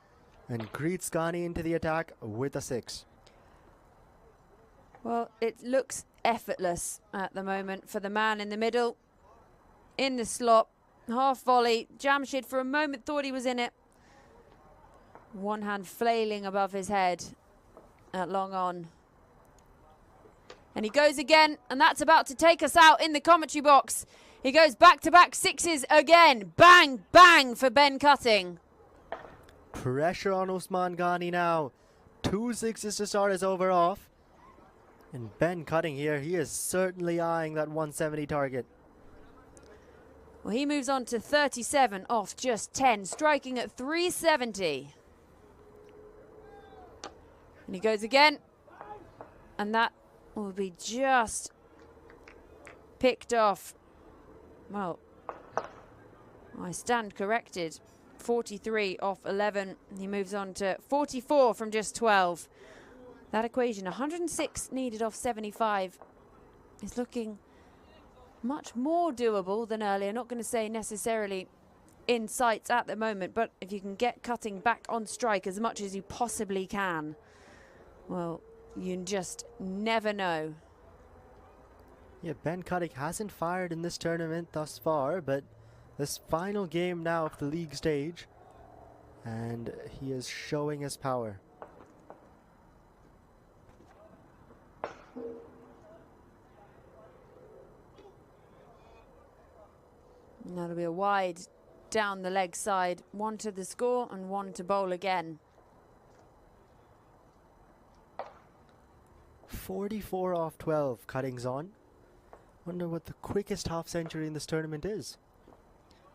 And greets Ghani into the attack with a 6. Well, it looks effortless at the moment for the man in the middle. In the slot, half volley. Jamshed for a moment thought he was in it. One hand flailing above his head at long on. And he goes again, and that's about to take us out in the commentary box. He goes back-to-back 6s again. Bang, bang for Ben Cutting. Pressure on Usman Ghani now. 2 6s to start his over off. And Ben Cutting here, he is certainly eyeing that 170 target. Well, he moves on to 37 off just 10, striking at 370. And he goes again. And that will be just picked off. Well, I stand corrected. 43 off 11. He moves on to 44 from just 12. That equation, 106 needed off 75, is looking much more doable than earlier. Not going to say necessarily in sights at the moment, but if you can get Cutting back on strike as much as you possibly can, well, you just never know. Yeah, Ben Cutting hasn't fired in this tournament thus far, but this final game now of the league stage, and he is showing his power. And that'll be a wide down the leg side, one to the score and one to bowl again. 44 off 12, Cutting's on. Wonder what the quickest half century in this tournament is.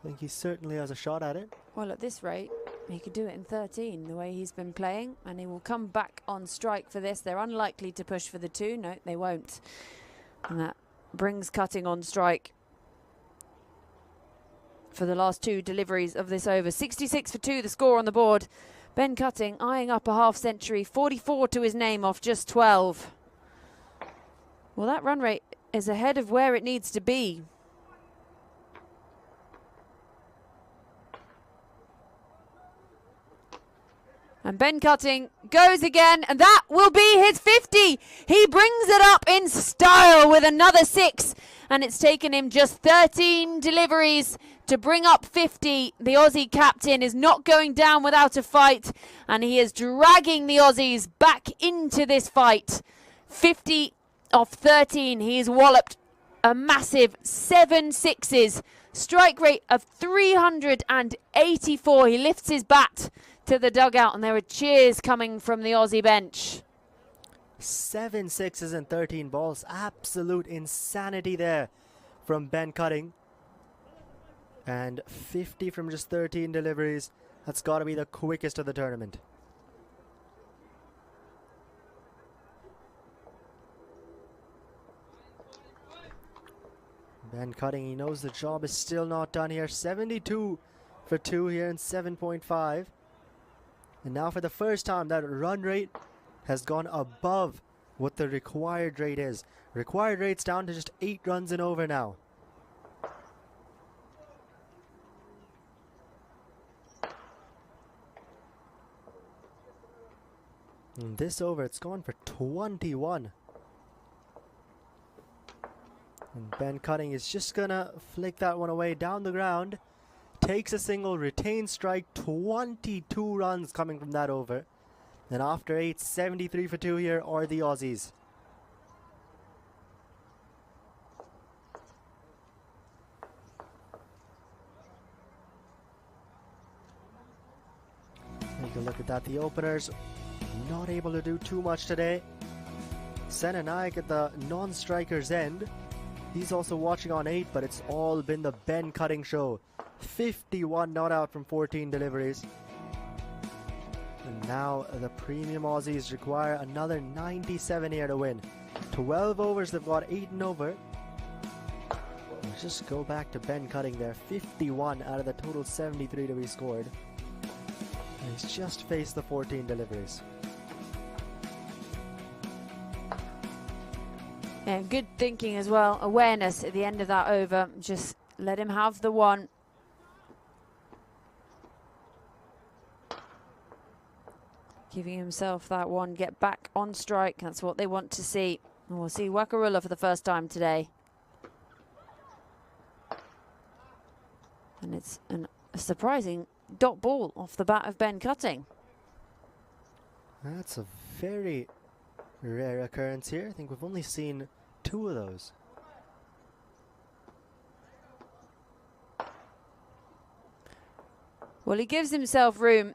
I think he certainly has a shot at it. Well, at this rate, he could do it in 13, the way he's been playing, and he will come back on strike for this. They're unlikely to push for the 2. No, they won't. And that brings Cutting on strike for the last 2 deliveries of this over. 66 for 2, the score on the board. Ben Cutting eyeing up a half century, 44 to his name off just 12. Well, that run rate is ahead of where it needs to be. And Ben Cutting goes again, and that will be his 50. He brings it up in style with another 6, and it's taken him just 13 deliveries to bring up 50. The Aussie captain is not going down without a fight, and he is dragging the Aussies back into this fight. 50 off 13. He's walloped a massive 7 sixes. Strike rate of 384. He lifts his bat to the dugout, and there are cheers coming from the Aussie bench. 7 sixes and 13 balls. Absolute insanity there from Ben Cutting. And 50 from just 13 deliveries. That's got to be the quickest of the tournament. Ben Cutting, he knows the job is still not done here. 72 for 2 here in 7.5. And now for the first time, that run rate has gone above what the required rate is. Required rate's down to just 8 runs and over now. In this over, it's gone for 21. And Ben Cutting is just gonna flick that one away down the ground. Takes a single, retains strike, 22 runs coming from that over. And after 8, 73 for 2 here are the Aussies. Take a look at that. The openers not able to do too much today. Sen and Naik at the non-striker's end. He's also watching on 8, but it's all been the Ben Cutting show. 51 not out from 14 deliveries. And now the premium Aussies require another 97 here to win. 12 overs, they've got 8 and over. Let's just go back to Ben Cutting there. 51 out of the total 73 to be scored. And he's just faced the 14 deliveries. Yeah, good thinking as well. Awareness at the end of that over. Just let him have the one. Giving himself that one. Get back on strike. That's what they want to see. And we'll see Wakarula for the first time today. And it's a surprising dot ball off the bat of Ben Cutting. That's a very rare occurrence here. I think we've only seen 2 of those. Well, he gives himself room,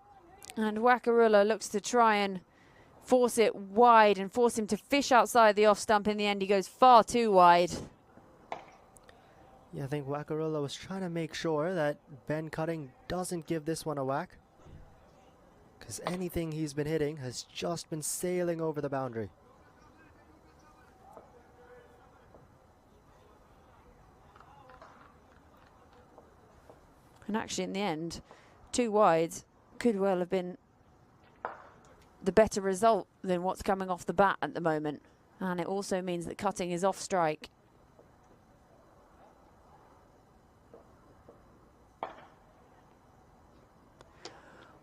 and Wakarula looks to try and force it wide and force him to fish outside the off stump. In the end, he goes far too wide. Yeah, I think Wakarula was trying to make sure that Ben Cutting doesn't give this one a whack, because anything he's been hitting has just been sailing over the boundary. And actually, in the end, 2 wides could well have been the better result than what's coming off the bat at the moment. And it also means that Cutting is off strike.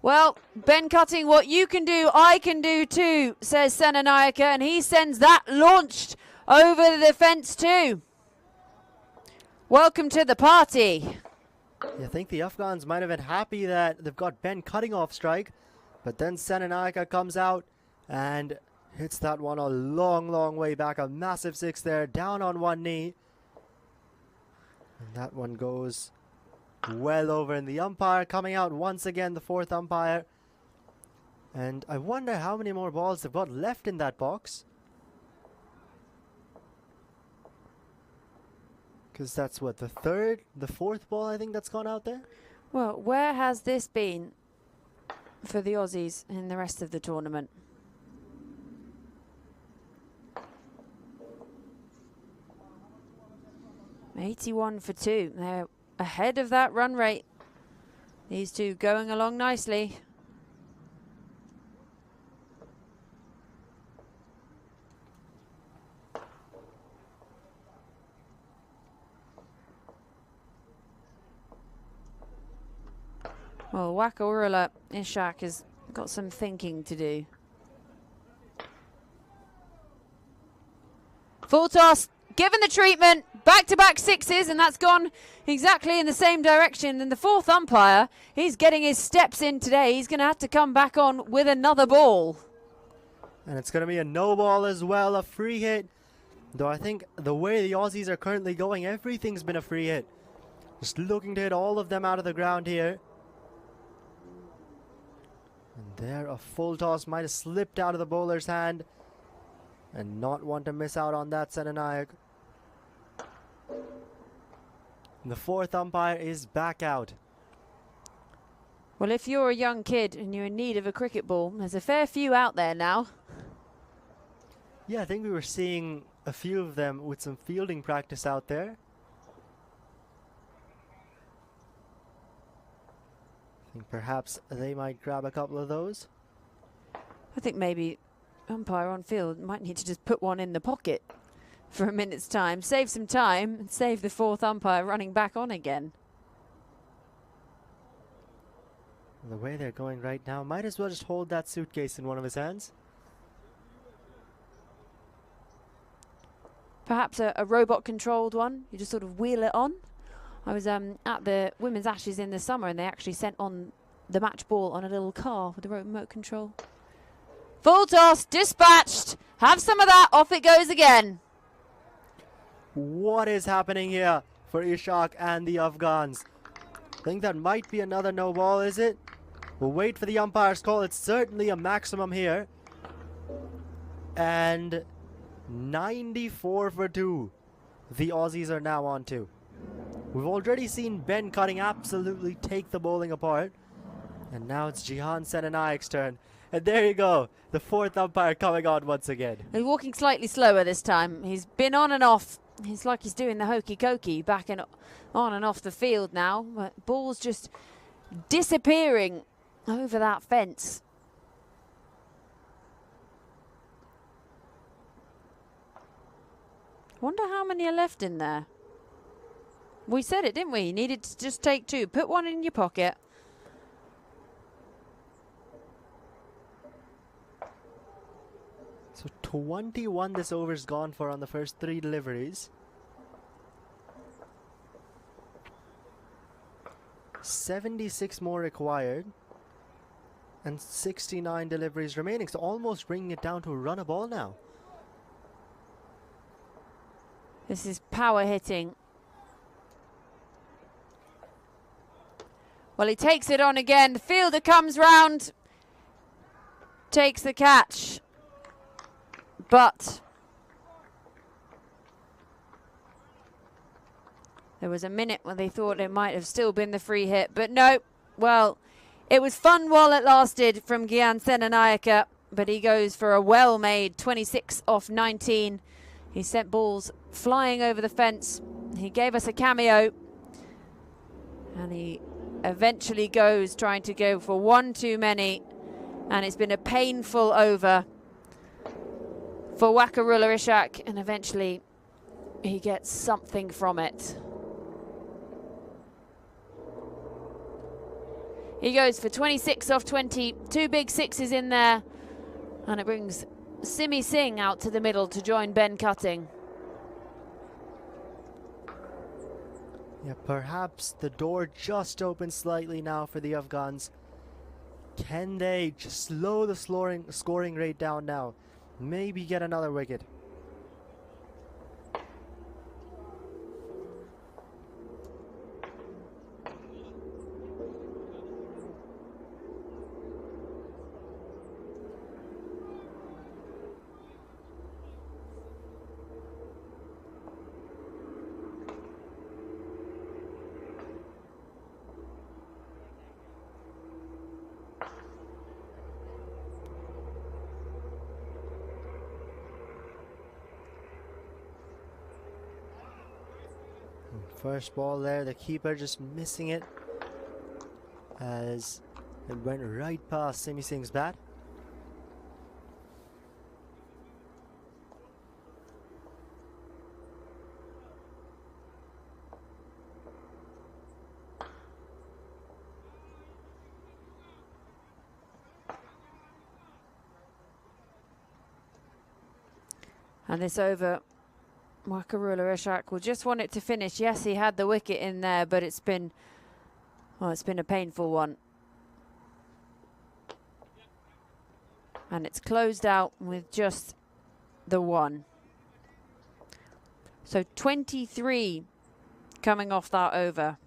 Well, Ben Cutting, what you can do, I can do too, says Senanayake, and he sends that launched over the fence too. Welcome to the party. I think the Afghans might have been happy that they've got Ben Cutting off strike, but then Senanayake comes out and hits that one a long, long way back. A massive 6 there, down on one knee. And that one goes well over, and the umpire coming out once again, the 4th umpire. And I wonder how many more balls they've got left in that box. Because that's what, the 4th ball I think that's gone out there? Well, where has this been for the Aussies in the rest of the tournament? $81 for 2. They're ahead of that run rate. These two going along nicely. Well, Wakarula Ishak has got some thinking to do. Full toss, given the treatment, back-to-back 6s, and that's gone exactly in the same direction. And the 4th umpire, he's getting his steps in today. He's going to have to come back on with another ball. And it's going to be a no ball as well, a free hit. Though I think the way the Aussies are currently going, everything's been a free hit. Just looking to hit all of them out of the ground here. And there, a full toss might have slipped out of the bowler's hand. And not want to miss out on that, Senanayake. The 4th umpire is back out. Well, if you're a young kid and you're in need of a cricket ball, there's a fair few out there now. Yeah, I think we were seeing a few of them with some fielding practice out there. I think perhaps they might grab a couple of those. I think maybe umpire on field might need to just put one in the pocket for a minute's time, save some time, and save the 4th umpire running back on again. The way they're going right now, might as well just hold that suitcase in one of his hands. Perhaps a robot-controlled one. You just sort of wheel it on. I was at the Women's Ashes in the summer, and they actually sent on the match ball on a little car with a remote control. Full toss, dispatched. Have some of that. Off it goes again. What is happening here for Ishak and the Afghans? I think that might be another no ball, is it? We'll wait for the umpire's call. It's certainly a maximum here. And 94 for 2. The Aussies are now on 2. We've already seen Ben Cutting absolutely take the bowling apart. And now it's Jihan Senanayake's turn. And there you go. The 4th umpire coming on once again. He's walking slightly slower this time. He's been on and off. He's like he's doing the hokey cokey back and on and off the field now. But ball's just disappearing over that fence. Wonder how many are left in there. We said it, didn't we? You needed to just take 2. Put one in your pocket. So 21 this over's gone for on the first 3 deliveries. 76 more required. And 69 deliveries remaining. So almost bringing it down to a run a ball now. This is power hitting. Well, he takes it on again. The fielder comes round. Takes the catch. But there was a minute when they thought it might have still been the free hit. But no, well, it was fun while it lasted from Jihan Senanayake. But he goes for a well-made 26 off 19. He sent balls flying over the fence. He gave us a cameo. And he eventually goes trying to go for one too many. And it's been a painful over for Wakarula Ishak, and eventually he gets something from it. He goes for 26 off 20. 2 big sixes in there. And it brings Simi Singh out to the middle to join Ben Cutting. Yeah, perhaps the door just opened slightly now for the Afghans. Can they just slow the scoring rate down now? Maybe get another wicket. First ball there, the keeper just missing it as it went right past Simi Singh's bat. And this over, Wakarula Ishak will just want it to finish. Yes, he had the wicket in there, but it's been a painful one. And it's closed out with just the one. So 23 coming off that over.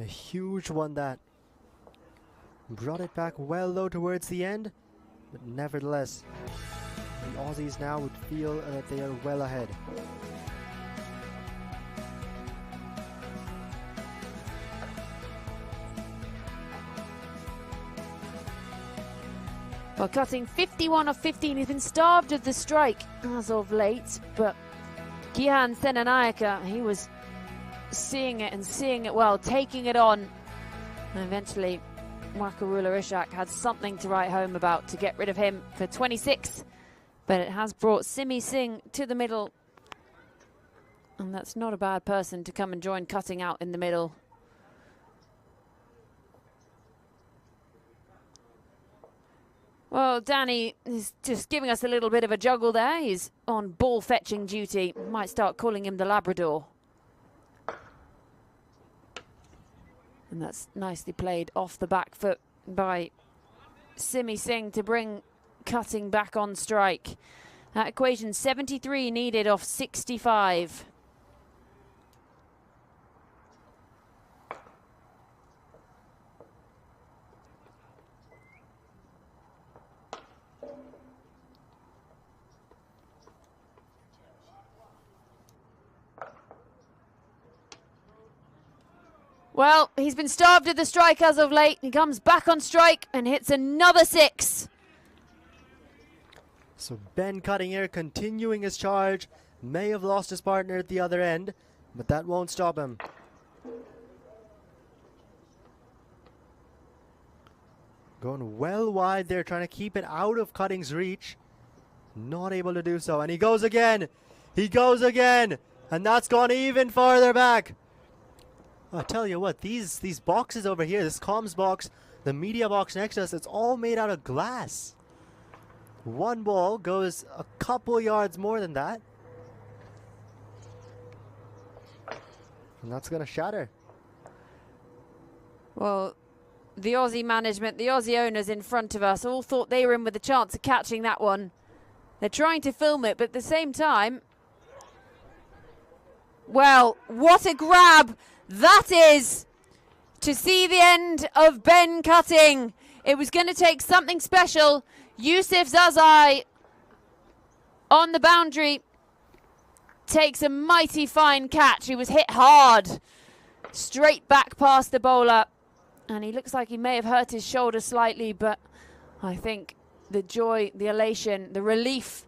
A huge one that. Brought it back well low towards the end, but nevertheless, the Aussies now would feel that they are well ahead. Well, Cutting 51 of 15. He's been starved of the strike as of late, but Gihan Senanayaka, he was seeing it and seeing it well, taking it on, and eventually Wakarula Ishak had something to write home about to get rid of him for 26, but it has brought Simi Singh to the middle, and that's not a bad person to come and join Cutting out in the middle. Well, Danny is just giving us a little bit of a juggle there. He's on ball fetching duty. Might start calling him the Labrador. And that's nicely played off the back foot by Simi Singh to bring Cutting back on strike. That equation 73 needed off 65. Well, he's been starved of the strike as of late. He comes back on strike and hits another 6. So Ben Cutting here continuing his charge. May have lost his partner at the other end, but that won't stop him. Going well wide there, trying to keep it out of Cutting's reach. Not able to do so, and he goes again. He goes again, and that's gone even farther back. I tell you what, these boxes over here, this comms box, the media box next to us, it's all made out of glass. One ball goes a couple yards more than that. And that's going to shatter. Well, the Aussie management, the Aussie owners in front of us all thought they were in with a chance of catching that one. They're trying to film it, but at the same time, well, what a grab that is to see the end of Ben Cutting. It was going to take something special. Yusuf Zazai on the boundary takes a mighty fine catch. He was hit hard, straight back past the bowler, and he looks like he may have hurt his shoulder slightly, but I think the joy, the elation, the relief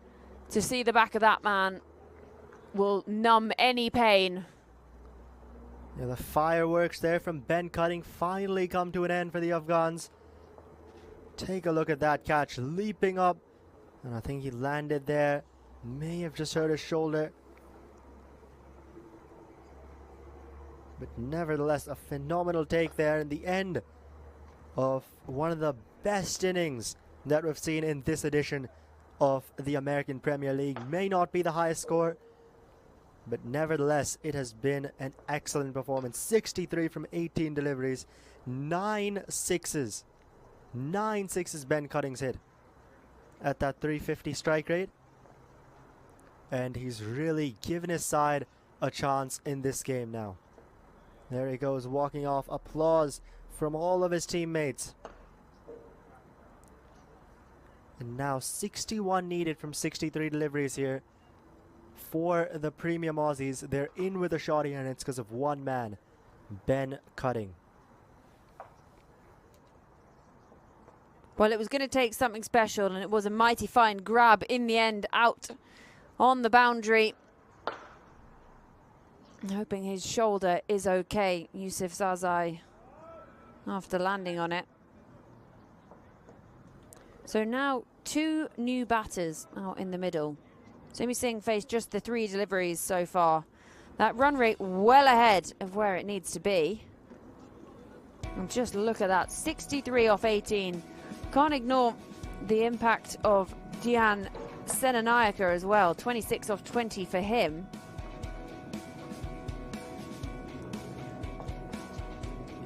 to see the back of that man will numb any pain. Yeah, the fireworks there from Ben Cutting finally come to an end for the Afghans. Take a look at that catch, leaping up, and I think he landed there. May have just hurt his shoulder. But nevertheless, a phenomenal take there in the end of one of the best innings that we've seen in this edition of the American Premier League. May not be the highest score, but nevertheless, it has been an excellent performance. 63 from 18 deliveries, 9 sixes. 9 sixes Ben Cuttings hit at that 350 strike rate. And he's really given his side a chance in this game now. There he goes, walking off. Applause from all of his teammates. And now 61 needed from 63 deliveries here for the premium Aussies. They're in with a shot here, and it's because of one man, Ben Cutting. Well, it was going to take something special, and it was a mighty fine grab in the end, out on the boundary. Hoping his shoulder is okay, Yusuf Zazai, after landing on it. So now 2 new batters out in the middle. Sumi Singh faced just the 3 deliveries so far. That run rate well ahead of where it needs to be. And just look at that, 63 off 18. Can't ignore the impact of Dian Senanayaka as well, 26 off 20 for him.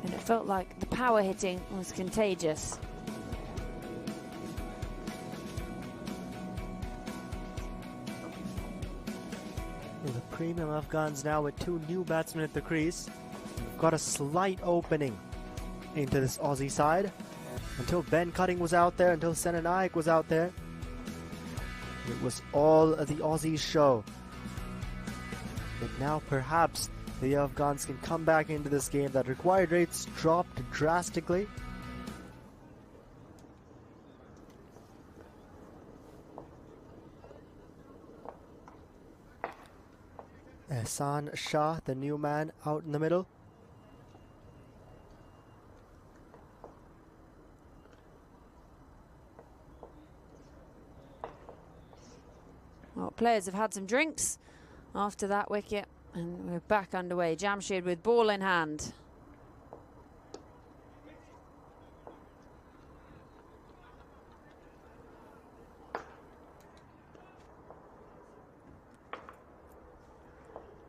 And it felt like the power hitting was contagious. The premium Afghans now with 2 new batsmen at the crease. We've got a slight opening into this Aussie side. Until Ben Cutting was out there, until Senanayak was out there, it was all the Aussies show. But now perhaps the Afghans can come back into this game. That required rates dropped drastically. Hassan Shah, the new man, out in the middle. Well, players have had some drinks after that wicket, and we're back underway. Jamshid with ball in hand.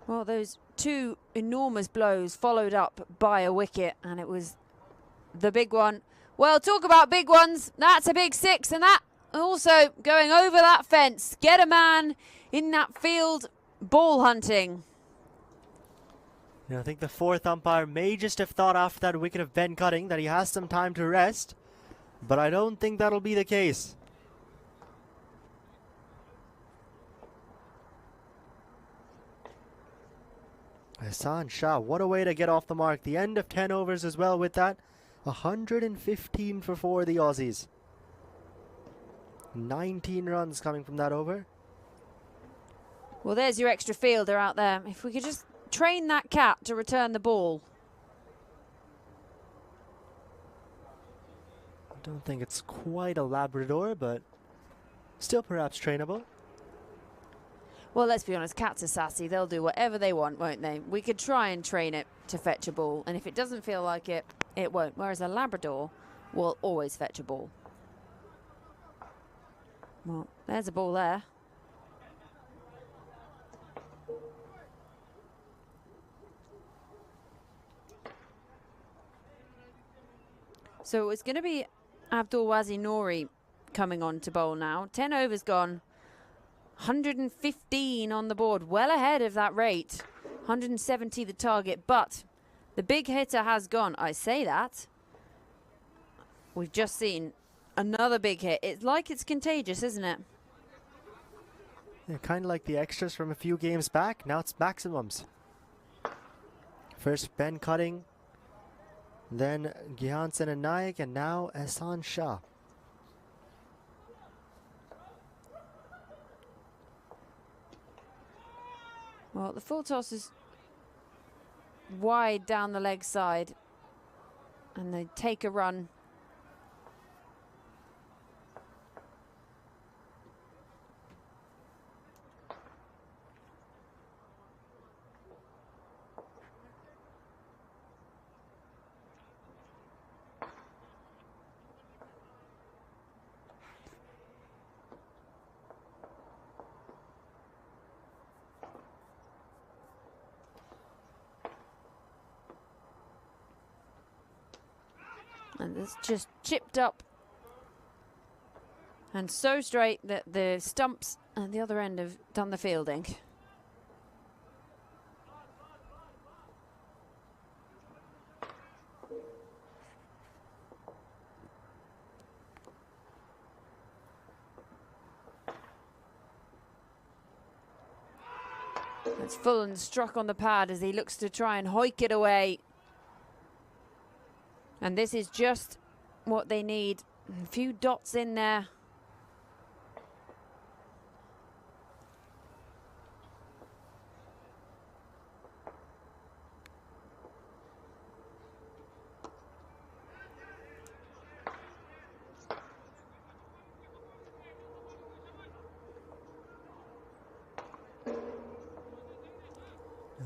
Well, those 2 enormous blows followed up by a wicket, and it was the big one. Well, talk about big ones. That's a big 6, and that also going over that fence. Get a man in that field, ball hunting. I think the 4th umpire may just have thought after that wicket of Ben Cutting that he has some time to rest, but I don't think that'll be the case. Hassan Shah, what a way to get off the mark. The end of 10 overs as well with that. 115 for 4 the Aussies. 19 runs coming from that over. Well, there's your extra fielder out there. If we could just train that cat to return the ball. I don't think it's quite a Labrador, but still perhaps trainable. Well, let's be honest, cats are sassy. They'll do whatever they want, won't they? We could try and train it to fetch a ball, and if it doesn't feel like it, it won't. Whereas a Labrador will always fetch a ball. Well, there's a ball there. So it's going to be Abdul Wazi Nouri coming on to bowl now. 10 overs gone. 115 on the board, well ahead of that rate. 170 the target, but the big hitter has gone. I say that. We've just seen another big hit. It's like it's contagious, isn't it? Yeah, kind of like the extras from a few games back. Now it's maximums. First Ben Cutting, then Gihan Senanayak, and now Hassan Shah. Well, the full toss is wide down the leg side, and they take a run. And it's just chipped up and so straight that the stumps at the other end have done the fielding. It's Fulham struck on the pad as he looks to try and hoik it away. And this is just what they need. A few dots in there.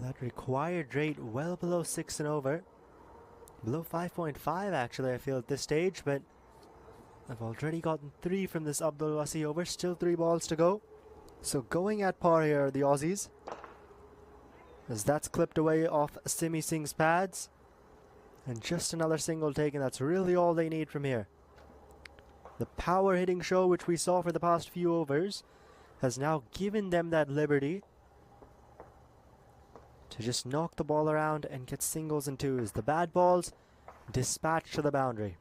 That required rate well below 6 and over. Below 5.5 actually, I feel at this stage, but I've already gotten 3 from this Abdul Wasi over. Still 3 balls to go. So going at par here are the Aussies, as that's clipped away off Simi Singh's pads. And just another single taken. That's really all they need from here. The power hitting show which we saw for the past few overs has now given them that liberty to just knock the ball around and get singles and twos. The bad balls dispatched to the boundary.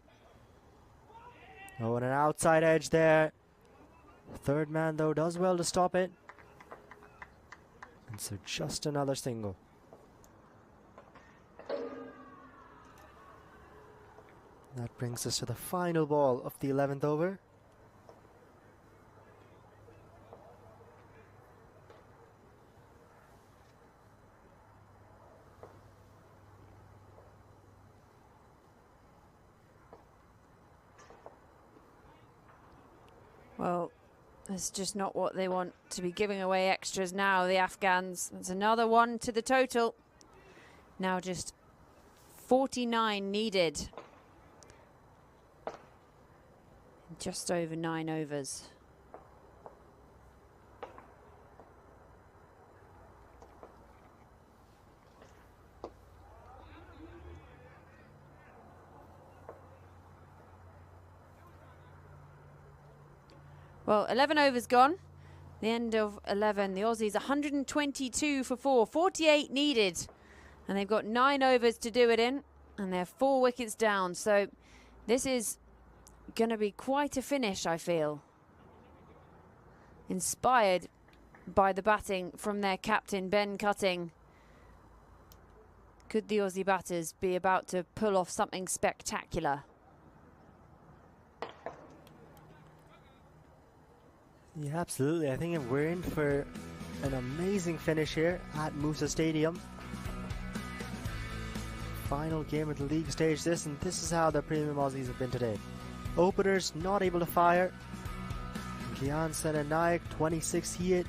Oh, and an outside edge there. Third man though does well to stop it. And so just another single. That brings us to the final ball of the 11th over. Well, that's just not what they want to be giving away extras now, the Afghans. That's another one to the total. Now just 49 needed. Just over 9 overs. Well, 11 overs gone. The end of 11. The Aussies 122 for 4. 48 needed. And they've got 9 overs to do it in. And they're 4 wickets down. So this is going to be quite a finish, I feel. Inspired by the batting from their captain, Ben Cutting. Could the Aussie batters be about to pull off something spectacular? Yeah, absolutely. I think if we're in for an amazing finish here at Musa Stadium. Final game of the league stage this, and this is how the premium Aussies have been today. Openers not able to fire. Gyan Senanaik, 26 he hit.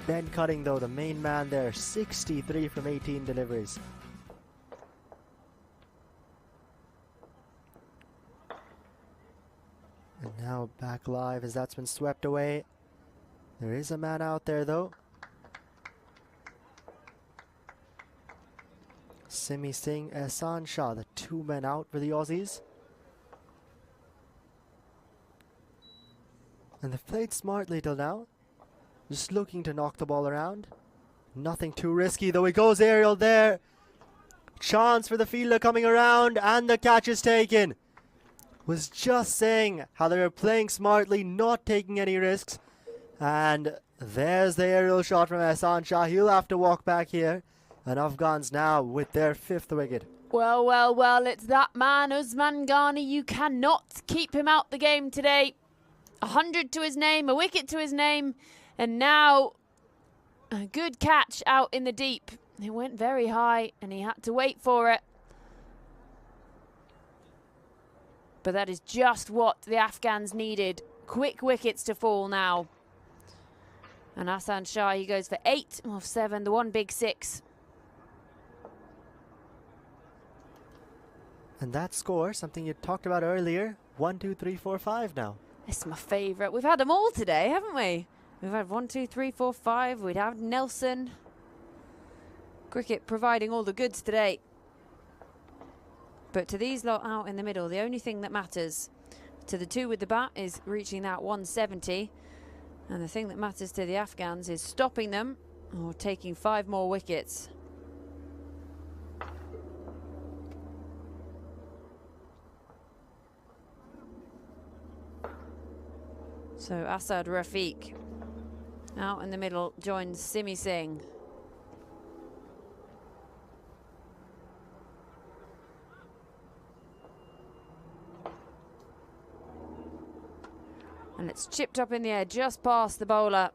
Ben Cutting though, the main man there, 63 from 18 deliveries. And now back live as that's been swept away. There is a man out there though. Simi Singh, Ehsan Shah, the 2 men out for the Aussies. And they've played smartly till now. Just looking to knock the ball around. Nothing too risky though. He goes aerial there. Chance for the fielder coming around, and the catch is taken. Was just saying how they were playing smartly, not taking any risks. And there's the aerial shot from Ehsan Shah. He'll have to walk back here. And Afghans now with their 5th wicket. Well, well, well, it's that man, Usman Ghani. You cannot keep him out the game today. 100 to his name, a wicket to his name. And now a good catch out in the deep. It went very high and he had to wait for it. But that is just what the Afghans needed. Quick wickets to fall now. And Ehsan Shah, he goes for 8 off 7, the one big 6. And that score, something you talked about earlier, 1, 2, 3, 4, 5 now. It's my favourite. We've had them all today, haven't we? We've had 1, 2, 3, 4, 5. We'd have Nelson. Cricket providing all the goods today. But to these lot out in the middle, the only thing that matters to the two with the bat is reaching that 170. And the thing that matters to the Afghans is stopping them or taking 5 more wickets. So Asad Rafiq out in the middle joins Simi Singh. And it's chipped up in the air just past the bowler.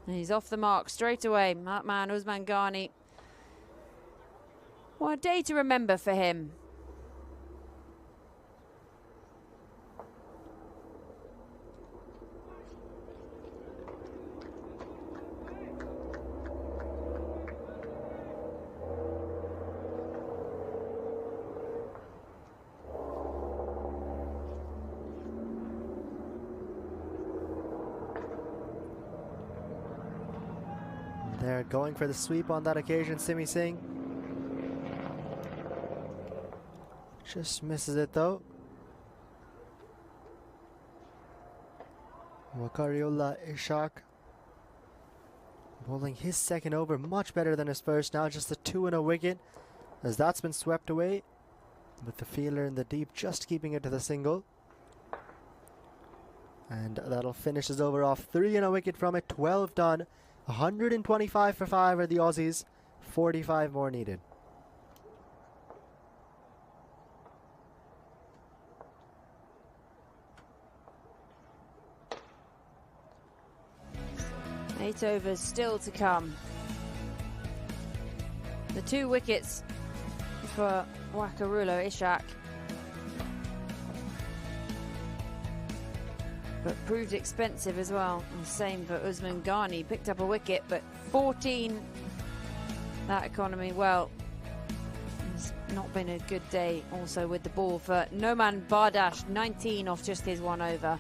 And he's off the mark straight away. That man, Usman Ghani. What a day to remember for him. They're going for the sweep on that occasion, Simi Singh. Just misses it though. Wakariullah Ishaq bowling his second over much better than his first. Now just a 2 and a wicket, as that's been swept away, with the fielder in the deep just keeping it to the single. And that'll finish his over off. 3 and a wicket from it, 12 done. 125 for 5 are the Aussies, 45 more needed. Eight overs still to come. The 2 wickets for Wakarulo Ishaq, but proved expensive as well. And same for Usman Ghani, picked up a wicket, but 14 that economy. Well, it's not been a good day also with the ball for Noman Bardash, 19 off just his 1 over.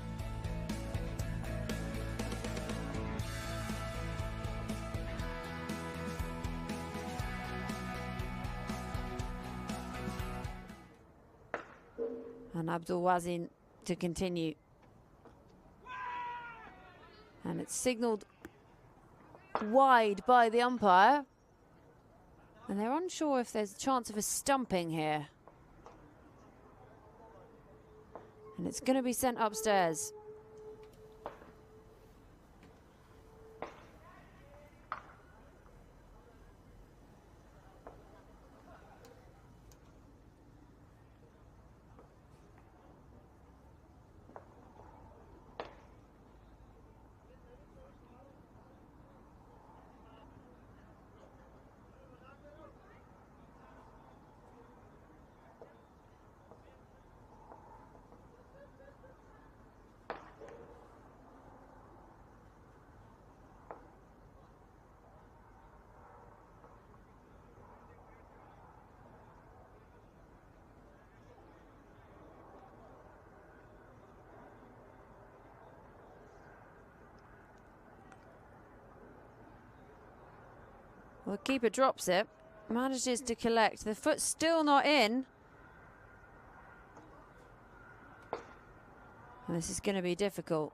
And Abdul Wazin to continue. And it's signalled wide by the umpire. And they're unsure if there's a chance of a stumping here. And it's going to be sent upstairs. Well, the keeper drops it, manages to collect. The foot's still not in. And this is going to be difficult.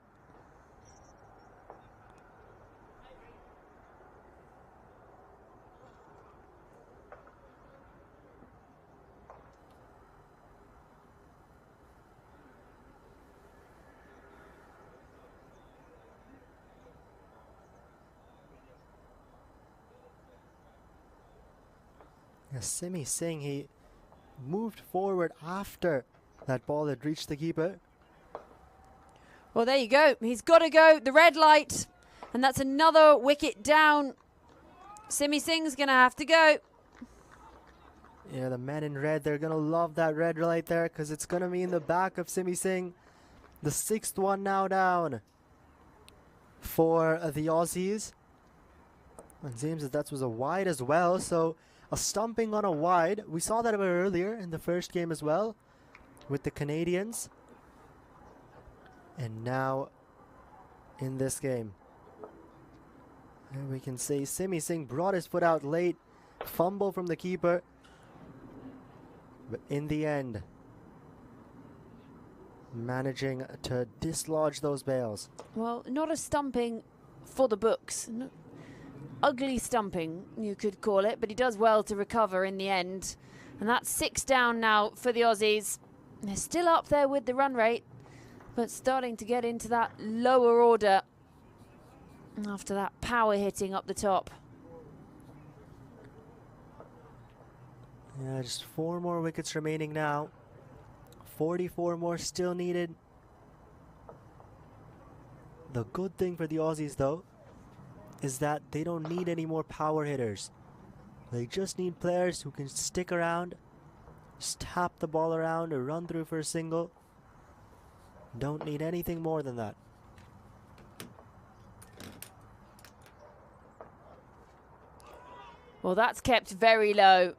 Simi Singh, he moved forward after that ball had reached the keeper. Well, there you go. He's got to go. The red light. And that's another wicket down. Simi Singh's going to have to go. Yeah, the men in red, they're going to love that red light there, because it's going to be in the back of Simi Singh. The 6th one now down for the Aussies. And it seems that was a wide as well, so a stumping on a wide. We saw that a bit earlier in the first game as well with the Canadians. And now in this game. And we can see Simi Singh brought his foot out late, fumble from the keeper. But in the end, managing to dislodge those bails. Well, not a stumping for the books. Ugly stumping, you could call it, but he does well to recover in the end. And that's 6 down now for the Aussies. They're still up there with the run rate, but starting to get into that lower order after that power hitting up the top. Yeah, just 4 more wickets remaining now. 44 more still needed. The good thing for the Aussies, though, is that they don't need any more power hitters. They just need players who can stick around, just tap the ball around or run through for a single. Don't need anything more than that. Well, that's kept very low.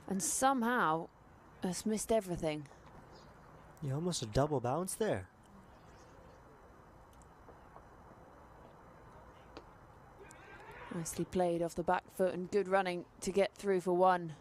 And somehow has missed everything. Yeah, almost a double bounce there. Nicely played off the back foot and good running to get through for 1.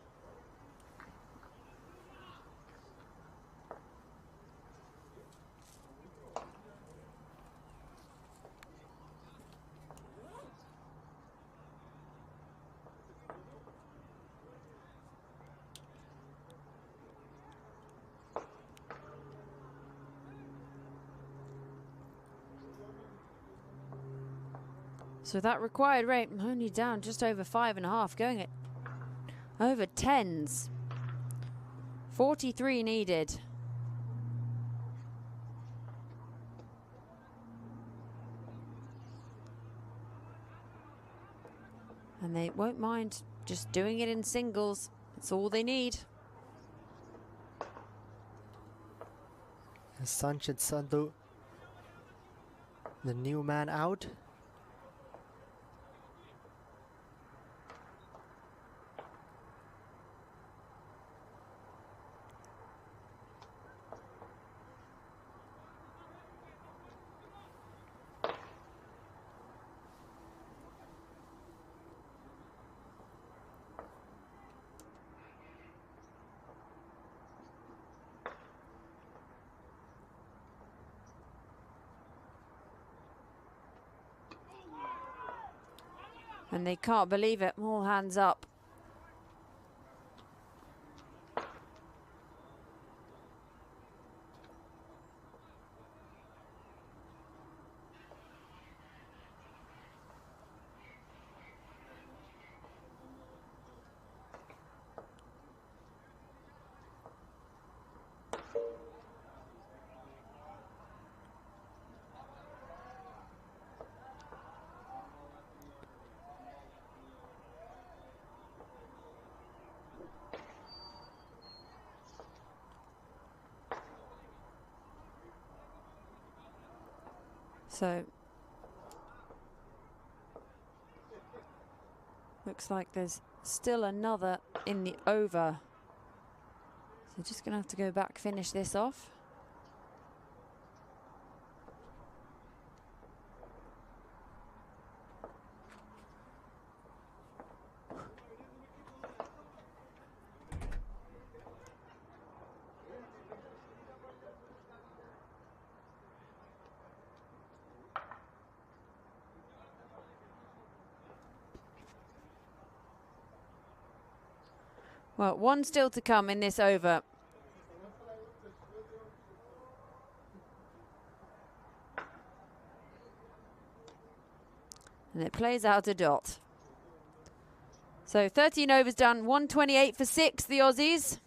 So that required rate only down just over 5.5, going at over 10s. 43 needed. And they won't mind just doing it in singles. That's all they need. Sanchit Sandhu, the new man out. And they can't believe it. All hands up. So, looks like there's still another in the over. So just going to have to go back, finish this off. Well, 1 still to come in this over. And it plays out a dot. So 13 overs done, 128 for 6, the Aussies.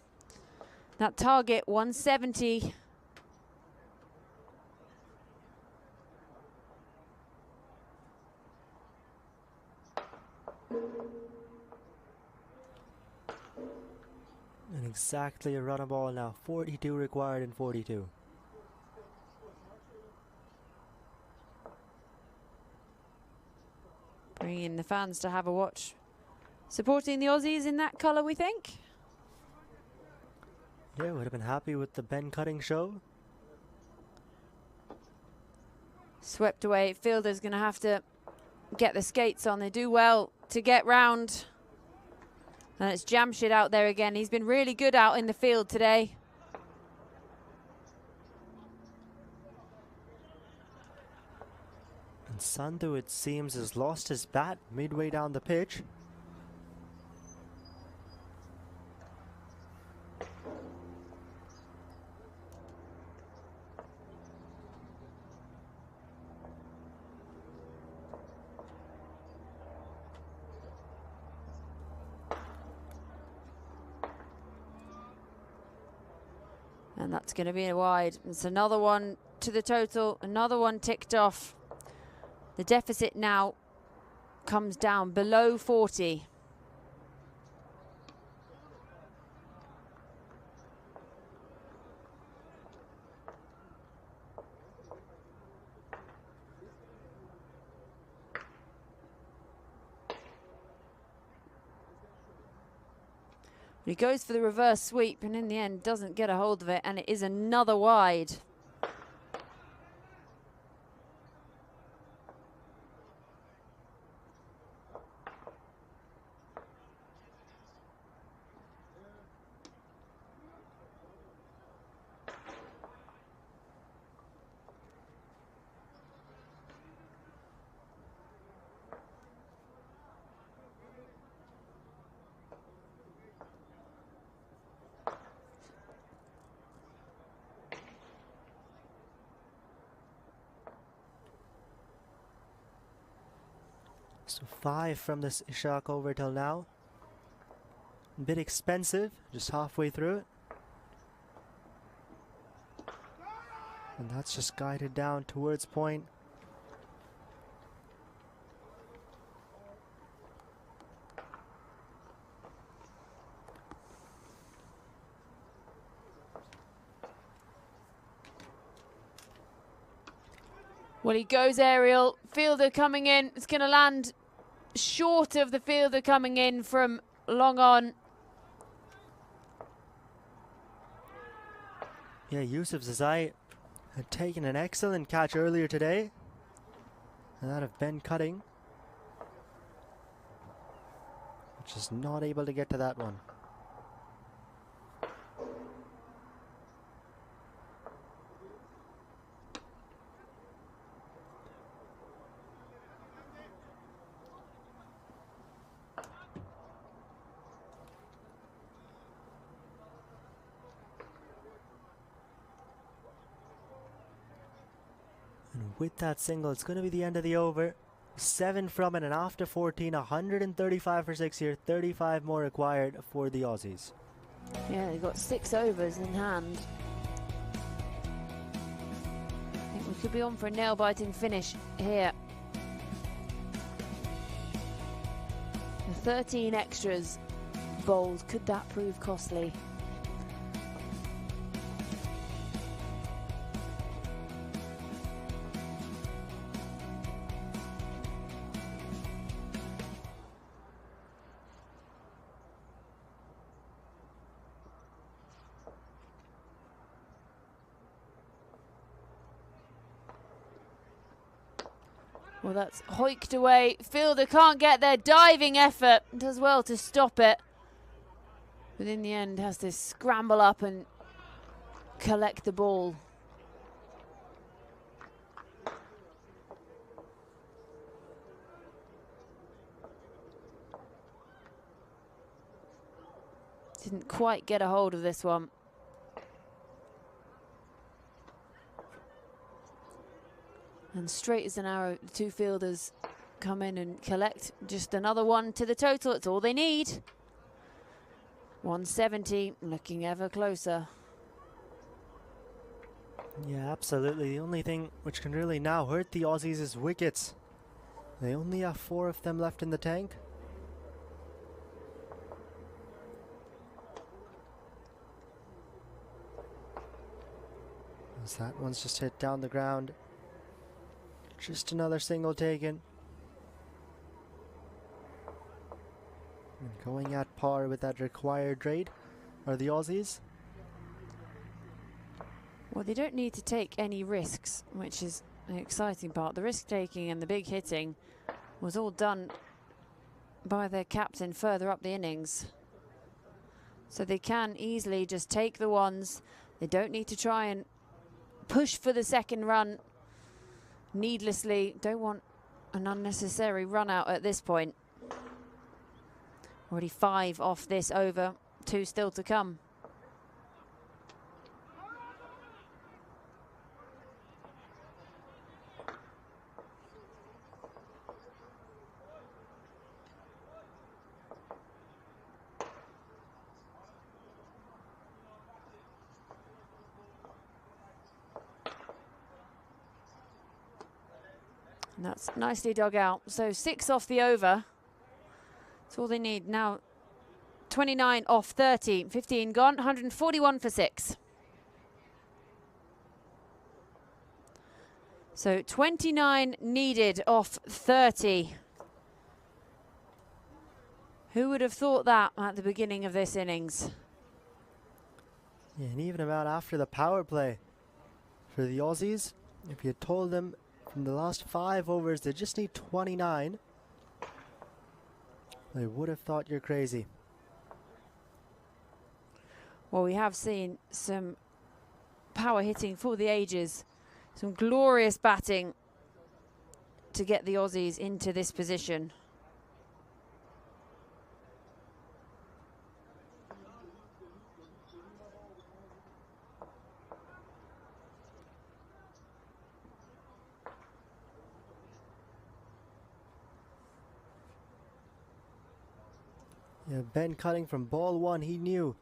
That target, 170. And exactly a run a ball now. 42 required in 42. Bringing in the fans to have a watch Supporting the Aussies in that colour, we think. Yeah, would have been happy with the Ben cutting show. Swept away. Fielder's going to have to get the skates on. They do well to get round. And it's Jamshid out there again. He's been really good out in the field today. And Sandhu, it seems, has lost his bat midway down the pitch. And that's going to be a wide. It's another one to the total, another one ticked off. The deficit now comes down below 40. He goes for the reverse sweep and in the end doesn't get a hold of it, and it is another wide. So 5 from this Ishaq over till now. A bit expensive, just halfway through it. And that's just guided down towards point. Well, he goes aerial. Fielder coming in. It's going to land short of the fielder coming in from long on. Yeah, Yusuf Zazai had taken an excellent catch earlier today. And that of Ben Cutting, which is not able to get to that one. And with that single, it's going to be the end of the over. 7 from it, and after 14, 135 for 6 here. 35 more required for the Aussies. Yeah, they've got 6 overs in hand. I think we could be on for a nail-biting finish here. The 13 extras bowled. Could that prove costly? Well, that's hoiked away. Fielder can't get there. Diving effort. Does well to stop it. But in the end has to scramble up and collect the ball. Didn't quite get a hold of this one. And straight as an arrow, the 2 fielders come in and collect just another one to the total. It's all they need. 170, looking ever closer. Yeah, absolutely. The only thing which can really now hurt the Aussies is wickets. They only have 4 of them left in the tank. As that one's just hit down the ground. Just another single taken. going at par with that required rate are the Aussies. Well, they don't need to take any risks, which is the exciting part. The risk-taking and the big hitting was all done by their captain further up the innings. So they can easily just take the ones. They don't need to try and push for the second run needlessly. Don't want an unnecessary run out at this point. Already 5 off this over, 2 still to come. And that's nicely dug out. So 6 off the over. That's all they need. Now 29 off 30. 15 gone. 141 for 6. So 29 needed off 30. Who would have thought that at the beginning of this innings? Yeah, and even about after the power play for the Aussies, if you told them from the last 5 overs they just need 29, they would have thought you're crazy. Well, we have seen some power hitting for the ages. Some glorious batting to get the Aussies into this position. Yeah, Ben cutting from ball 1, he knew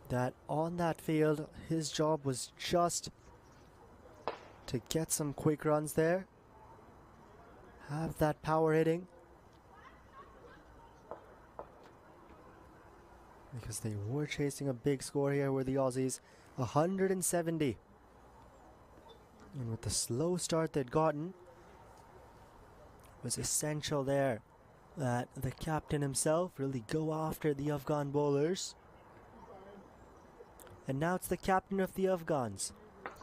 that on that field his job was just to get some quick runs there, have that power hitting, because they were chasing a big score here with the Aussies, 170. And with the slow start they'd gotten, it was essential there that the captain himself really go after the Afghan bowlers. And now it's the captain of the Afghans,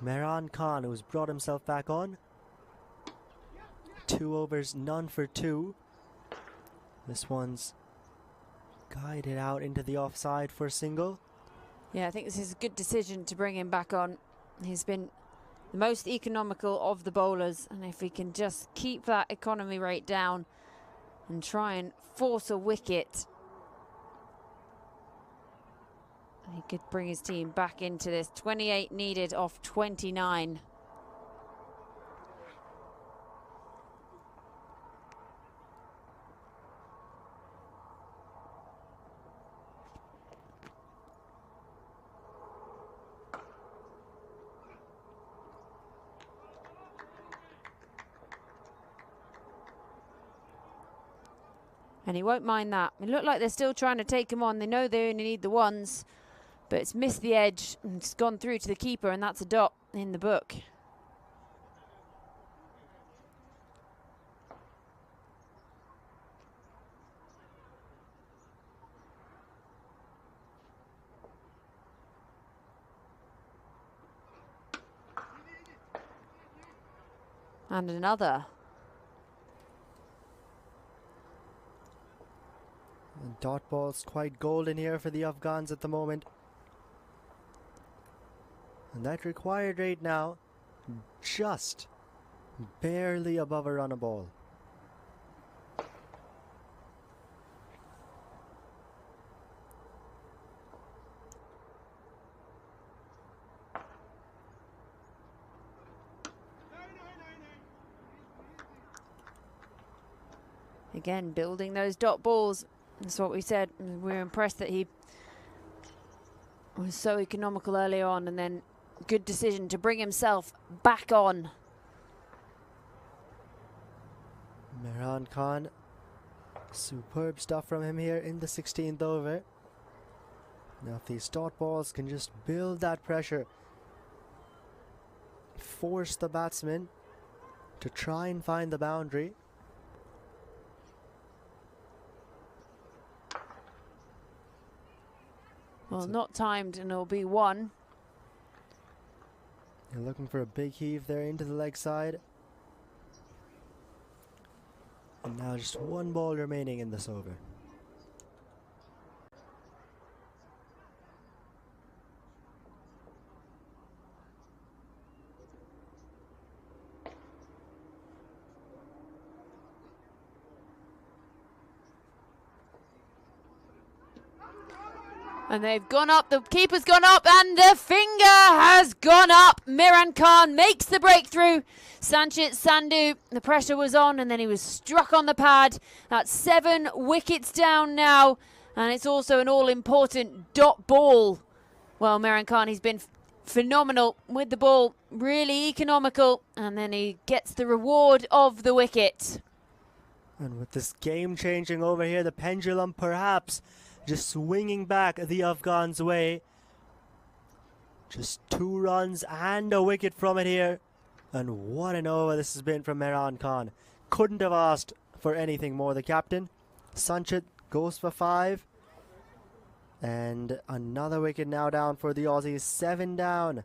Imran Khan, who's brought himself back on. 2 overs, none for 2. This one's guided out into the offside for a single. Yeah, I think this is a good decision to bring him back on. He's been the most economical of the bowlers, and if he can just keep that economy rate down and try and force a wicket, he could bring his team back into this. 28 needed off 29. And he won't mind that. It looked like they're still trying to take him on. They know they only need the ones, but it's missed the edge and it's gone through to the keeper, and that's a dot in the book. And another. And dot ball's quite golden here for the Afghans at the moment. And that required rate now, just barely above a run a ball. Again, building those dot balls. That's what we said. We're impressed that he was so economical early on, and then good decision to bring himself back on. Imran Khan, superb stuff from him here in the 16th over. Now if these dot balls can just build that pressure, force the batsman to try and find the boundary. Well, not timed, and it'll be one. You're looking for a big heave there into the leg side. And now just one ball remaining in this over. And they've gone up, the keeper's gone up, and the finger has gone up. Miran Khan makes the breakthrough. Sanchit Sandhu, the pressure was on, and then he was struck on the pad. That's 7 wickets down now, and it's also an all-important dot ball. Well, Miran Khan, he's been phenomenal with the ball, really economical, and then he gets the reward of the wicket. And with this game changing over here, the pendulum perhaps just swinging back the Afghans' way. Just 2 runs and a wicket from it here. And what an over this has been from Miran Khan. Couldn't have asked for anything more, the captain. Sanchit goes for 5. And another wicket now down for the Aussies. 7 down.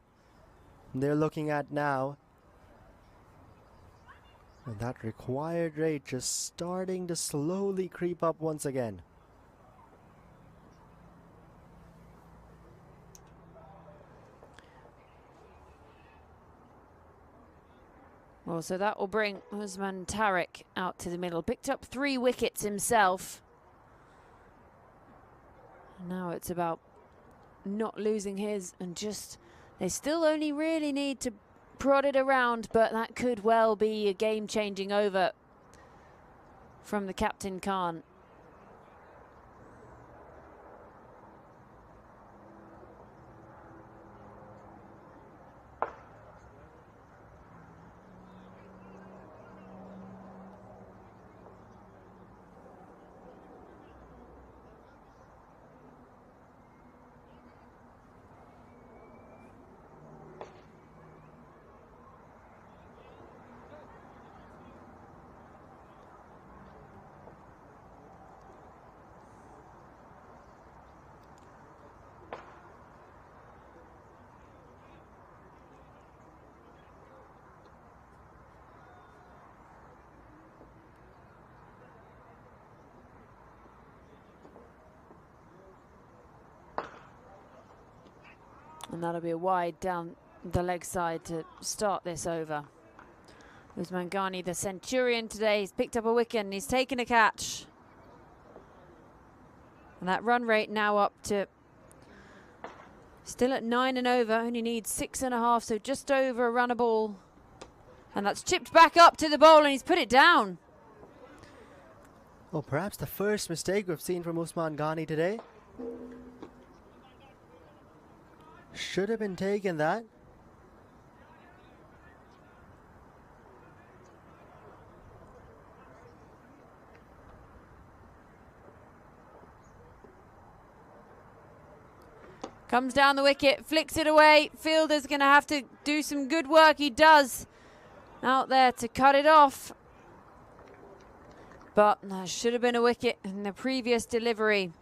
They're looking at now. And that required rate just starting to slowly creep up once again. Well, so that will bring Usman Tariq out to the middle. Picked up 3 wickets himself. Now it's about not losing his, and just, they still only really need to prod it around, but that could well be a game-changing over from the captain Khan. And that'll be a wide down the leg side to start this over. Usman Ghani, the centurion today, he's picked up a wicket and he's taken a catch. And that run rate now up to still at 9 and over, only needs 6.5, so just over a run a ball. And that's chipped back up to the bowl and he's put it down. Well, perhaps the first mistake we've seen from Usman Ghani today. Should have been taken that. Comes down the wicket, flicks it away. Fielder's going to have to do some good work. He does out there to cut it off. But there should have been a wicket in the previous delivery.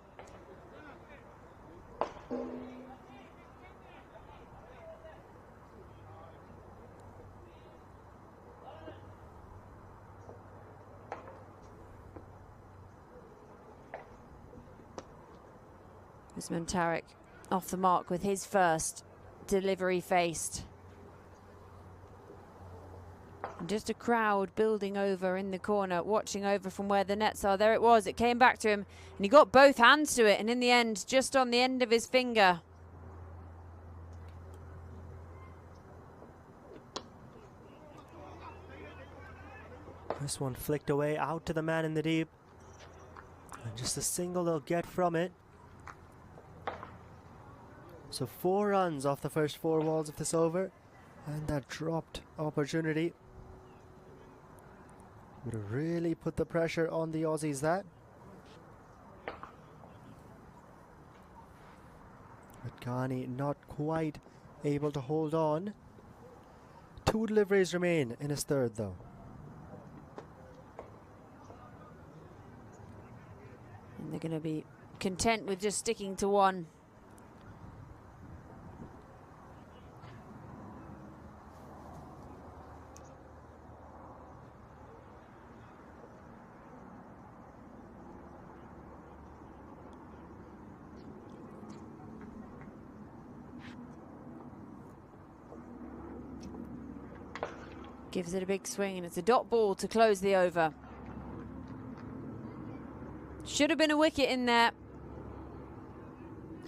Usman Tariq off the mark with his first delivery faced. And just a crowd building over in the corner, watching over from where the nets are. There it was, it came back to him, and he got both hands to it, and in the end, just on the end of his finger. This one flicked away out to the man in the deep. And just a single they'll get from it. So 4 runs off the first 4 balls of this over, and that dropped opportunity would have really put the pressure on the Aussies. That, but Ghani not quite able to hold on. 2 deliveries remain in his third though. And they're going to be content with just sticking to 1. Gives it a big swing, and it's a dot ball to close the over. Should have been a wicket in there.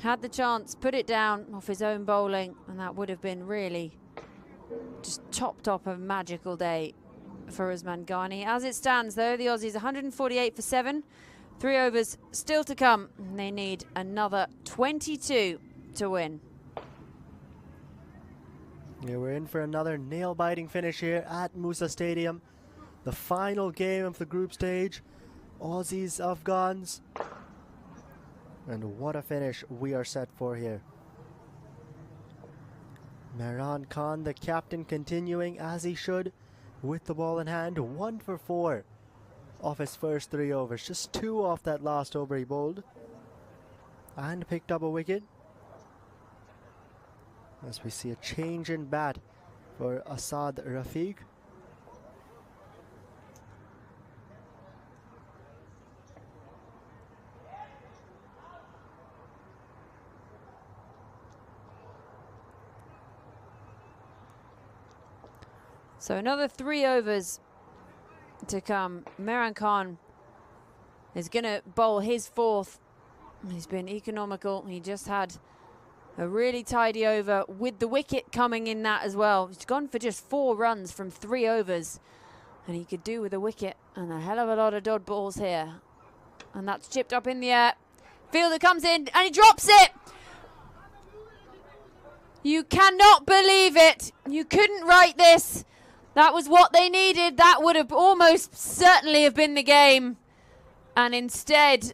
Had the chance, put it down off his own bowling, and that would have been really just topped off a magical day for Usman Ghani. As it stands, though, the Aussies 148 for 7. 3 overs still to come, and they need another 22 to win. Yeah, we're in for another nail-biting finish here at Musa Stadium. The final game of the group stage. Aussies, Afghans. And what a finish we are set for here. Imran Khan, the captain, continuing as he should with the ball in hand. 1 for 4 off his first 3 overs. Just 2 off that last over he bowled. And picked up a wicket. As we see a change in bat for Asad Rafiq. So another 3 overs to come. Imran Khan is going to bowl his 4th. He's been economical. He just had a really tidy over with the wicket coming in that as well. He's gone for just 4 runs from 3 overs. And he could do with a wicket and a hell of a lot of dot balls here. And that's chipped up in the air. Fielder comes in and he drops it. You cannot believe it. You couldn't write this. That was what they needed. That would have almost certainly have been the game. And instead,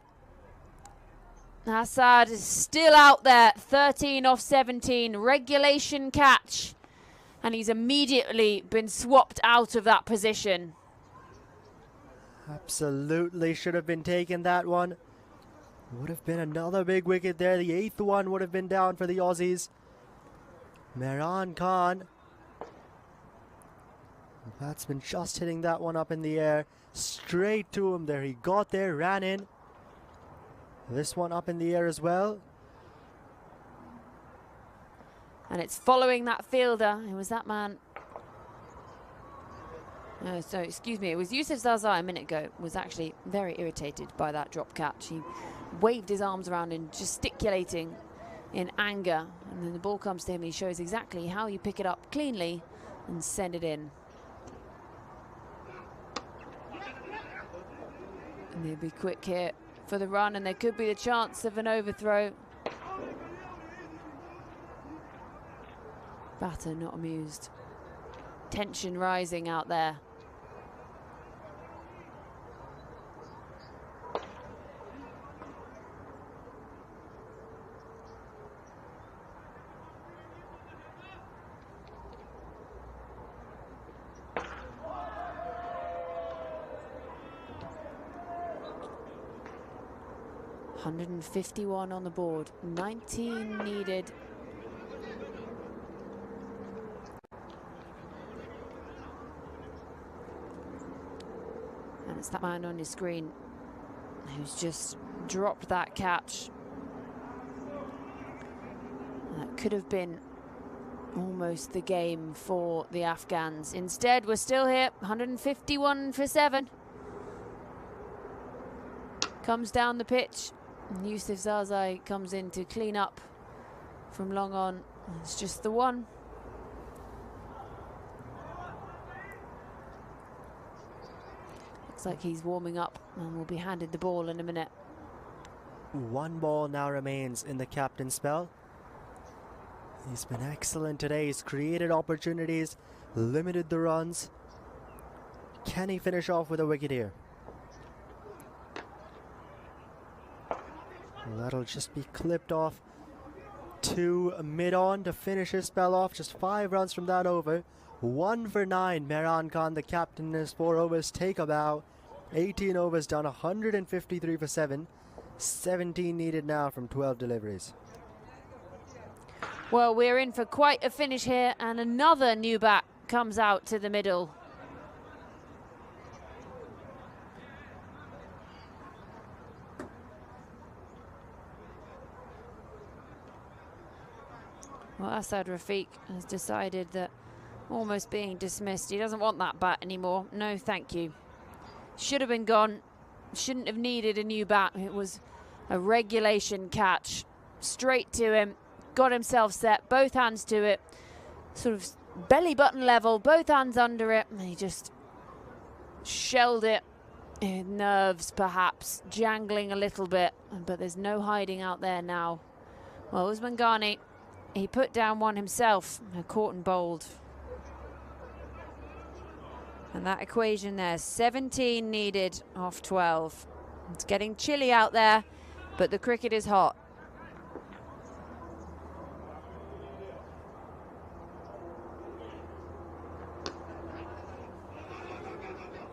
Assad is still out there. 13 off 17. Regulation catch. And he's immediately been swapped out of that position. Absolutely should have been taken, that one. Would have been another big wicket there. The 8th one would have been down for the Aussies. Imran Khan. The batsman just hitting that one up in the air. Straight to him there. He got there, ran in. This one up in the air as well. And it's following that fielder. It was that man. So, excuse me, it was Yusuf Zaza a minute ago, was actually very irritated by that drop catch. He waved his arms around and gesticulating in anger. And then the ball comes to him and he shows exactly how you pick it up cleanly and send it in. And they'll be quick here for the run, and there could be the chance of an overthrow. Batter not amused. Tension rising out there. $151 on the board, 19 needed. And it's that man on your screen who's just dropped that catch. That could have been almost the game for the Afghans. Instead, we're still here, 151 for 7. Comes down the pitch. And Yusuf Zazai comes in to clean up from long on. It's just the one. Looks like he's warming up and will be handed the ball in a minute. 1 ball now remains in the captain's spell. He's been excellent today. He's created opportunities, limited the runs. Can he finish off with a wicket here? That'll just be clipped off to mid-on to finish his spell off. Just 5 runs from that over. 1 for 9. Imran Khan, the captain, in his 4 overs, take a bow. 18 overs done, 153 for 7. 17 needed now from 12 deliveries. Well, we're in for quite a finish here, and another new bat comes out to the middle. Well, Asad Rafiq has decided that almost being dismissed. He doesn't want that bat anymore. No, thank you. Should have been gone. Shouldn't have needed a new bat. It was a regulation catch. Straight to him. Got himself set. Both hands to it. Sort of belly button level. Both hands under it. And he just shelled it. Nerves perhaps jangling a little bit. But there's no hiding out there now. Well, Usman Ghani, he put down one himself. Caught and bowled. And that equation there, 17 needed off 12. It's getting chilly out there, but the cricket is hot.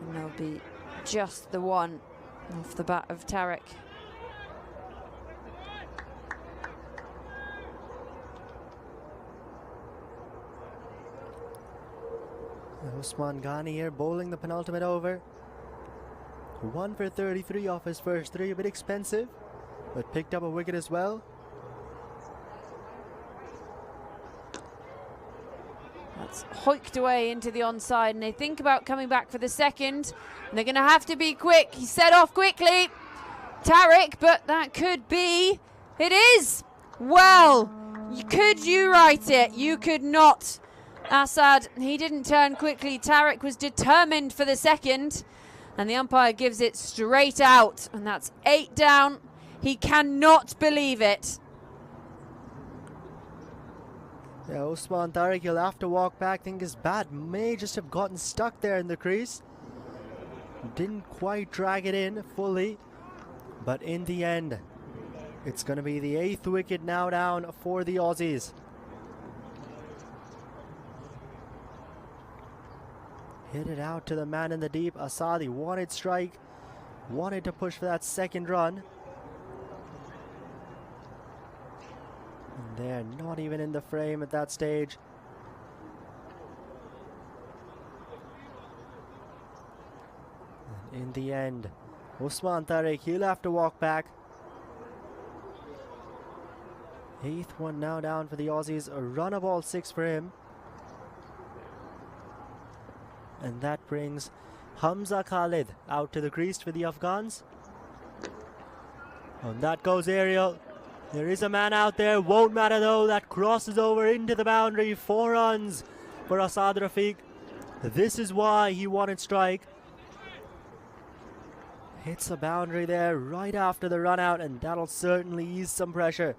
And there'll be just the one off the bat of Tariq. Usman Ghani here bowling the penultimate over. 1 for 33 off his first 3, a bit expensive, but picked up a wicket as well. That's hoiked away into the onside, and they think about coming back for the second. And they're going to have to be quick. He set off quickly, Tariq, but that could be. It is. Well, could you write it? You could not. Assad, he didn't turn quickly. Tariq was determined for the second, and the umpire gives it straight out, and that's 8 down. He cannot believe it. Yeah, Usman Tariq, he'll have to walk back. Think his bat may just have gotten stuck there in the crease. Didn't quite drag it in fully, but in the end, it's going to be the 8th wicket now down for the Aussies. Hit it out to the man in the deep. Asadi wanted strike, wanted to push for that second run. And they're not even in the frame at that stage. And in the end, Usman Tariq, he'll have to walk back. 8th one now down for the Aussies. A run of all 6 for him. And that brings Hamza Khalid out to the crease for the Afghans. And that goes aerial. There is a man out there. Won't matter though. That crosses over into the boundary. 4 runs for Asad Rafiq. This is why he wanted strike. Hits the boundary there right after the run out, and that'll certainly ease some pressure.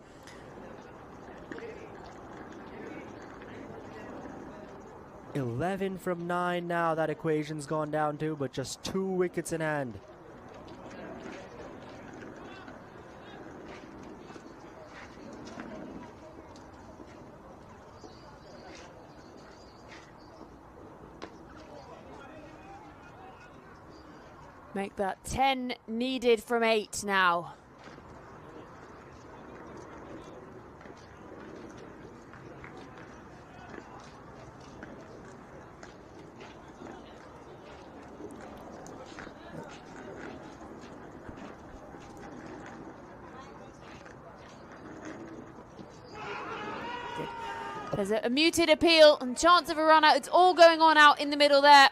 $11 from 9 now, that equation's gone down to, but just 2 wickets in hand. Make that 10 needed from 8 now. There's a muted appeal and chance of a run out. It's all going on out in the middle there.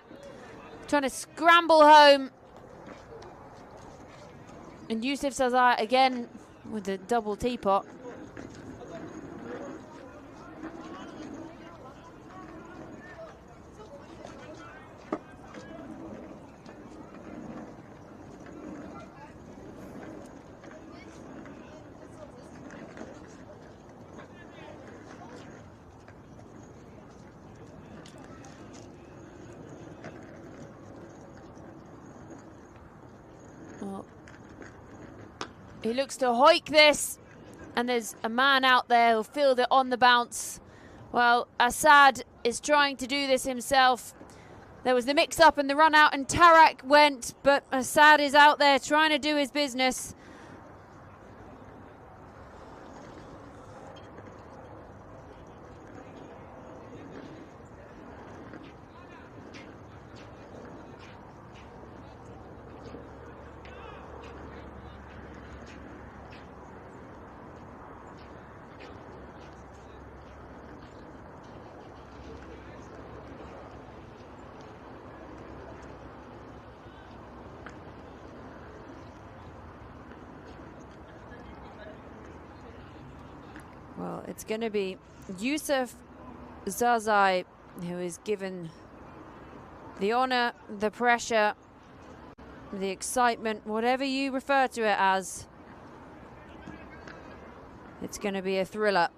Trying to scramble home. And Yusuf Sazai again with the double teapot. He looks to hoik this, and there's a man out there who'll field it on the bounce. Well, Assad is trying to do this himself. There was the mix-up and the run-out, and Tariq went, but Assad is out there trying to do his business. Well, it's going to be Yusuf Zazai who is given the honor, the pressure, the excitement, whatever you refer to it as. It's going to be a thriller.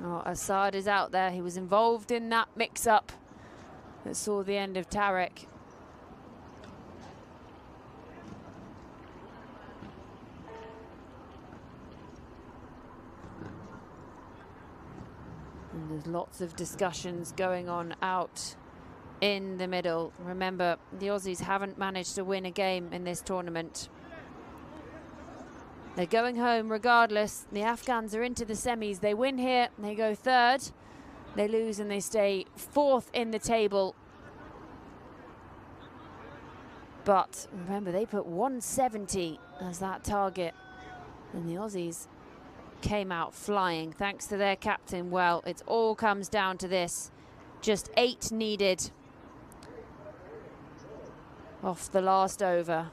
Oh, Assad is out there. He was involved in that mix-up that saw the end of Tarek. And there's lots of discussions going on out in the middle. Remember, the Aussies haven't managed to win a game in this tournament. They're going home regardless. The Afghans are into the semis. They win here, they go third. They lose and they stay fourth in the table. But remember, they put 170 as that target. And the Aussies came out flying thanks to their captain. Well, it all comes down to this. Just 8 needed off the last over.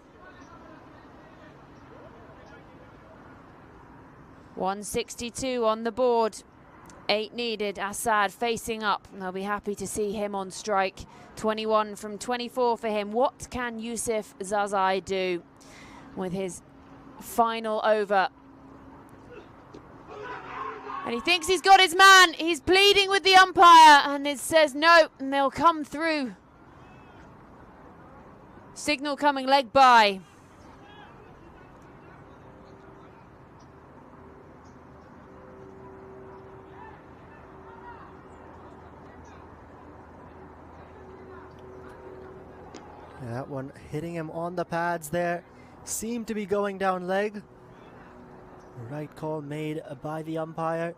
162 on the board. 8 needed. Assad facing up. They'll be happy to see him on strike. 21 from 24 for him. What can Yusuf Zazai do with his final over? And he thinks he's got his man. He's pleading with the umpire and it says no, and they'll come through. Signal coming leg by. That one hitting him on the pads there. Seemed to be going down leg. Right call made by the umpire.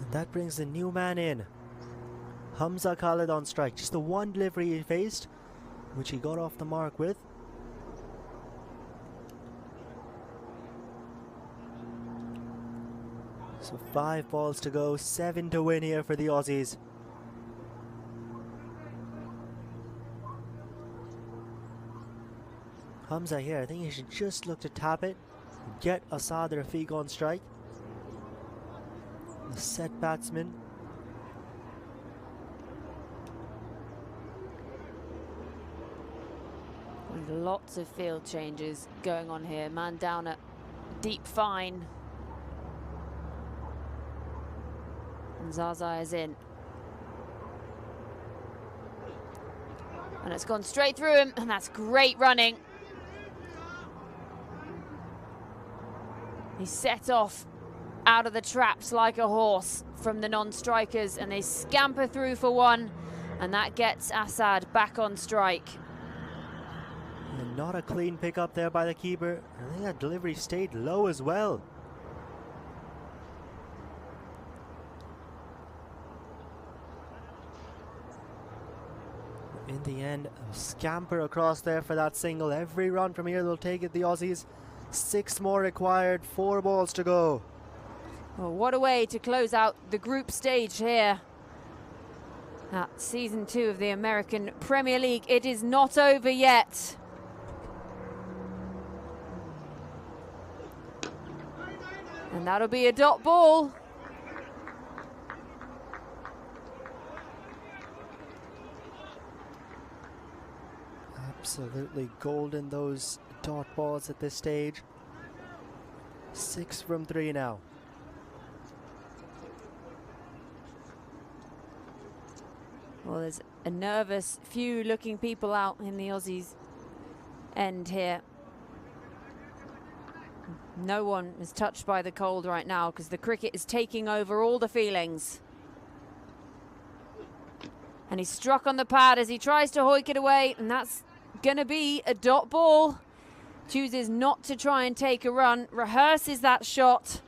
And that brings the new man in. Hamza Khalid on strike. Just the one delivery he faced, which he got off the mark with. So 5 balls to go, 7 to win here for the Aussies. Hamza here, I think he should just look to tap it, get Assad Rafiq on strike. The set batsman. With lots of field changes going on here. Man down at deep fine. And Zazai is in. And it's gone straight through him, and that's great running. He set off out of the traps like a horse from the non-strikers, and they scamper through for one, and that gets Assad back on strike. And not a clean pick up there by the keeper. I think that delivery stayed low as well. In the end, a scamper across there for that single. Every run from here they'll take it, the Aussies. 6 more required, 4 balls to go. Well, what a way to close out the group stage here at season 2 of the American Premier League. It is not over yet. And that'll be a dot ball. Absolutely golden, those dot balls at this stage. 6 from 3 now. Well, there's a nervous few looking people out in the Aussies end here. No one is touched by the cold right now because the cricket is taking over all the feelings. And he's struck on the pad as he tries to hoik it away, and that's gonna be a dot ball. Chooses not to try and take a run, rehearses that shot.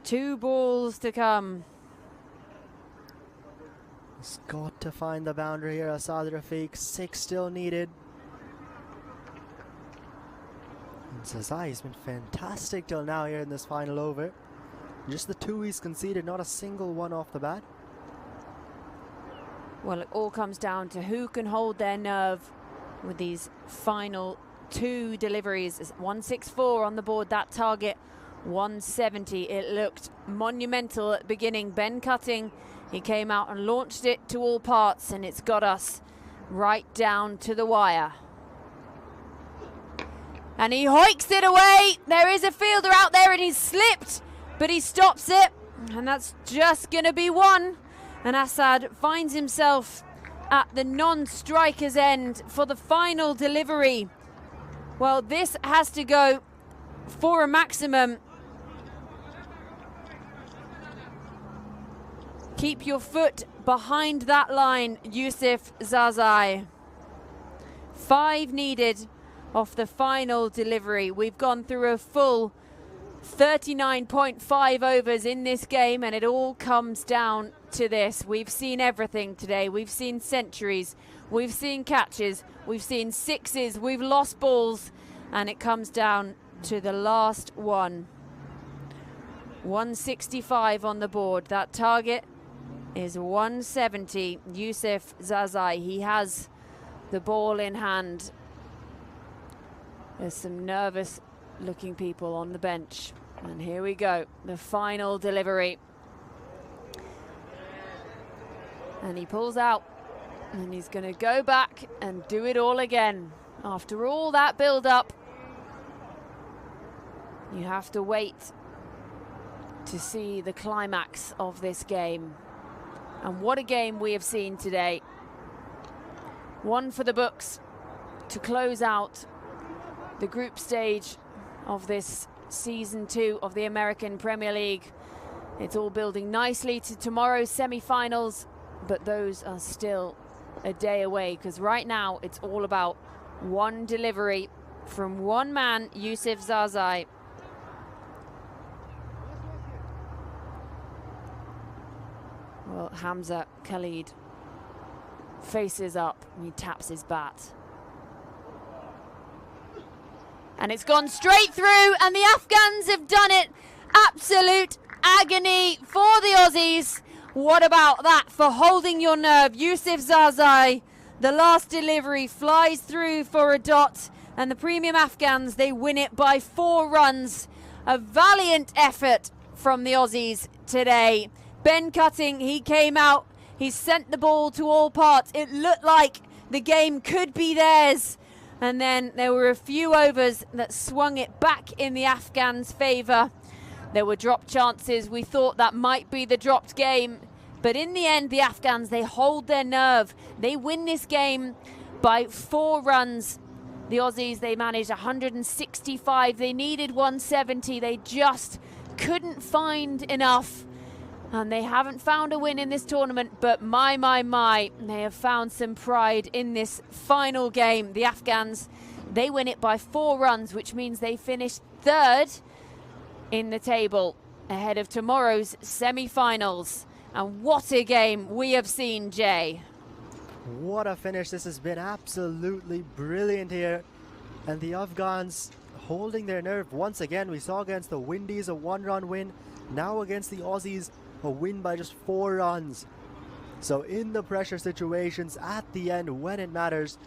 2 balls to come. He's got to find the boundary here, Assad Rafiq. 6 still needed. And Zazai has been fantastic till now here in this final over. Just the 2 he's conceded, not a single one off the bat. Well, it all comes down to who can hold their nerve with these final two deliveries. It's 164 on the board, that target 170. It looked monumental at the beginning. Ben Cutting, he came out and launched it to all parts, and it's got us right down to the wire. And he hoiks it away. There is a fielder out there and he's slipped, but he stops it, and that's just going to be one. And Assad finds himself at the non-striker's end for the final delivery. Well, this has to go for a maximum. Keep your foot behind that line, Yusuf Zazai. 5 needed off the final delivery. We've gone through a full 39.5 overs in this game, and it all comes down to this. We've seen everything today. We've seen centuries, we've seen catches, we've seen sixes, we've lost balls, and it comes down to the last one. 165 on the board. That target is 170. Yusuf Zazai, he has the ball in hand. There's some nervous looking people on the bench, and here we go, the final delivery. And he pulls out, and he's going to go back and do it all again. After all that build up, you have to wait to see the climax of this game. And what a game we have seen today. One for the books to close out the group stage of this season 2 of the American Premier League. It's all building nicely to tomorrow's semi-finals, but those are still a day away, because right now it's all about one delivery from one man, Yusuf Zazai. Well, Hamza Khalid faces up and he taps his bat. And it's gone straight through, and the Afghans have done it. Absolute agony for the Aussies. What about that for holding your nerve? Yusuf Zazai, the last delivery flies through for a dot, and the premium Afghans, they win it by 4 runs. A valiant effort from the Aussies today. Ben Cutting, he came out, he sent the ball to all parts. It looked like the game could be theirs. And then there were a few overs that swung it back in the Afghans' favour. There were drop chances. We thought that might be the dropped game. But in the end, the Afghans, they hold their nerve. They win this game by 4 runs. The Aussies, they managed 165. They needed 170. They just couldn't find enough. And they haven't found a win in this tournament, but my, they have found some pride in this final game. The Afghans, they win it by 4 runs, which means they finish 3rd in the table ahead of tomorrow's semi-finals. And what a game we have seen, Jay. What a finish. This has been absolutely brilliant here. And the Afghans holding their nerve once again. We saw against the Windies a 1-run win. Now against the Aussies, a win by just 4 runs. So in the pressure situations at the end, when it matters,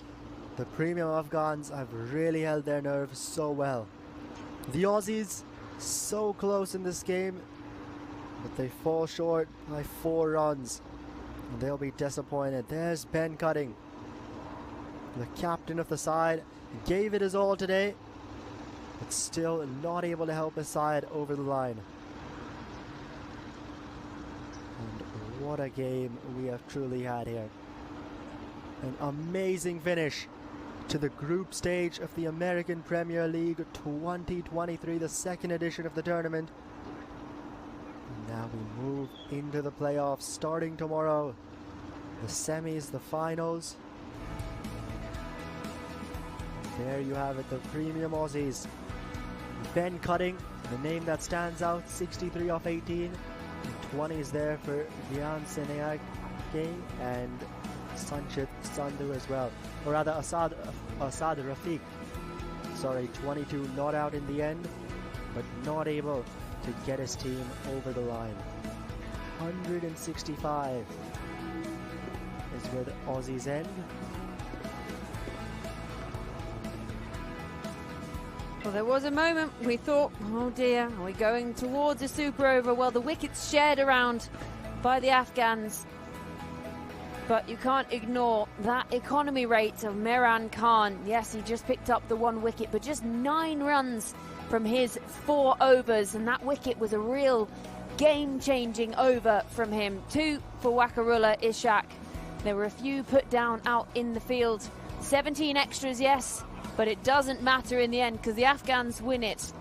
the premium Afghans have really held their nerve so well. The Aussies, so close in this game, but they fall short by 4 runs. And they'll be disappointed. There's Ben Cutting, the captain of the side, gave it his all today, but still not able to help his side over the line. And what a game we have truly had here. An amazing finish to the group stage of the American Premier League 2023, the 2nd edition of the tournament. And now we move into the playoffs starting tomorrow. The semis, the finals. There you have it, the premium Aussies. Ben Cutting, the name that stands out, 63 off 18. 20 is there for Gyan Seneag and Sanchit Sandhu as well. Or rather Asad Rafiq. Sorry, 22 not out in the end, but not able to get his team over the line. 165 is is where the Aussies end. Well, there was a moment we thought, oh dear, are we going towards a super over? Well, the wickets shared around by the Afghans. But you can't ignore that economy rate of Imran Khan. Yes, he just picked up the 1 wicket, but just 9 runs from his 4 overs. And that wicket was a real game-changing over from him. 2 for Wakarullah Ishaq. There were a few put down out in the field. 17 extras, yes, but it doesn't matter in the end because the Afghans win it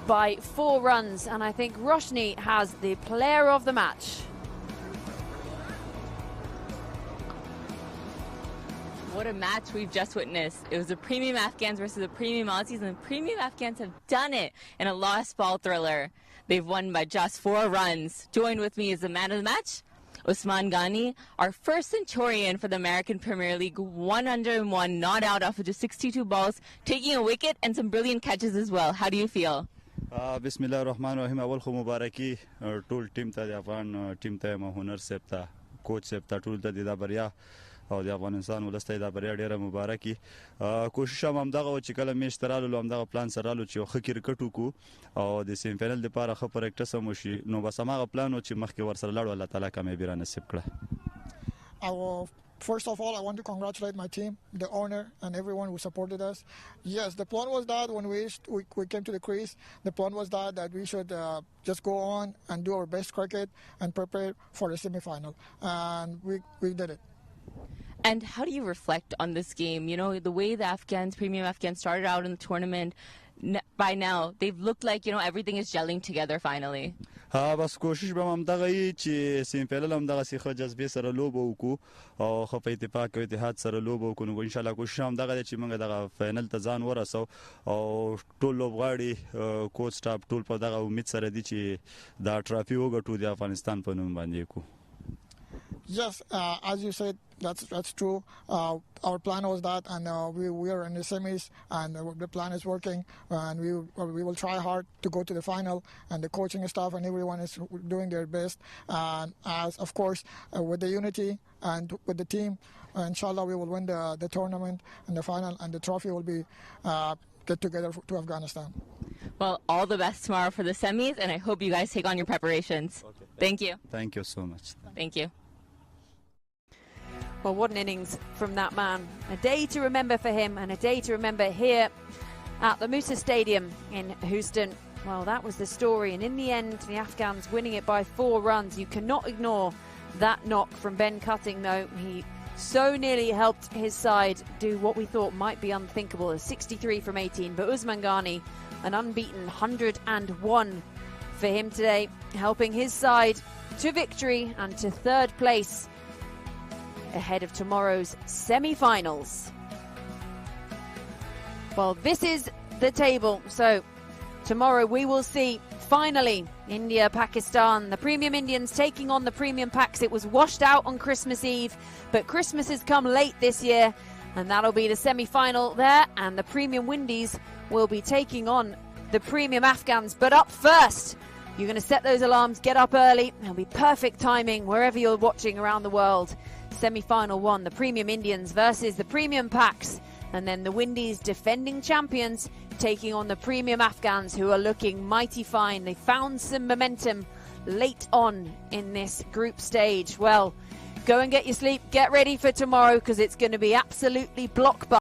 by 4 runs. And I think Roshni has the player of the match. What a match we've just witnessed. It was the premium Afghans versus the premium Aussies, and the premium Afghans have done it in a lost ball thriller. They've won by just 4 runs. Joined with me is the man of the match, Usman Ghani, our first Centurion for the American Premier League, 101 not out off of just 62 balls, taking a wicket and some brilliant catches as well. How do you feel? Bismillah ar-Rahman ar-Rahim. Awal kho mubaraki tool team ta Afghan team ta Hunar Septa coach Septa tool ta dida bariya او د افغانستان ولسته دا بریا ډیره مبارکي کوشش هم دغه و چې کله میش ترالو هم دغه پلان سره رالو چې خو کرکټ وکړو او د سیم فینل لپاره خو پریکټس هم وشي نو بس هغه پلان و چې مخکې ور سره لاړو الله تعالی کامیابی را نصیب کړه. First of all, I want to congratulate my team, the owner, and everyone who supported us. Yes, the plan was that when we came to the crease, the plan was that we should just go on and do our best cricket and prepare for the semi-final. And we did it. And how do you reflect on this game? You know, the way the Afghans, premium Afghans, started out in the tournament, by now, they've looked like, you know, everything is gelling together finally. بس کوشش به هم دغه ای چې سیم فینل هم دغه سیخه جذبې سره لوبه وکړو او خو په اتفاق او اتحاد سره لوبه وکړو نو ان شاء الله کوشش هم دغه دی چې موږ دغه فینل ته ځان ورسو او ټول لوبغاړي کوچ سټاف ټول په دغه امید سره دي چې دا ټرافي وګټو د افغانستان په نوم باندې کو. Yes, as you said, that's true. Our plan was that, and we are in the semis, and the plan is working, and we will try hard to go to the final, and the coaching staff and everyone is doing their best. And as of course, with the unity and with the team, inshallah, we will win the tournament and the final, and the trophy will be get together to Afghanistan. Well, all the best tomorrow for the semis, and I hope you guys take on your preparations. Okay. Thank you. Thank you so much. Thank you. Well, what an innings from that man. A day to remember for him, and a day to remember here at the Musa Stadium in Houston. Well, that was the story, and in the end, the Afghans winning it by 4 runs. You cannot ignore that knock from Ben Cutting, though. He so nearly helped his side do what we thought might be unthinkable, a 63 from 18. But Usman Ghani, an unbeaten 101 for him today, helping his side to victory and to 3rd place ahead of tomorrow's semi-finals. Well, this is the table. So tomorrow we will see, finally, India, Pakistan, the premium Indians taking on the premium Paks. It was washed out on Christmas Eve, but Christmas has come late this year, and that'll be the semi-final there, and the premium Windies will be taking on the premium Afghans. But up first, you're going to set those alarms, get up early. It'll be perfect timing wherever you're watching around the world. Semi-final 1, the premium Indians versus the premium Paks, and then the Windies, defending champions, taking on the premium Afghans, who are looking mighty fine. They found some momentum late on in this group stage. Well, go and get your sleep, get ready for tomorrow, because it's going to be absolutely blockbuster.